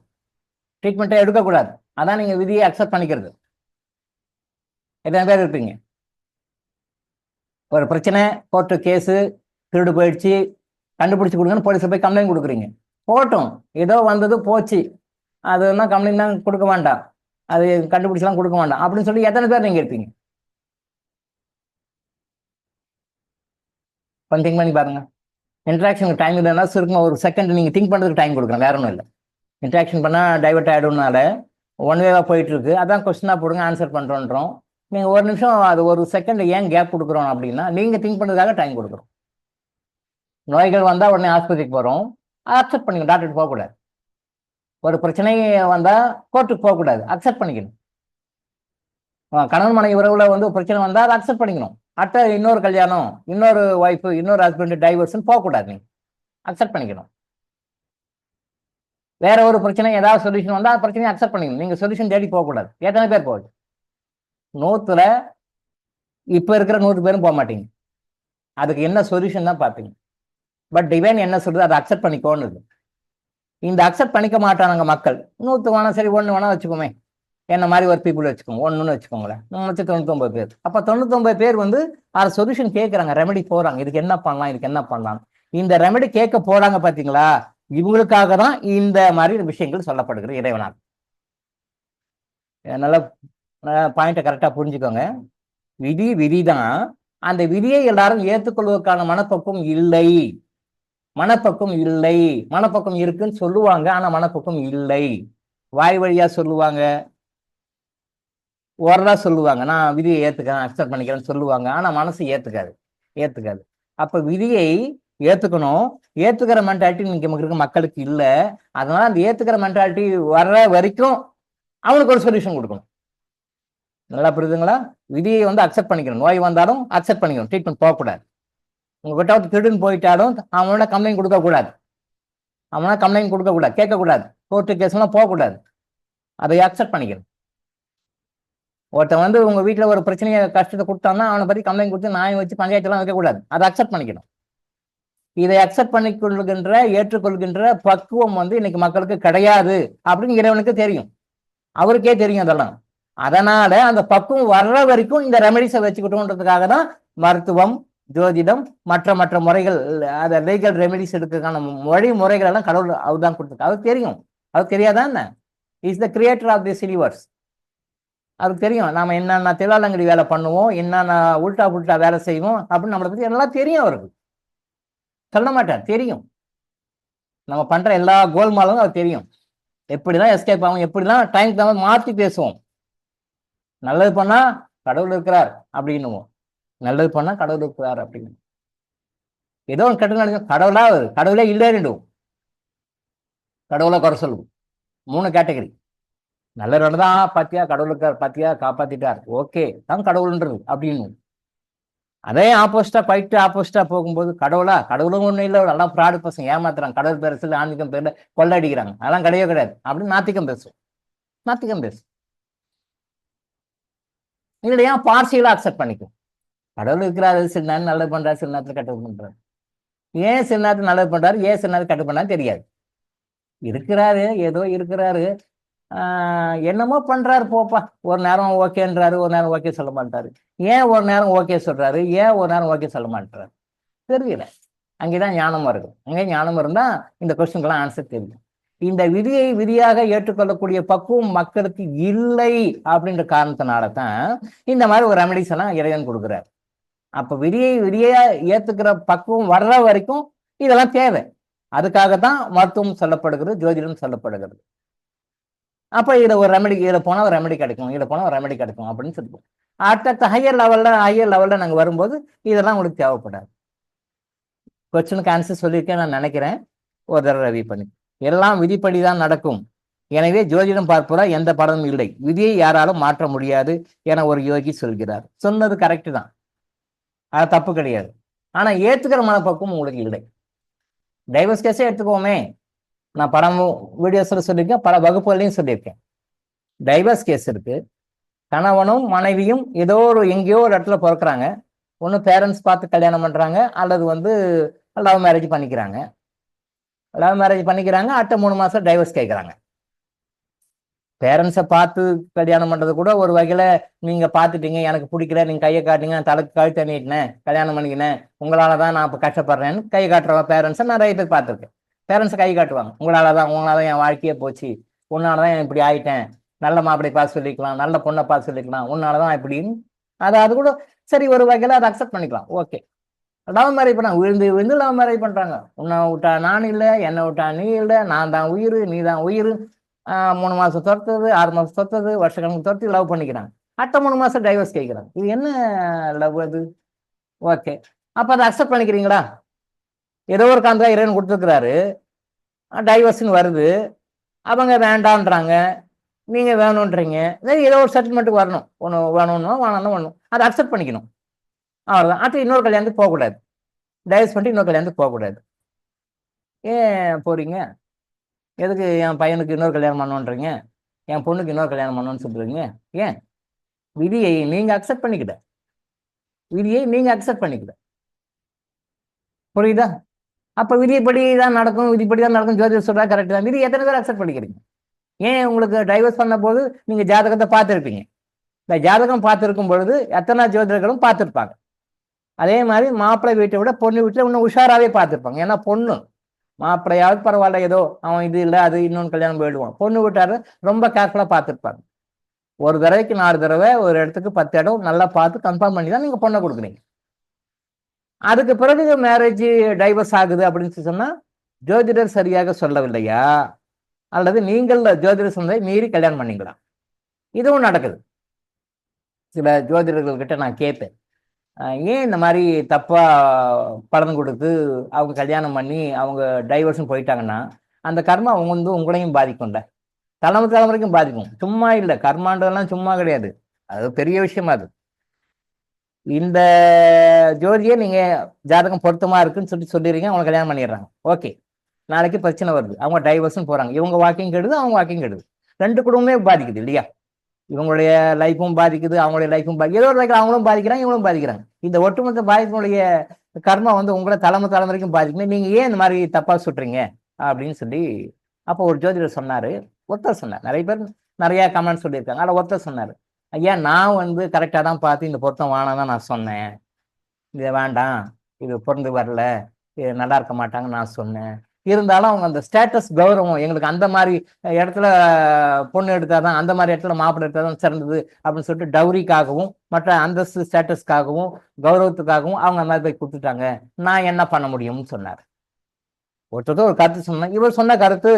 ட்ரீட்மெண்ட்டே எடுக்கக்கூடாது. அதான் நீங்க விதியை அக்செப்ட் பண்ணிக்கிறது. எத்தனை பேர் இருப்பீங்க? ஒரு பிரச்சனை, கோர்ட்டு கேஸு, திருடு போயிடுச்சு, கண்டுபிடிச்சு கொடுங்கன்னு போலீஸில் போய் கம்ப்ளைண்ட் கொடுக்குறீங்க. போட்டோம், ஏதோ வந்தது போச்சு, அதுனா கம்ப்ளைண்ட் தான் கொடுக்க வேண்டாம், அது கண்டுபிடிச்சலாம் கொடுக்க வேண்டாம் அப்படின்னு சொல்லி எத்தனை பேர் நீங்க இருப்பீங்க? கொஞ்சம் திங்க் பண்ணி பாருங்க. இன்ட்ராக்ஷனுக்கு டைம் இல்லைன்னா சுருக்கமாக ஒரு செகண்ட் நீங்கள் திங்க் பண்ணுறதுக்கு டைம் கொடுக்குறேன், வேற ஒன்றும் இல்லை. இன்ட்ராக்ஷன் பண்ணால் டைவர்ட் ஆகிடும்னால ஒன் வேவாக போயிட்டு இருக்கு, அதான் கொஸ்டினாக போடுங்க, ஆன்சர் பண்ணுறோன்றோம். நீங்கள் ஒரு நிமிஷம், அது ஒரு செகண்ட் ஏன் கேப் கொடுக்குறோம் அப்படின்னா, நீங்கள் திங்க் பண்ணுறதுக்காக டைம் கொடுக்குறோம். நோய்கள் வந்தால் உடனே ஆஸ்பத்திரிக்கு போகிறோம், அக்செப்ட் பண்ணிக்கணும், டாக்டருக்கு போகக்கூடாது. ஒரு பிரச்சனை வந்தால் கோர்ட்டுக்கு போகக்கூடாது, அக்செப்ட் பண்ணிக்கணும். கணவன் மனைவி உறவுல வந்து பிரச்சனை வந்தால் அதை அக்செப்ட் பண்ணிக்கணும். இன்னொரு கல்யாணம், இன்னொரு ஒய்ஃபு, இன்னொரு ஹஸ்பண்ட், டைவர்ஸ்ன்னு போகக்கூடாது, நீங்கள் அக்செப்ட் பண்ணிக்கணும். வேற ஒரு பிரச்சனை, ஏதாவது சொல்யூஷன் வந்தால் அந்த பிரச்சனையை அக்செப்ட் பண்ணிக்கணும், நீங்கள் சொல்யூஷன் தேடி போகக்கூடாது. எத்தனை பேர் போகுது? 100ல் இப்போ இருக்கிற 100 பேரும் போக மாட்டீங்க. அதுக்கு என்ன சொல்யூஷன் தான் பார்ப்பீங்க. பட் டிவைன் என்ன சொல்றது, அதை அக்செப்ட் பண்ணிக்கோன்னு. இந்த அக்செப்ட் பண்ணிக்க மாட்டானுங்க மக்கள். 100 வேணா சரி, 1 வேணா வச்சுக்கோமே, என்ன மாதிரி ஒரு பீப்புள் வச்சுக்கோங்க, 1ன்னு வச்சுக்கோங்களேன், 99 பேர். அப்போ 99 பேர் வந்து அதை சொல்யூஷன் கேட்குறாங்க, ரெமெடி போகிறாங்க, இதுக்கு என்ன பண்ணலாம், இதுக்கு என்ன பண்ணலாம். இந்த ரெமெடி கேட்க போறாங்க பார்த்தீங்களா, இவங்களுக்காக தான் இந்த மாதிரி விஷயங்கள் சொல்லப்படுகிறது இறைவனால். நல்ல பாயிண்ட்டை கரெக்டாக புரிஞ்சுக்கோங்க. விதிதான். அந்த விதியை எல்லாரும் ஏற்றுக்கொள்வதற்கான மனப்பக்குவம் இல்லை. மனப்பக்குவம் இருக்குன்னு சொல்லுவாங்க, ஆனா மனப்பக்குவம் இல்லை. வாய் வழியா சொல்லுவாங்க, ஓரளா சொல்லுவாங்க, நான் விதியை ஏத்துக்கிறேன், அக்செப்ட் பண்ணிக்கிறேன்னு சொல்லுவாங்க, ஆனா மனசு ஏத்துக்காது. அப்ப விதியை ஏத்துக்கணும், ஏத்துக்கிற மென்டாலிட்டி நமக்கு இருக்க மக்களுக்கு இல்லை. அதனால அந்த ஏத்துக்கிற மென்டாலிட்டி வர்ற வரைக்கும் அவனுக்கு ஒரு சொல்யூஷன் கொடுக்கணும். நல்லா புரியுதுங்களா? விதியை வந்து அக்செப்ட் பண்ணிக்கணும், நோய் வந்தாலும் அக்செப்ட் பண்ணிக்கணும், ட்ரீட்மெண்ட் போகக்கூடாது. உங்ககிட்ட திருடுன்னு போயிட்டாலும் அவனோட கம்ப்ளைண்ட் கொடுக்கக்கூடாது, கேட்கக்கூடாது, கோர்ட்டு கேஸ்லாம் போகக்கூடாது, அதை அக்செப்ட் பண்ணிக்கணும். ஒருத்தன் வந்து உங்க வீட்டில் ஒரு பிரச்சனையை கஷ்டத்தை கொடுத்தான்னா அவனை பற்றி கம்ப்ளைண்ட் கொடுத்து நியாயம் வச்சு பஞ்சாயத்துலாம் வைக்கக்கூடாது, அதை அக்செப்ட் பண்ணிக்கணும். இதை அக்செப்ட் பண்ணிக்கொள்கின்ற, ஏற்றுக்கொள்கின்ற பக்குவம் வந்து இன்னைக்கு மக்களுக்கு கிடையாது அப்படின்னு இறைவனுக்கு தெரியும், அவருக்கே தெரியும் அதெல்லாம். அதனால அந்த பக்குவம் வர்ற வரைக்கும் இந்த ரெமெடிஸை வச்சுக்கிட்டோன்றதுக்காக தான் மருத்துவம், ஜோதிடம், மற்ற முறைகள், அதை லீகல் ரெமெடிஸ் எடுக்கிறதுக்கான வழிமுறைகள் எல்லாம் கடவுள் அவர் தான் கொடுத்துருக்கு. அவருக்கு தெரியும், அவருக்கு தெரியாதான் என்ன? Is the creator of this universe. அவருக்கு தெரியும் நாம என்னென்ன தில்லாலங்கடி வேலை பண்ணுவோம், என்னென்ன உல்டா வேலை செய்வோம் அப்படின்னு நம்மளை பத்தி எல்லாம் தெரியும். அவருக்கு சொல்ல மாட்டார், தெரியும். நம்ம பண்ற எல்லா கோல்மாலும் அவர் தெரியும். எப்படிதான் எஸ்கேப் ஆகும், எப்படிலாம் டைம் நம்ம மாற்றி பேசுவோம். நல்லது பண்ணா கடவுள் இருக்கிறார் அப்படின்னுவோம், நல்லது பண்ணா கடவுள் இருக்கிறார் அப்படின்னு. ஏதோ ஒன்று கெட்டது கடவுளே இல்லைன்னுவோம், கடவுளை குறை சொல்லுவோம். 3 கேட்டகரி. நல்லவர் தான், பாத்தியா கடவுளுக்கு பாத்தியா காப்பாத்திட்டார், ஓகே தான் கடவுள்ன்றது அப்படின்னு. அதே ஆப்போசிட்டா போகும்போது கடவுளும் ஒன்றும் இல்லை, எல்லாம் ஃப்ராடு பசங்க, ஏமாத்துறாங்க, கடவுள் பேர் சொல்லி ஆன்மீகம் பேர்ல கொள்ளடிக்கிறாங்க, அதெல்லாம் கிடையாது அப்படின்னு நாத்திகம் பேசும். இல்லையா பார்சியலா அக்செப்ட் பண்ணிக்கும். கடவுள் இருக்கிறாரு, சில நேரம் நல்லது பண்றாரு, சில நேரத்தில் கெட்டது பண்றாரு. ஏன் சில நேரத்தில் நல்லது பண்றாரு, ஏன் சில நேரத்தில் கெட்டது பண்றாரு தெரியாது. இருக்கிறாரு, ஏதோ இருக்கிறாரு, என்னமோ பண்றாரு போப்பா. ஒரு நேரம் ஓகேன்றாரு, ஒரு நேரம் ஓகே சொல்ல மாட்டாரு. ஏன் ஒரு நேரம் ஓகே சொல்றாரு, ஏன் ஒரு நேரம் ஓகே சொல்ல மாட்டாரு தெரியல. அங்கேதான் ஞானம் வருது. அங்கே ஞானம் இருந்தா இந்த கொஸ்டின்கெல்லாம் ஆன்சர் தெரியும். இந்த விதியை விதியாக ஏற்றுக்கொள்ளக்கூடிய பக்குவம் மக்களுக்கு இல்லை அப்படின்ற காரணத்தினால தான் இந்த மாதிரி ஒரு ரெமெடிஸ் எல்லாம் இறைவன் கொடுக்குறாரு. அப்ப விதியை விதியா ஏத்துக்கிற பக்குவம் வர்ற வரைக்கும் இதெல்லாம் தேவை. அதுக்காகத்தான் மருத்துவம் சொல்லப்படுகிறது, ஜோதிடம் சொல்லப்படுகிறது. அப்ப இதை ஒரு ரெமெடி, இதில் போனால் ஒரு ரெமெடி கிடைக்கும், இதில் போனால் ஒரு ரெமெடி கிடைக்கும் அப்படின்னு சொல்லிட்டு அடுத்த ஹையர் லெவல்ல நாங்கள் வரும்போது இதெல்லாம் உங்களுக்கு தேவைப்படாது. கொஸ்டினுக்கு ஆன்சர் சொல்லியிருக்கேன் நான் நினைக்கிறேன். ஒரு தடவை ரவி பண்ணி எல்லாம் விதிப்படி தான் நடக்கும். எனவே ஜோதிடம் பார்ப்பதா எந்த பலனும் இல்லை, விதியை யாராலும் மாற்ற முடியாது என ஒரு யோகி சொல்கிறார். சொன்னது கரெக்டு தான், அது தப்பு கிடையாது. ஆனா ஏத்துக்கிற மனப்பக்குவம் உங்களுக்கு இல்லை. டைவர்ஸ் கேஸே எடுத்துக்கோமே, நான் பல வீடியோஸ்ல சொல்லியிருக்கேன், பல வகுப்புகளையும் சொல்லியிருக்கேன். டைவர்ஸ் கேஸ் இருக்கு, கணவனும் மனைவியும் ஏதோ எங்கேயோ ஒரு இடத்துல பிறக்கிறாங்க. ஒன்று பேரண்ட்ஸ் பார்த்து கல்யாணம் பண்றாங்க, அல்லது லவ் மேரேஜ் பண்ணிக்கிறாங்க. அடுத்த 3 மாசம் டைவர்ஸ் கேட்குறாங்க. பேரண்ட்ஸை பார்த்து கல்யாணம் பண்றது கூட ஒரு வகையில நீங்க பார்த்துட்டீங்க, எனக்கு பிடிக்கல, நீங்க கையை காட்டுங்க, நான் தலைக்கு கழுத்து நீட்டினேன், கல்யாணம் பண்ணிக்கினேன், உங்களால தான் நான் இப்போ கஷ்டப்படுறேன்னு கை காட்டுறவங்க பேரண்ட்ஸை நிறைய பேர் பார்த்துருக்கேன். பேரண்ட்ஸ் கை காட்டுவாங்க, உங்களால என் வாழ்க்கையே போச்சு, உன்னாலதான் என் இப்படி ஆயிட்டேன், நல்ல மாப்பிள்ளை பார்த்து சொல்லிக்கலாம், நல்ல பொண்ணை பார்த்து சொல்லிக்கலாம், உன்னாலதான் இப்படின்னு. அது கூட சரி, ஒரு வகையில அதை அக்செப்ட் பண்ணிக்கலாம். ஓகே, லவ் மேரேஜ் பண்ணாங்க, விழுந்து விழுந்து லவ் மேரேஜ் பண்றாங்க. உன்னை விட்டா நான் இல்லை, என்னை விட்டா நீ இல்லை, நான் தான் உயிர், நீ தான் உயிர். 3 மாசம் துரத்துது, 6 மாசம் துரத்துது, வருஷக்கணக்கு துரத்தி லவ் பண்ணிக்கிறாங்க. அடுத்த 3 மாசம் டைவர்ஸ் கேட்கிறாங்க. இது என்ன லவ் அது? ஓகே, அப்ப அதை அக்செப்ட் பண்ணிக்கிறீங்களா? ஏதோ ஒரு காந்தா இறைவன் கொடுத்துருக்கிறாரு, டைவர்ஸ்ன்னு வருது, அவங்க வேண்டான்றாங்க, நீங்க வேணும்ன்றீங்க. ஏதோ ஒரு செட்டில்மெண்ட்டுக்கு வரணும், ஒன்று வேணும்னா வேணும், அதை அக்செப்ட் பண்ணிக்கணும், அவ்வளோதான். அடுத்து இன்னொரு கல்யாணத்துக்கு போகக்கூடாது, டைவர்ஸ் பண்ணிட்டு இன்னொரு கல்யாணத்துக்கு போகக்கூடாது. ஏன் போறீங்க? எதுக்கு என் பையனுக்கு இன்னொரு கல்யாணம் பண்ணுன்றீங்க, என் பொண்ணுக்கு இன்னொரு கல்யாணம் பண்ணுன்னு சொல்றீங்க? ஏன்? விதியை நீங்க அக்செப்ட் பண்ணிக்கிட்ட, புரியுதா? அப்ப விதிப்படி தான் நடக்கும், ஜோதிடர் சொல்றா கரெக்ட் தான். விதி எத்தனை பேர் அக்செப்ட் பண்ணிக்கிறீங்க? ஏன் உங்களுக்கு டைவர்ஸ் பண்ண போது நீங்க ஜாதகத்தை பார்த்துருப்பீங்க. இந்த ஜாதகம் பார்த்துருக்கும் பொழுது எத்தனை ஜோதிடர்களும் பார்த்துருப்பாங்க. அதே மாதிரி மாப்பிள்ளை வீட்டை விட பொண்ணு வீட்டில் இன்னும் உஷாராவே பார்த்துருப்பாங்க. ஏன்னா பொண்ணு மாப்பிள்ளையாவது பரவாயில்ல, ஏதோ அவன் இது இல்லை அது இன்னொன்று கல்யாணம் போயிடுவான். பொண்ணு வீட்டாரு ரொம்ப கேர்ஃபுல்லாக பார்த்துருப்பாங்க. ஒரு தடவைக்கு 4 தடவை, ஒரு இடத்துக்கு 10 இடம் நல்லா பார்த்து கன்ஃபார்ம் பண்ணி தான் நீங்க பொண்ணை கொடுக்குறீங்க. அதுக்கு பிறகு மேரேஜ் டைவர்ஸ் ஆகுது அப்படின்னு சொன்னா ஜோதிடர் சரியாக சொல்லவில்லையா, அல்லது நீங்கள் ஜோதிடர் சொன்னதை மீறி கல்யாணம் பண்ணீங்களா? இதுவும் நடக்குது. சில ஜோதிடர்கள் கிட்ட நான் கேட்பேன், ஏன் இந்த மாதிரி தப்பா பலன் கொடுத்து அவங்க கல்யாணம் பண்ணி அவங்க டைவர்ஷன் போயிட்டாங்கன்னா அந்த கர்மா அவங்க உங்களையும் பாதிக்கும்ல, தலைமுறைக்கும் பாதிக்கும். சும்மா இல்லை, கர்மான்றதெல்லாம் சும்மா கிடையாது, அது பெரிய விஷயமா. அது இந்த ஜோதியை நீங்க ஜாதகம் பொருத்தமா இருக்குன்னு சொல்லிடுறீங்க, அவங்க கல்யாணம் பண்ணிடுறாங்க. ஓகே, நாளைக்கு பிரச்சனை வருது, அவங்க டைவர்ஷன் போறாங்க, இவங்க வாக்கிங் கெடுது, அவங்க வாக்கிங் கெடுது, 2 குடும்பமே பாதிக்குது இல்லையா? இவங்களுடைய லைஃப்பும் பாதிக்குது, அவங்களுடைய லைஃப்பும் ஏதோ ஒரு லைஃப் அவங்களும் பாதிக்கிறாங்க, இவங்களும் பாதிக்கிறாங்க. இந்த ஒட்டுமொத்த பாதிப்புடைய கர்மா உங்களை தலைமுறைக்கும் பாதிக்கணும். நீங்க ஏன் இந்த மாதிரி தப்பா சுட்டுறீங்க அப்படின்னு சொல்லி அப்போ ஒரு ஜோதிடர் சொன்னாரு, ஒருத்தர் சொன்னார், நிறைய பேர் நிறைய கமெண்ட் சொல்லியிருக்காங்க. அதில் ஒருத்தர் சொன்னாரு, ஐயா நான் கரெக்டாக தான் பார்த்து இந்த பொருத்தம் வேணாம் தான் நான் சொன்னேன், இது வேண்டாம், இது பொருந்து வரல, இது நல்லா இருக்க மாட்டாங்கன்னு நான் சொன்னேன். இருந்தாலும் அவங்க அந்த ஸ்டேட்டஸ் கௌரவம், எங்களுக்கு அந்த மாதிரி இடத்துல பொண்ணு எடுத்தாதான், அந்த மாதிரி இடத்துல மாப்பிள்ளை எடுத்தாதான் சிறந்தது அப்படின்னு சொல்லிட்டு டவுரிக்காகவும் மற்ற அந்தஸ்து ஸ்டேட்டஸ்க்காகவும் கௌரவத்துக்காகவும் அவங்க அந்த மாதிரி போய் கொடுத்துட்டாங்க, நான் என்ன பண்ண முடியும்னு சொன்னார். ஒருத்தர் ஒரு கருத்து சொன்னார். இவர் சொன்ன கருத்து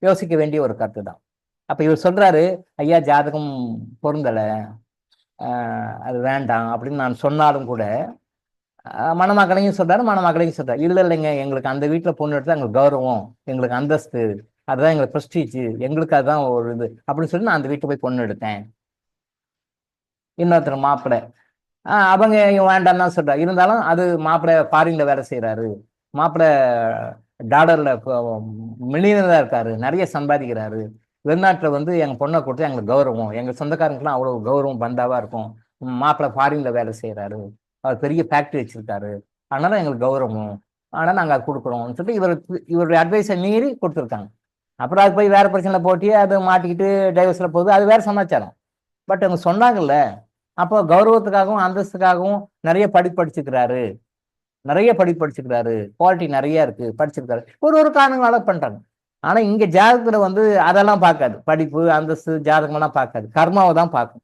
யோசிக்க வேண்டிய ஒரு கருத்து தான். அப்ப இவர் சொல்றாரு, ஐயா ஜாதகம் பொருந்தலை, அது வேண்டாம் அப்படின்னு நான் சொன்னாலும் கூட மணமக்களையும் சொல்றாரு, இல்லைங்க, எங்களுக்கு அந்த வீட்டுல பொண்ணு எடுத்தா எங்களுக்கு கௌரவம், எங்களுக்கு அந்தஸ்து, அதுதான் எங்களுக்கு ப்ரெஸ்டீஜ், எங்களுக்கு அதுதான் ஒரு இது அப்படின்னு சொல்லி நான் அந்த வீட்டுல போய் பொண்ணு எடுத்தேன். இன்னொருத்தர் மாப்பிள்ளை அவங்க வேண்டாம் தான் சொல்றாரு. இருந்தாலும் அது மாப்பிள்ளை ஃபாரின்ல வேலை செய்யறாரு, மாப்பிள்ளை டாலர்ல மில்லியனரா இருக்காரு, நிறைய சம்பாதிக்கிறாரு, வெளிநாட்டுல எங்க பொண்ணை கொடுத்தா எங்களுக்கு கௌரவம், எங்க சொந்தக்காரங்களுக்குலாம் அவ்வளவு கௌரவம் பந்தாவா இருக்கும், மாப்பிள்ளை ஃபாரின்ல வேலை செய்யறாரு, அவர் பெரிய ஃபேக்டரி வச்சிருக்காரு, அதனால எங்களுக்கு கௌரவம், ஆனால் நாங்கள் அது கொடுக்குறோம்னு சொல்லிட்டு இவருடைய அட்வைஸை மீறி கொடுத்துருக்காங்க. அப்புறம் அது போய் வேற பிரச்சனை போட்டி அது மாட்டிக்கிட்டு டைவர்ஸ்ல போகுது, அது வேற சமாச்சாரம். பட் அவங்க சொன்னாங்கல்ல, அப்போ கௌரவத்துக்காகவும் அந்தஸ்துக்காகவும் நிறைய படிச்சிருக்கிறாரு, குவாலிட்டி நிறைய இருக்கு, படிச்சிருக்காரு, ஒரு காரணங்களால பண்றாங்க. ஆனா இங்க ஜாதகத்துல அதெல்லாம் பார்க்காது, படிப்பு அந்தஸ்து ஜாதகம் எல்லாம் பார்க்காது, கர்மாவை தான் பார்க்கும்.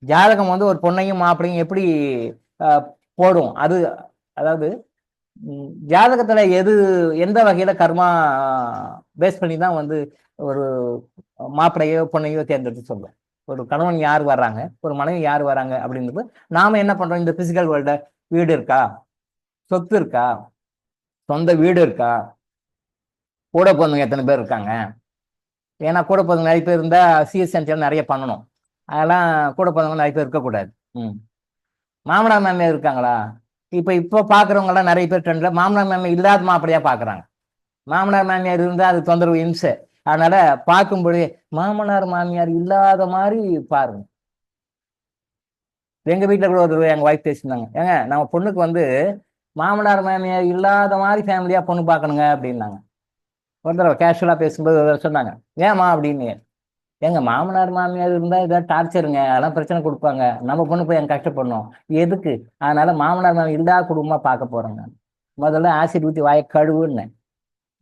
ஜாதகம் ஒரு பொண்ணையும் மாப்பிளையும் எப்படி போடும். அது அதாவது ஜாதகத்துல எந்த வகையில கர்மா பேஸ் பண்ணி தான் வந்து ஒரு மாப்பிள்ளையோ பொண்ணையோ தேர்ந்தெடுத்து சொல்றோம். ஒரு கணவன் யார் வர்றாங்க, ஒரு மனைவி யார் வராங்க அப்படின்றது நாம என்ன பண்றோம், இந்த பிசிக்கல் வேர்ல்ட வீடு இருக்கா, சொத்து இருக்கா, சொந்த வீடு இருக்கா, கூட பிறந்தவங்க எத்தனை பேர் இருக்காங்க. ஏன்னா கூட பிறந்தவங்க நிறைய பேர் இருந்தா சிஎஸ்என்சியில் நிறைய பண்ணணும். அதெல்லாம் கூட பிறந்தவங்க நிறைய பேர் இருக்கக்கூடாது. மாமனார் மாமியார் இருக்காங்களா? இப்போ பாக்குறவங்க எல்லாம் நிறைய பேர் ட்ரெண்ட்ல மாமனார் மாமியார் இல்லாத மாப்பிளையா பாக்குறாங்க. மாமனார் மாமியார் இருந்தா அது தொந்தரவு, இம்சை. அதனால பார்க்கும்போது மாமனார் மாமியார் இல்லாத மாதிரி பாருங்க. எங்க வீட்டுல கூட ஒரு எங்க ஒய்ஃப் பேசியிருந்தாங்க, ஏங்க நம்ம பொண்ணுக்கு வந்து மாமனார் மாமியார் இல்லாத மாதிரி ஃபேமிலியா பொண்ணு பார்க்கணுங்க அப்படின்னாங்க. ஒரு தடவை கேஷுவலா பேசும்போது ஒரு தடவை சொன்னாங்க, ஏமா அப்படின்னு. எங்க மாமனார் மாமியார் இருந்தா ஏதாவது டார்ச்சருங்க, அதெல்லாம் பிரச்சனை கொடுப்பாங்க, நம்ம பொண்ணு போய் எங்க கஷ்டப்படணும் எதுக்கு? அதனால மாமனார் மாமியார் இல்லாத குடும்பமா பார்க்க போறேங்க. முதல்ல ஆசிட் ஊத்தி வாயை கழுவுன்னு,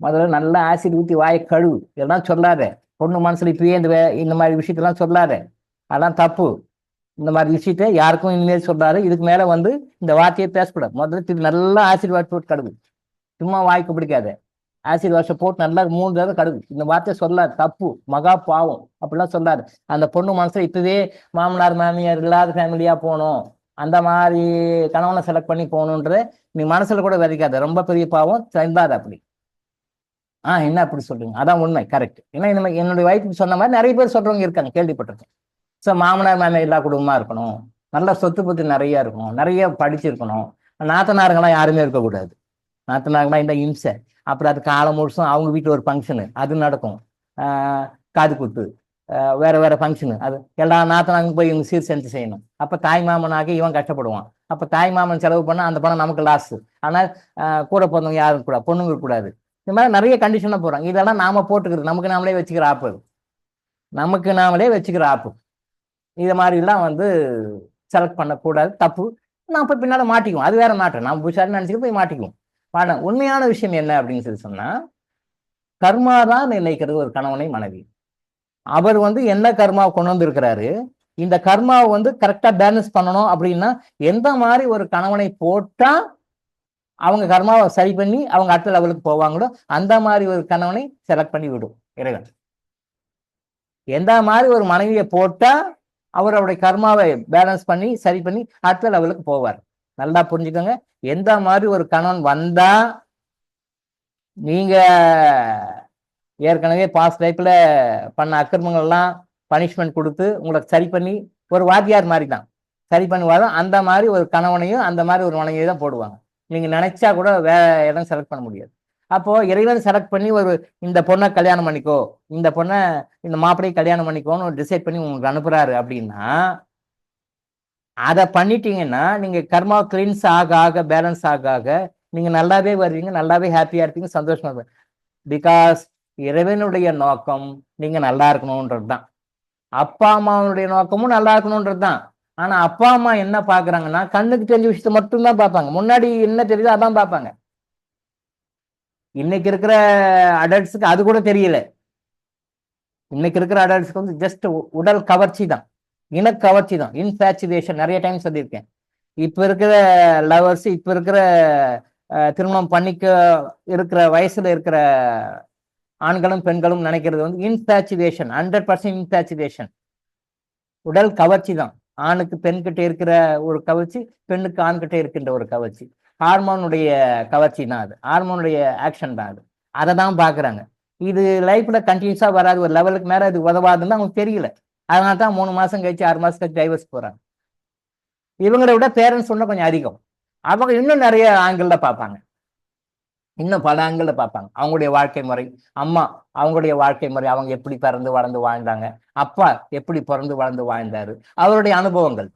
முதல்ல நல்லா ஆசிட் ஊத்தி வாயை கழுவு. இதெல்லாம் சொல்லாத, பொண்ணு மனசுல இப்பயே இந்த மாதிரி விஷயத்தெல்லாம் சொல்லாத, அதெல்லாம் தப்பு. இந்த மாதிரி விஷயத்த யாருக்கும் இனிமேல் சொல்லாது. இதுக்கு மேல வந்து இந்த வார்த்தையை பேசக்கூடாது. முதல்ல நல்லா ஆசிட் வாஷ் போட்டு கழுவு. சும்மா வாய்க்கு பிடிக்காத, ஆசிட் வாஷை போட்டு நல்லா 3 தடவை கழுவு. இந்த வார்த்தையை சொல்லாது, தப்பு, மகா பாவம், அப்படிலாம் சொல்லாது. அந்த பொண்ணு மனசுல இப்பவே மாமனார் மாமியார் இல்லாத ஃபேமிலியா போகணும், அந்த மாதிரி கணவனை செலக்ட் பண்ணி போகணுன்ற நீ மனசுல கூட விதைக்காத, ரொம்ப பெரிய பாவம், செல்லாது அப்படி. என்ன அப்படி சொல்றீங்க? அதான் உண்மை, கரெக்ட். ஏன்னா என்னுடைய வயசுக்கு சொன்ன மாதிரி நிறைய பேர் சொல்றவங்க இருக்காங்க, கேள்விப்பட்டிருக்கேன். ஸோ மாமனார் மாமியார் எல்லா குடும்பமா இருக்கணும், நல்ல சொத்து பத்து நிறைய இருக்கணும், நிறைய படிச்சிருக்கணும், நாத்தனாருங்கெல்லாம் யாருமே இருக்கக்கூடாது. நாத்தனாருங்கெல்லாம் இந்த இம்சை. அப்புறம் அது காலம் முழுசும் அவங்க வீட்டில் ஒரு ஃபங்க்ஷனு அது நடக்கும், காது குத்து, வேற வேற ஃபங்க்ஷனு, அது எல்லா நாத்தனாருக்கும் போய் இவங்க சீர் செஞ்சு செய்யணும். அப்போ தாய் மாமனாக இவன் கஷ்டப்படுவான். அப்போ தாய் மாமன் செலவு பண்ணால் அந்த பணம் நமக்கு லாஸ். ஆனால் கூட பிறந்தவங்க யாரும் கூடாது, பொண்ணுங்க கூடாது. இந்த மாதிரி நிறைய கண்டிஷனாக போகிறாங்க. இதெல்லாம் நாம போட்டுக்கிறது, நமக்கு நாமளே வச்சுக்கிற ஆப்பு, நமக்கு நாமளே வச்சுக்கிற ஆப்பு. இது மாதிரிலாம் வந்து செலக்ட் பண்ணக்கூடாது, தப்பு. நான் போய் பின்னால மாட்டிக்குவோம், அது வேற மாட்டேன். நான் புஷாரின்னு நினச்சிட்டு போய் மாட்டிக்குவோம். உண்மையான விஷயம் என்ன அப்படின்னு சொல்லி சொன்னா, கர்மா தான் நிர்ணயிக்கிறது ஒரு கணவனை மனைவி. அவர் வந்து என்ன கர்மாவை கொண்டு வந்திருக்கிறாரு, இந்த கர்மாவை வந்து கரெக்டா பேலன்ஸ் பண்ணணும் அப்படின்னா எந்த மாதிரி ஒரு கணவனை போட்டா அவங்க கர்மாவை சரி பண்ணி அவங்க அடுத்த லெவலுக்கு போவாங்களோ அந்த மாதிரி ஒரு கணவனை செலக்ட் பண்ணி விடும் இறைவன். எந்த மாதிரி ஒரு மனைவியை போட்டா அவருடைய கர்மாவை பேலன்ஸ் பண்ணி சரி பண்ணி அடுத்த லெவலுக்கு போவார். நல்லா புரிஞ்சுக்கோங்க. எந்த மாதிரி ஒரு கணவன் வந்தா நீங்க ஏற்கனவே பாஸ்ட் லைஃப்ல பண்ண அக்கிரமங்கள்லாம் பனிஷ்மெண்ட் கொடுத்து உங்களுக்கு சரி பண்ணி, ஒரு வாத்தியார் மாதிரி தான் சரி பண்ணுவாங்க. அந்த மாதிரி ஒரு கணவனையும் அந்த மாதிரி ஒரு மனைவியை தான் போடுவாங்க. நீங்க நினைச்சா கூட வேற இடம் செலக்ட் பண்ண முடியாது. அப்போ இறைவன் செலக்ட் பண்ணி இந்த பொண்ணை கல்யாணம் பண்ணிக்கோ, இந்த பொண்ணை இந்த மாப்பிள்ளையை கல்யாணம் பண்ணிக்கோன்னு டிசைட் பண்ணி உங்களுக்கு அனுப்புறாரு அப்படின்னா, அதை பண்ணிட்டீங்கன்னா நீங்க கர்மா கிளீன்ஸ் ஆக ஆக பேலன்ஸ் ஆக ஆக நீங்க நல்லாவே வருவீங்க, நல்லாவே ஹாப்பியா இருப்பீங்க, சந்தோஷமா இருப்பீங்க. பிகாஸ் இறைவனுடைய நோக்கம் நீங்க நல்லா இருக்கணும்ன்றது தான். அப்பா அம்மாவுடைய நோக்கமும் நல்லா இருக்கணும்ன்றது தான். ஆனா அப்பா அம்மா என்ன பாக்குறாங்கன்னா கண்ணுக்கு தெரிஞ்ச விஷயத்த மட்டும்தான் பார்ப்பாங்க, முன்னாடி என்ன தெரியுதோ அதான் பார்ப்பாங்க. இன்னைக்கு இருக்கிற அடல்ட்ஸுக்கு அது கூட தெரியல. இன்னைக்கு இருக்கிற அடல்ட்ஸ்க்கு வந்து ஜஸ்ட் உடல் கவர்ச்சி தான், இனக்கவர்ச்சி தான், இன்ஃபேச்சுவேஷன். நிறைய டைம் சொல்லியிருக்கேன். இப்ப இருக்கிற லவர்ஸ், இப்ப இருக்கிற திருமணம் பண்ணிக்க இருக்கிற வயசுல இருக்கிற ஆண்களும் பெண்களும் நினைக்கிறது வந்து இன்ஃபேச்சுவேஷன், 100% இன்ஃபேச்சுவேஷன். உடல் கவர்ச்சி தான். ஆணுக்கு பெண்கிட்ட இருக்கிற ஒரு கவர்ச்சி, பெண்ணுக்கு ஆண்கிட்ட இருக்கின்ற ஒரு கவர்ச்சி. ஹார்மோனுடைய கவர்ச்சி தான் அது, ஹார்மோனுடைய ஆக்ஷன் தான் அது. அதை தான் பாக்குறாங்க. இது லைஃப்ல கண்டினியூஸா வராது, ஒரு லெவலுக்கு மேல இது உதவாதுன்னு அவங்களுக்கு தெரியல. அதனால தான் 3 மாசம் கழிச்சு 6 மாசம் கழிச்சு டைவர்ஸ் போறாங்க. இவங்களை விட பேரண்ட்ஸ் சொன்னா கொஞ்சம் அதிகம். அவங்க இன்னும் நிறைய ஆங்கிள் பார்ப்பாங்க, இன்னும் பல ஆங்கிள் பார்ப்பாங்க. அவங்களுடைய வாழ்க்கை முறை, அம்மா அவங்களுடைய வாழ்க்கை முறை, அவங்க எப்படி பிறந்து வளர்ந்து வாழ்ந்தாங்க, அப்பா எப்படி பிறந்து வளர்ந்து வாழ்ந்தாரு, அவருடைய அனுபவங்கள்,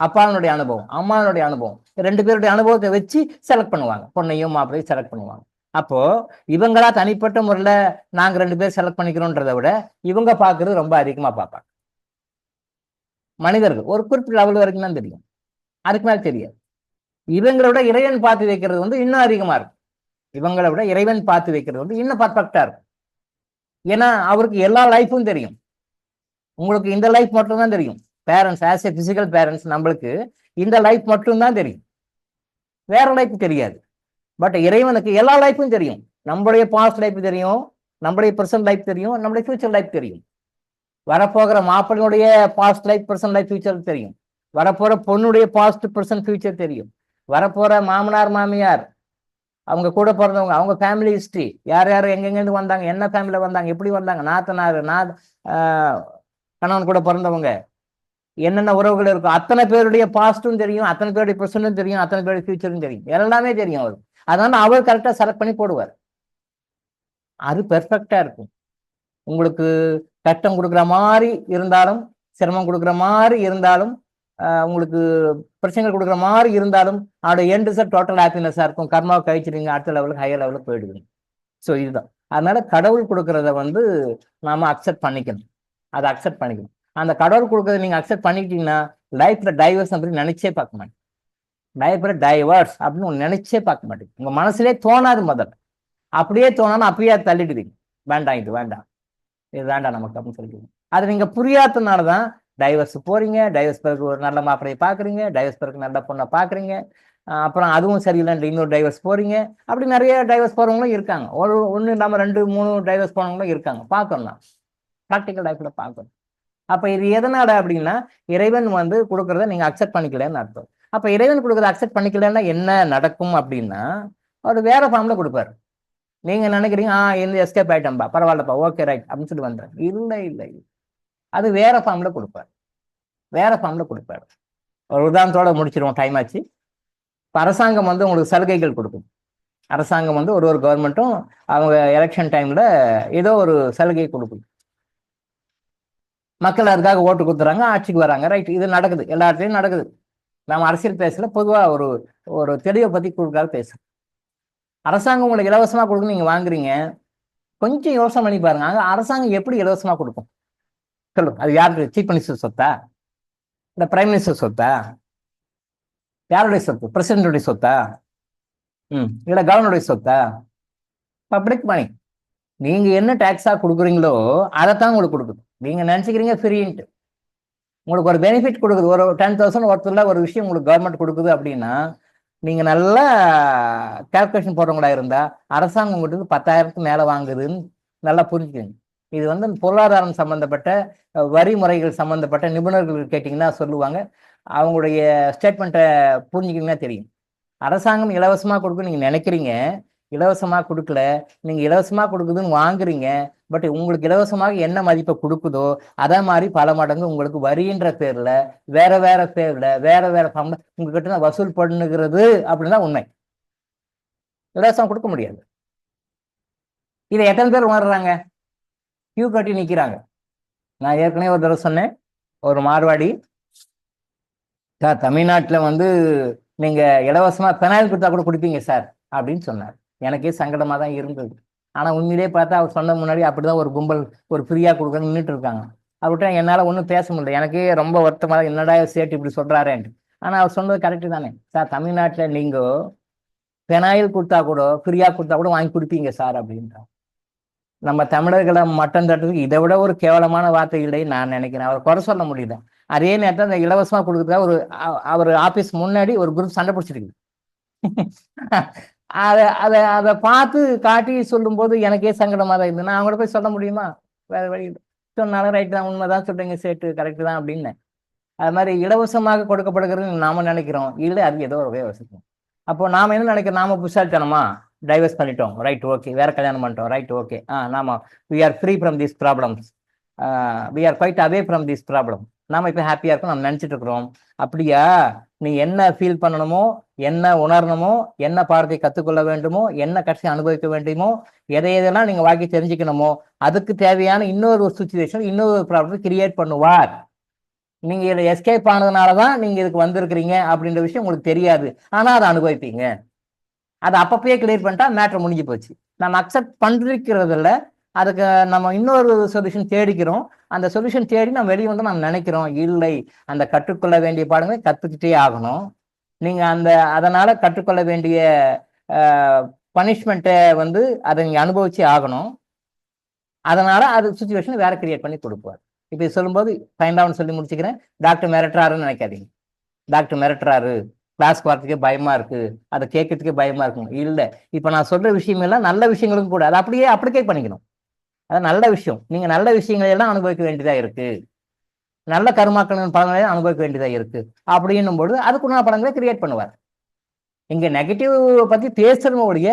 அப்பாவுடைய அனுபவம், அம்மாவுடைய அனுபவம், 2 பேருடைய அனுபவத்தை வச்சு செலக்ட் பண்ணுவாங்க, பொண்ணையும் மாப்பிளையும் செலக்ட் பண்ணுவாங்க. அப்போ இவங்களா தனிப்பட்ட முறையில நாங்க 2 பேர் செலக்ட் பண்ணிக்கிறோன்றதை விட இவங்க பாக்குறது ரொம்ப அதிகமா பார்ப்பாங்க. மனிதர்கள் ஒரு குறிப்பிட்ட லெவல் வரைக்கும் தான் தெரியும், அதுக்கு மேல தெரியாது. இவங்களை விட இறைவன் பார்த்து வைக்கிறது வந்து இன்னும் அதிகமா இருக்கும். இவங்களை விட இறைவன் பார்த்து வைக்கிறது வந்து இன்னும் பர்ஃபெக்டா இருக்கும். ஏன்னா அவருக்கு எல்லா லைஃப்பும் தெரியும், உங்களுக்கு இந்த லைஃப் மட்டும் தான் தெரியும். Parents, as a physical parents நம்மளுக்கு இந்த லைஃப் மட்டும்தான் தெரியும், வேற லைஃப் தெரியாது. பட் இறைவனுக்கு எல்லா லைஃப்பும் தெரியும். நம்மளுடைய பாஸ்ட் லைஃப் தெரியும், நம்மளுடைய ப்ரெசன்ட் லைஃப் தெரியும், நம்மளுடைய ஃபியூச்சர் லைஃப் தெரியும். வரப்போகிற மாப்பிள்ளையுடைய past life, present life, future தெரியும். வரப்போற பொண்ணுடைய பாஸ்ட், ப்ரெசன்ட், ஃபியூச்சர் தெரியும். வரப்போற மாமனார் மாமியார், அவங்க கூட பிறந்தவங்க, அவங்க ஃபேமிலி ஹிஸ்டரி, யார் யார் எங்கெங்கேருந்து வந்தாங்க, என்ன ஃபேமிலியில வந்தாங்க, எப்படி வந்தாங்க, நாத்தனார், கணவன் கூட பிறந்தவங்க, என்னென்ன உறவுகள் இருக்கும், அத்தனை பேருடைய பாஸ்டும் தெரியும், அத்தனை பேருடைய ப்ரெசன்டும் தெரியும், அத்தனை பேருடைய ஃபியூச்சரும் தெரியும், எல்லாமே தெரியும் அவர். அதனால அவர் கரெக்டாக செலக்ட் பண்ணி போடுவார். அது பெர்ஃபெக்டா இருக்கும். உங்களுக்கு கஷ்டம் கொடுக்குற மாதிரி இருந்தாலும், சிரமம் கொடுக்குற மாதிரி இருந்தாலும், உங்களுக்கு பிரச்சனைகள் கொடுக்குற மாதிரி இருந்தாலும், அதோட எண்ட் ரிசல்ட் டோட்டல் ஹாப்பினஸாக இருக்கும். கர்மாவை கழிச்சிடுங்க, அடுத்த லெவலுக்கு, ஹையர் லெவலுக்கு போயிடுவீங்க. ஸோ இதுதான். அதனால கடவுள் கொடுக்கறத வந்து நாம அக்செப்ட் பண்ணிக்கணும். அதை அக்செப்ட் பண்ணிக்கணும். அந்த கடவுள் கொடுக்கறத நீங்க அக்செப்ட் பண்ணிக்கிட்டீங்கன்னா லைஃப்ல டைவர்ஸ் அப்படின்னு நினைச்சே பார்க்க மாட்டேன். லைஃப்ல டைவர்ஸ் அப்படின்னு ஒன்று நினைச்சே பார்க்க மாட்டேங்க. உங்க மனசுலேயே தோணாது. முதல்ல அப்படியே தோணாலும் அப்பயே தள்ளிடுவீங்க. வேண்டாம், இது வேண்டாம், இது வேண்டாம் நமக்கு அப்படின்னு சொல்லிடுவீங்க. அது நீங்க புரியாததுனாலதான் டைவர்ஸ் போறீங்க. டைவர்ஸ் பிறகு ஒரு நல்ல மாப்பிளையை பாக்குறீங்க, டைவர்ஸ் பிறகு நல்ல பொண்ணை பாக்குறீங்க, அப்புறம் அதுவும் சரியில்லைன்னு இன்னொரு டைவர்ஸ் போறீங்க. அப்படி நிறைய டைவர்ஸ் போறவங்களும் இருக்காங்க. ஒன்று இல்லாமல் 2, 3 டைவர்ஸ் போனவங்களும் இருக்காங்க. பார்க்கணும், ப்ராக்டிக்கல் லைஃப்ல பார்க்கணும். அப்ப இது எதனால அப்படின்னா, இறைவன் வந்து கொடுக்கறத நீங்க அக்செப்ட் பண்ணிக்கலன்னு அர்த்தம். அப்ப இறைவன் கொடுக்கறத அக்செப்ட் பண்ணிக்கலன்னா என்ன நடக்கும் அப்படின்னா, அவர் வேற ஃபார்ம்ல கொடுப்பாரு. நீங்க நினைக்கிறீங்க எந்த எஸ்கேப் ஆயிட்டம்பா, பரவாயில்லப்பா, ஓகே ரைட் அப்படின்னு சொல்லி வந்துடுறேன். இல்லை இல்லை, அது வேற ஃபார்ம்ல கொடுப்பாரு. வேற ஃபார்ம்ல கொடுப்பாரு. ஒரு உதாரணத்தோட முடிச்சிருவோம், டைம் ஆச்சு. அரசாங்கம் வந்து உங்களுக்கு சலுகைகள் கொடுக்கும். அரசாங்கம் வந்து ஒரு கவர்மெண்ட்டும் அவங்க எலெக்ஷன் டைம்ல ஏதோ ஒரு சலுகை கொடுக்கும். மக்கள் அதுக்காக ஓட்டு கொடுத்துறாங்க, ஆட்சிக்கு வராங்க, ரைட். இது நடக்குது, எல்லா இடத்துலையும் நடக்குது. நம்ம அரசியல் பேசல, பொதுவாக ஒரு தெளிவை பத்தி கொடுக்காத பேசுறோம். அரசாங்கம் உங்களுக்கு இலவசமா கொடுக்கும், நீங்க வாங்குறீங்க. கொஞ்சம் யோசனை பண்ணி பாருங்க, அரசாங்கம் எப்படி இலவசமா கொடுக்கும் சொல்லுங்க. அது யாருக்கு? சீஃப் மினிஸ்டர் சொத்தா, இல்ல பிரைம் மினிஸ்டர் சொத்தா, யாருடைய சொத்து? பிரசிடென்டுடைய சொத்தா, இல்ல கவர்னருடைய சொத்தா? Public money. நீங்க என்ன டாக்ஸா கொடுக்குறீங்களோ அதைத்தான் உங்களுக்கு கொடுக்குது. நீங்க நினைச்சுக்கிறீங்க ஃப்ரீன்ட்டு. உங்களுக்கு ஒரு பெனிஃபிட் கொடுக்குது. ஒரு 10,000 ஒருத்தர்ல ஒரு விஷயம் உங்களுக்கு கவர்மெண்ட் கொடுக்குது அப்படின்னா, நீங்க நல்லா கால்குலேஷன் போடுறவங்களா இருந்தா அரசாங்கம் உங்களுக்கு 10,000க்கு மேல வாங்குதுன்னு நல்லா புரிஞ்சுக்கோங்க. இது வந்து பொருளாதாரம் சம்பந்தப்பட்ட வரி முறைகள் சம்பந்தப்பட்ட நிபுணர்கள் கேட்டீங்கன்னா சொல்லுவாங்க. அவங்களுடைய ஸ்டேட்மெண்ட்டை புரிஞ்சுக்கிங்கன்னா தெரியும். அரசாங்கம் இலவசமா கொடுக்கும் நீங்க நினைக்கிறீங்க, இலவசமா கொடுக்கல. நீங்க இலவசமா கொடுக்குதுன்னு வாங்குறீங்க. பட் உங்களுக்கு இலவசமாக என்ன மதிப்பை கொடுக்குதோ அதே மாதிரி பல மடங்கு உங்களுக்கு வரின்ற பேர்ல வேற வேற பேர்ல வேற வேற ஃபார்ம்ல உங்ககிட்ட வசூல் பண்ணுகிறது அப்படின்னு தான் உண்மை. இலவசம் கொடுக்க முடியாது. இதை எத்தனை பேர் உணர்றாங்க? கியூ கட்டி நிக்கிறாங்க. நான் ஏற்கனவே ஒரு தடவை சொன்னேன், ஒரு மார்வாடி சார் தமிழ்நாட்டுல வந்து நீங்க இலவசமா பெனாயில் கொடுத்தா கூட குடிப்பீங்க சார் அப்படின்னு சொன்னார். எனக்கே சங்கடமா தான் இருந்தது. ஆனா உண்மையிலே பார்த்தா அவர் சொன்ன முன்னாடி அப்படிதான் ஒரு கும்பல் ஒரு ஃப்ரீயா கொடுக்க நின்றுட்டு இருக்காங்க. அவர்கிட்ட என்னால ஒன்றும் பேச முடியல. எனக்கே ரொம்ப வருத்தமா, என்னடா சேட்டு இப்படி சொல்றாரேன்ட்டு. ஆனா அவர் சொன்னது கரெக்டு தானே சார். தமிழ்நாட்டுல நீங்க பெனாயில் கொடுத்தா கூட, ஃப்ரீயா கொடுத்தா கூட வாங்கி குடிப்பீங்க சார் அப்படின்றார். நம்ம தமிழர்களை மட்டம் தட்டுறதுக்கு இதை விட ஒரு கேவலமான வார்த்தை இல்லைன்னு நான் நினைக்கிறேன். அவர் குறை சொல்ல முடியல. அதே நேரத்தில் அந்த இலவசமா கொடுக்குறதுக்காக அவர் ஆபீஸ் முன்னாடி ஒரு குரூப் சண்டை பிடிச்சிருக்கு. அதை பார்த்து காட்டி சொல்லும் போது எனக்கே சங்கடமா தான் இருந்தது. நான் அவங்கள போய் சொல்ல முடியுமா? வேற வழி சொன்னாலும் ரைட் தான், உண்மைதான் சொல்றீங்க சேட்டு, கரெக்ட் தான் அப்படின்னு. அது மாதிரி இலவசமாக கொடுக்கப்படுகிறது நாம நினைக்கிறோம். இல்லை, அது ஏதோ ஒரு வசதி. அப்போ நாம என்ன நினைக்கிறோம்? நாம புஷாலித்தனமா டைவர்ஸ் பண்ணிட்டோம், ரைட் ஓகே, வேற கல்யாணம் பண்ணிட்டோம், ரைட் ஓகே, நாம we are free from these problems, we are quite away from these problem. நாம இப்போ ஹாப்பியா இருக்கோம் நம்ம நினைச்சிட்டு இருக்கிறோம். அப்படியா? நீ என்ன ஃபீல் பண்ணணுமோ, என்ன உணரணுமோ, என்ன பாடத்தை கற்றுக்கொள்ள வேண்டுமோ, என்ன கஷ்டம் அனுபவிக்க வேண்டுமோ, எதையெல்லாம் நீங்க வாழ்க்கை தெரிஞ்சுக்கணுமோ அதுக்கு தேவையான இன்னொரு சுச்சுவேஷன், இன்னொரு ப்ராப்ளம் கிரியேட் பண்ணுவார். நீங்க இதை எஸ்கேப் ஆனதுனாலதான் நீங்க இதுக்கு வந்திருக்கிறீங்க அப்படின்ற விஷயம் உங்களுக்கு தெரியாது. ஆனா அதை அனுபவிப்பீங்க. அதை அப்பப்பயே கிளியர் பண்ணிட்டா மேட்ரு முடிஞ்சு போச்சு. நம்ம அக்செப்ட் பண்ணிருக்கிறதுல அதுக்கு நம்ம இன்னொரு சொல்யூஷன் தேடிக்கிறோம். அந்த சொல்யூஷன் தேடி நம்ம வெளியே வந்து நம்ம நினைக்கிறோம். இல்லை, அந்த கற்றுக்கொள்ள வேண்டிய பாடங்களை கற்றுக்கிட்டே ஆகணும். நீங்க அதனால கற்றுக்கொள்ள வேண்டிய பனிஷ்மெண்ட்டை வந்து அதை நீங்க அனுபவிச்சு ஆகணும். அதனால அது சுச்சுவேஷன் வேற கிரியேட் பண்ணி கொடுப்பார். இப்போ சொல்லும்போது ஃபைண்டான்னு சொல்லி முடிச்சுக்கிறேன். டாக்டர் மிரட்டுறாருன்னு நினைக்காதீங்க. டாக்டர் மிரட்டுறாரு, கிளாஸ்க்கு வரத்துக்கே பயமா இருக்கு, அதை கேட்கறதுக்கே பயமா இருக்கும் இல்லை. இப்போ நான் சொல்ற விஷயம் எல்லாம் நல்ல விஷயங்களுக்கும் கூட அதை அப்படியே அப்ளிகேட் பண்ணிக்கணும். அது நல்ல விஷயம். நீங்க நல்ல விஷயங்களை எல்லாம் அனுபவிக்க வேண்டியதா இருக்கு, நல்ல கருமாக்களின் பலன்களை அனுபவிக்க வேண்டியதா இருக்கு அப்படின்னும் பொழுது அதுக்குண்டான பலன்களை கிரியேட் பண்ணுவார். இங்க நெகட்டிவ் பத்தி பேசுறவங்களுடைய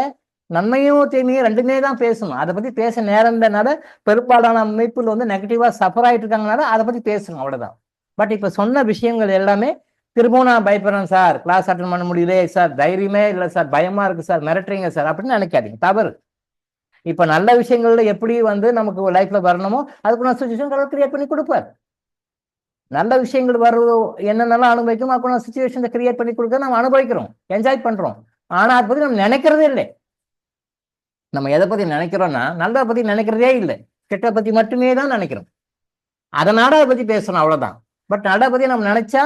நன்மையும் தீமையும் ரெண்டுமே தான் பேசணும். அதை பத்தி பேச நேரம்னால பெரும்பாலான அமைப்புல வந்து நெகட்டிவா சஃபர் ஆயிட்டு இருக்காங்கனால அதை பத்தி பேசணும், அவ்வளவுதான். பட் இப்ப சொன்ன விஷயங்கள் எல்லாமே திரும்பவும் நான் பயப்படுறேன் சார், கிளாஸ் அட்டன் பண்ண முடியலையே சார், தைரியமே இல்லை சார், பயமா இருக்கு சார், மிரட்டுறீங்க சார் அப்படின்னு நினைக்காதீங்க, தவறு. இப்ப நல்ல விஷயங்கள்ல எப்படி வந்து நமக்கு லைஃப்ல வரணுமோ அதுக்குள்ள சுச்சுவேஷன் கடவுள் கிரியேட் பண்ணி கொடுப்பார். நல்ல விஷயங்கள் வர்றது என்னென்னலாம் அனுபவிக்கும் அதுக்குள்ள சுச்சுவேஷன் கிரியேட் பண்ணி கொடுக்க நம்ம அனுபவிக்கிறோம், என்ஜாய் பண்றோம். ஆனா அதை பத்தி நம்ம நினைக்கிறதே இல்லை. நம்ம எதை பத்தி நினைக்கிறோம்னா நல்லதை பத்தி நினைக்கிறதே இல்லை, கெட்ட பத்தி மட்டுமே தான் நினைக்கிறோம். அதனால அதை பத்தி பேசணும், அவ்வளவுதான். பட் நல்ல பத்தி நம்ம நினைச்சா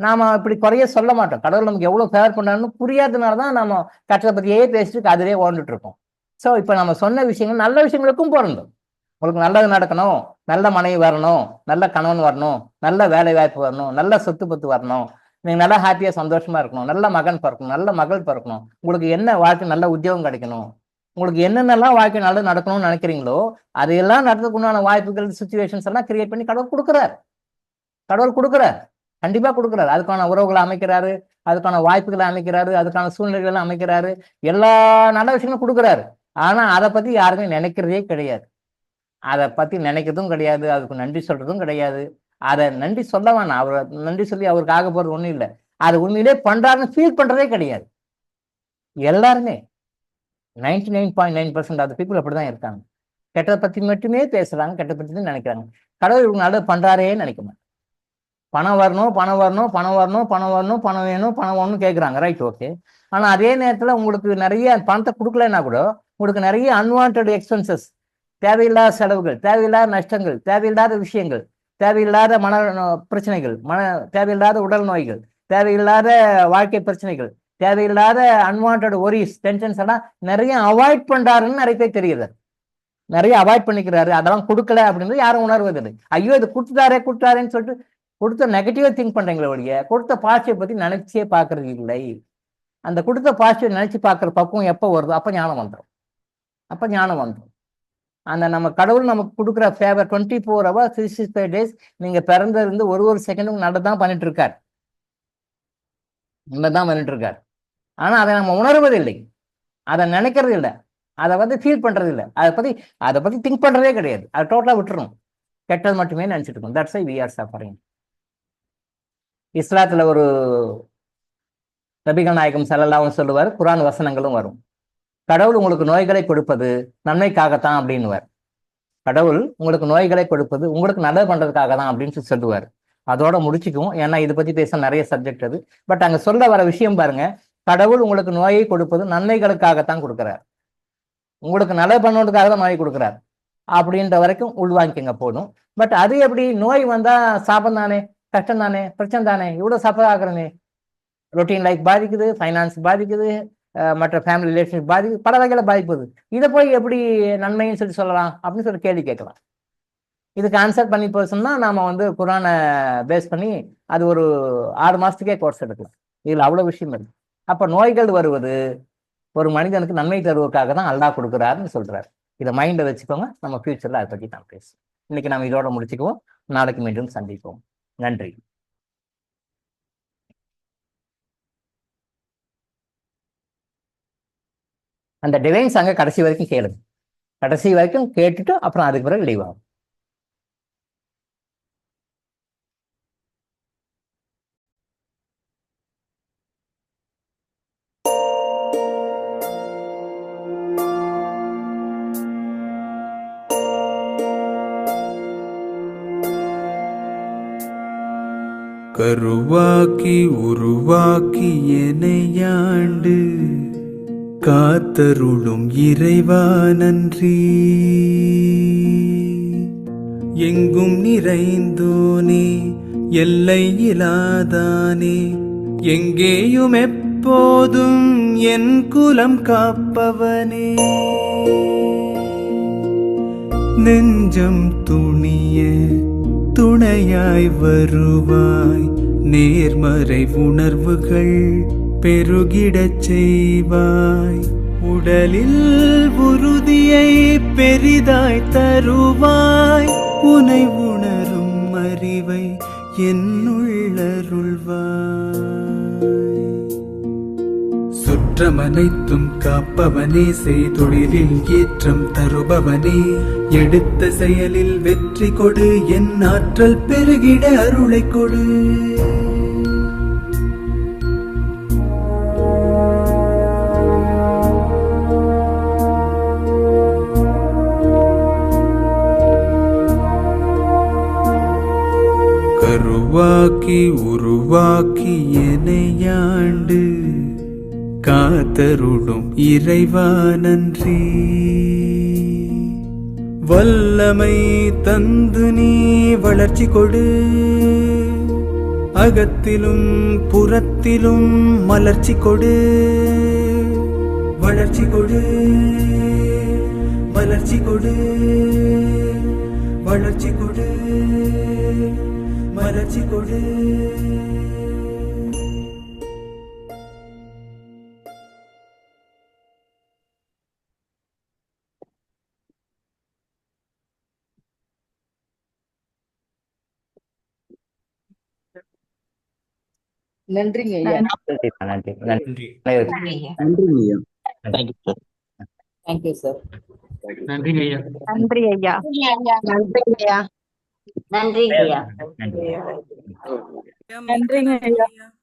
நாம இப்படி குறைய சொல்ல மாட்டோம். கடவுள் நமக்கு எவ்வளவு ஃபேவர் பண்ணாருன்னு புரியாததுனாலதான் நம்ம கெட்டதை பத்தியே பேசிட்டு அதிலே ஓடிட்டு இருக்கோம். ஸோ இப்ப நம்ம சொன்ன விஷயங்கள் நல்ல விஷயங்களுக்கும் பொருந்தும். உங்களுக்கு நல்லது நடக்கணும், நல்ல மனைவி வரணும், நல்ல கணவன் வரணும், நல்ல வேலை வாய்ப்பு வரணும், நல்ல சொத்து பத்து வரணும், நீங்க நல்லா ஹாப்பியா சந்தோஷமா இருக்கணும், நல்ல மகன் பிறக்கணும், நல்ல மகள் பிறக்கணும், உங்களுக்கு என்ன வாழ்க்கை நல்ல உத்தியோகம் கிடைக்கணும், உங்களுக்கு என்னென்னலாம் வாழ்க்கை நல்லது நடக்கணும்னு நினைக்கிறீங்களோ அதையெல்லாம் நடத்துக்குண்டான வாய்ப்புகள் சுச்சுவேஷன்ஸ் எல்லாம் கிரியேட் பண்ணி கடவுள் கொடுக்குறார். கடவுள் கொடுக்குறார், கண்டிப்பா கொடுக்குறாரு. அதுக்கான உறவுகளை அமைக்கிறாரு, அதுக்கான வாய்ப்புகளை அமைக்கிறாரு, அதுக்கான சூழ்நிலைகளை அமைக்கிறாரு, எல்லா நல்ல விஷயங்களும் கொடுக்குறாரு. ஆனா அதை பத்தி யாருமே நினைக்கிறதே கிடையாது. அதை பத்தி நினைக்கிறதும் கிடையாது, அதுக்கு நன்றி சொல்றதும் கிடையாது. அதை நன்றி சொல்ல வேணாம், அவர் நன்றி சொல்லி அவருக்கு ஆக போறது ஒண்ணும் இல்லை. அது உண்மையிலே பண்றாருன்னு ஃபீல் பண்றதே கிடையாது. எல்லாருமே 99.9% ஆஃப் பீப்புள் அப்படிதான் இருக்காங்க. கெட்டதை பத்தி மட்டுமே பேசுறாங்க, கெட்டதை பத்தி தான் நினைக்கிறாங்க. கடவுள் இவங்க நல்லது பண்றாரே நினைக்க மாட்டாங்க. பணம் வரணும், பணம் வரணும், பணம் வரணும், பணம் வரணும், பணம் வேணும், பணம் வரணும்னு கேட்குறாங்க, ரைட், ஓகே. ஆனா அதே நேரத்துல உங்களுக்கு நிறைய பணத்தை கொடுக்கலன்னா கூட உங்களுக்கு நிறைய அன்வான்ட் எக்ஸ்பென்சஸ், தேவையில்லாத செலவுகள், தேவையில்லாத நஷ்டங்கள், தேவையில்லாத விஷயங்கள், தேவையில்லாத மன பிரச்சனைகள், தேவையில்லாத உடல் நோய்கள், தேவையில்லாத வாழ்க்கை பிரச்சனைகள், தேவையில்லாத அன்வான்ட் ஒரிஸ், டென்ஷன்ஸ் எல்லாம் நிறைய அவாய்ட் பண்றாருன்னு நிறைய பேர் தெரியுது. நிறைய அவாய்ட் பண்ணிக்கிறாரு, அதெல்லாம் கொடுக்கல அப்படின்றது யாரும் உணர்வதில்லை. ஐயோ இது கொடுத்துட்டாரேன்னு சொல்லிட்டு கொடுத்த நெகட்டிவா திங்க் பண்றீங்களே ஒழிய கொடுத்த பாசிட்டிவ் பத்தி நினைச்சே பாக்குறது இல்லை. அந்த கொடுத்த பாசிட்டிவ் நினைச்சு பாக்குற பக்குவம் எப்போ வருதோ அப்ப ஞானம் வந்துடும். அந்த நம்ம கடவுள் நமக்கு கொடுக்குற ஃபேவர் 24 hours 365 days நீங்க பிறந்திருந்து ஒரு செகண்டும் நல்லதான் பண்ணிட்டு இருக்காரு. ஆனா அதை நம்ம உணர்வதில்லை, அதை நினைக்கிறது இல்லை, அதை வந்து ஃபீல் பண்றது இல்லை, அதை பத்தி திங்க் பண்றதே கிடையாது. அதை டோட்டலா விட்டுரும், கெட்டது மட்டுமே நினைச்சிட்டு இருக்கோம். That's why we are suffering. இஸ்லாத்துல ஒரு நபிகள் நாயகம் ஸல்லல்லாஹு சொல்லுவார், குர்ஆன் வசனங்களும் வரும், கடவுள் உங்களுக்கு நோய்களை கொடுப்பது நன்மைக்காகத்தான் அப்படின்னுவார். கடவுள் உங்களுக்கு நோய்களை கொடுப்பது உங்களுக்கு நல்லது பண்றதுக்காக தான் அப்படின்னு சொல்லுவார். அதோட முடிச்சுக்குவோம், ஏன்னா இதை பத்தி பேச நிறைய சப்ஜெக்ட் அது. பட் அங்க சொல்ல வர விஷயம் பாருங்க, கடவுள் உங்களுக்கு நோயை கொடுப்பது நன்மைகளுக்காகத்தான் கொடுக்கிறார், உங்களுக்கு நல்லது பண்ணுறதுக்காக தான் நோய் கொடுக்குறார் அப்படின்ற வரைக்கும் உள்வாங்கிக்கங்க போதும். பட் அது எப்படி நோய் வந்தா சாபம் தானே, கஷ்டம் தானே, பிரச்சனை தானே, இவ்வளவு சஃபர் ஆகுறமே, ரொட்டீன் லைஃப் பாதிக்குது, ஃபைனான்ஸ் பாதிக்குது, மற்ற ஃபேமிலி ரிலேஷன்ஷிப் பாதிக்குது, பல வகையில பாதிப்புது, இதை போய் எப்படி நன்மைன்னு சொல்லலாம் அப்படின்னு சொல்லி கேள்வி கேட்கலாம். இதுக்கு ஆன்சர் பண்ணி போச்சுன்னா நாம வந்து குர்ஆனை பேஸ் பண்ணி அது ஒரு 6 மாசத்துக்கே கோர்ஸ் எடுக்கலாம். இதுல அவ்வளவு விஷயம் இருக்கு. அப்ப நோய்கள் வருவது ஒரு மனிதனுக்கு நன்மை தருவதற்காக தான் அல்லாஹ் கொடுக்குறாருன்னு சொல்றாரு. இதை மைண்ட்ல வச்சுக்கோங்க. நம்ம ஃபியூச்சர்ல அதை பத்தி நான் பேசுவோம். இன்னைக்கு நம்ம இதோட முடிச்சுக்குவோம். நாளைக்கு மீண்டும் சந்திப்போம். நன்றி. அந்த டிவைன்ஸ் அங்க கடைசி வரைக்கும் கேளுங்க, கடைசி வரைக்கும் கேட்டுட்டு அப்புறம் அதுக்கு பிறகு லீவ் ஆகும். கருவாக்கி உருவாக்கி எனையாண்டு காத்தருளும் இறைவா நன்றி. எங்கும் நிறைந்தோனே, எல்லை இலாதானே, எங்கேயும் எப்போதும் என் குலம் காப்பவனே. நெஞ்சம் துணிய துணையாய் வருவாய். நேர்மறை உணர்வுகள் பெருகிடச் செய்வாய். உடலில் உறுதியை பெரிதாய் தருவாய். உனை உணரும் அறிவை என்னுள்ளருள்வாய். சுற்றமனைத்தும் காப்பவனே, செய்தொழிலில் ஏற்றம் தருபவனே, எடுத்த செயலில் வெற்றி கொடு, என் ஆற்றல் பெருகிட அருளை கொடு. கருவாக்கி உருவாக்கி எனையாண்டு காத்தருளும் இறைவா நன்றி. வல்லமை தந்து நீ வளர்ச்சி கொடு, அகத்திலும் புறத்திலும் மலர்ச்சி கொடு. வளர்ச்சி கொடு, மலர்ச்சி கொடு, வளர்ச்சி கொடு, மலர்ச்சி கொடு. நன்றிங்க ஐயா. நன்றி நன்றி நன்றி. நன்றி. Thank you sir. நன்றி ஐயா. நன்றி ஐயா. நன்றி ஐயா. நன்றி ஐயா. நன்றி. நன்றிங்க ஐயா.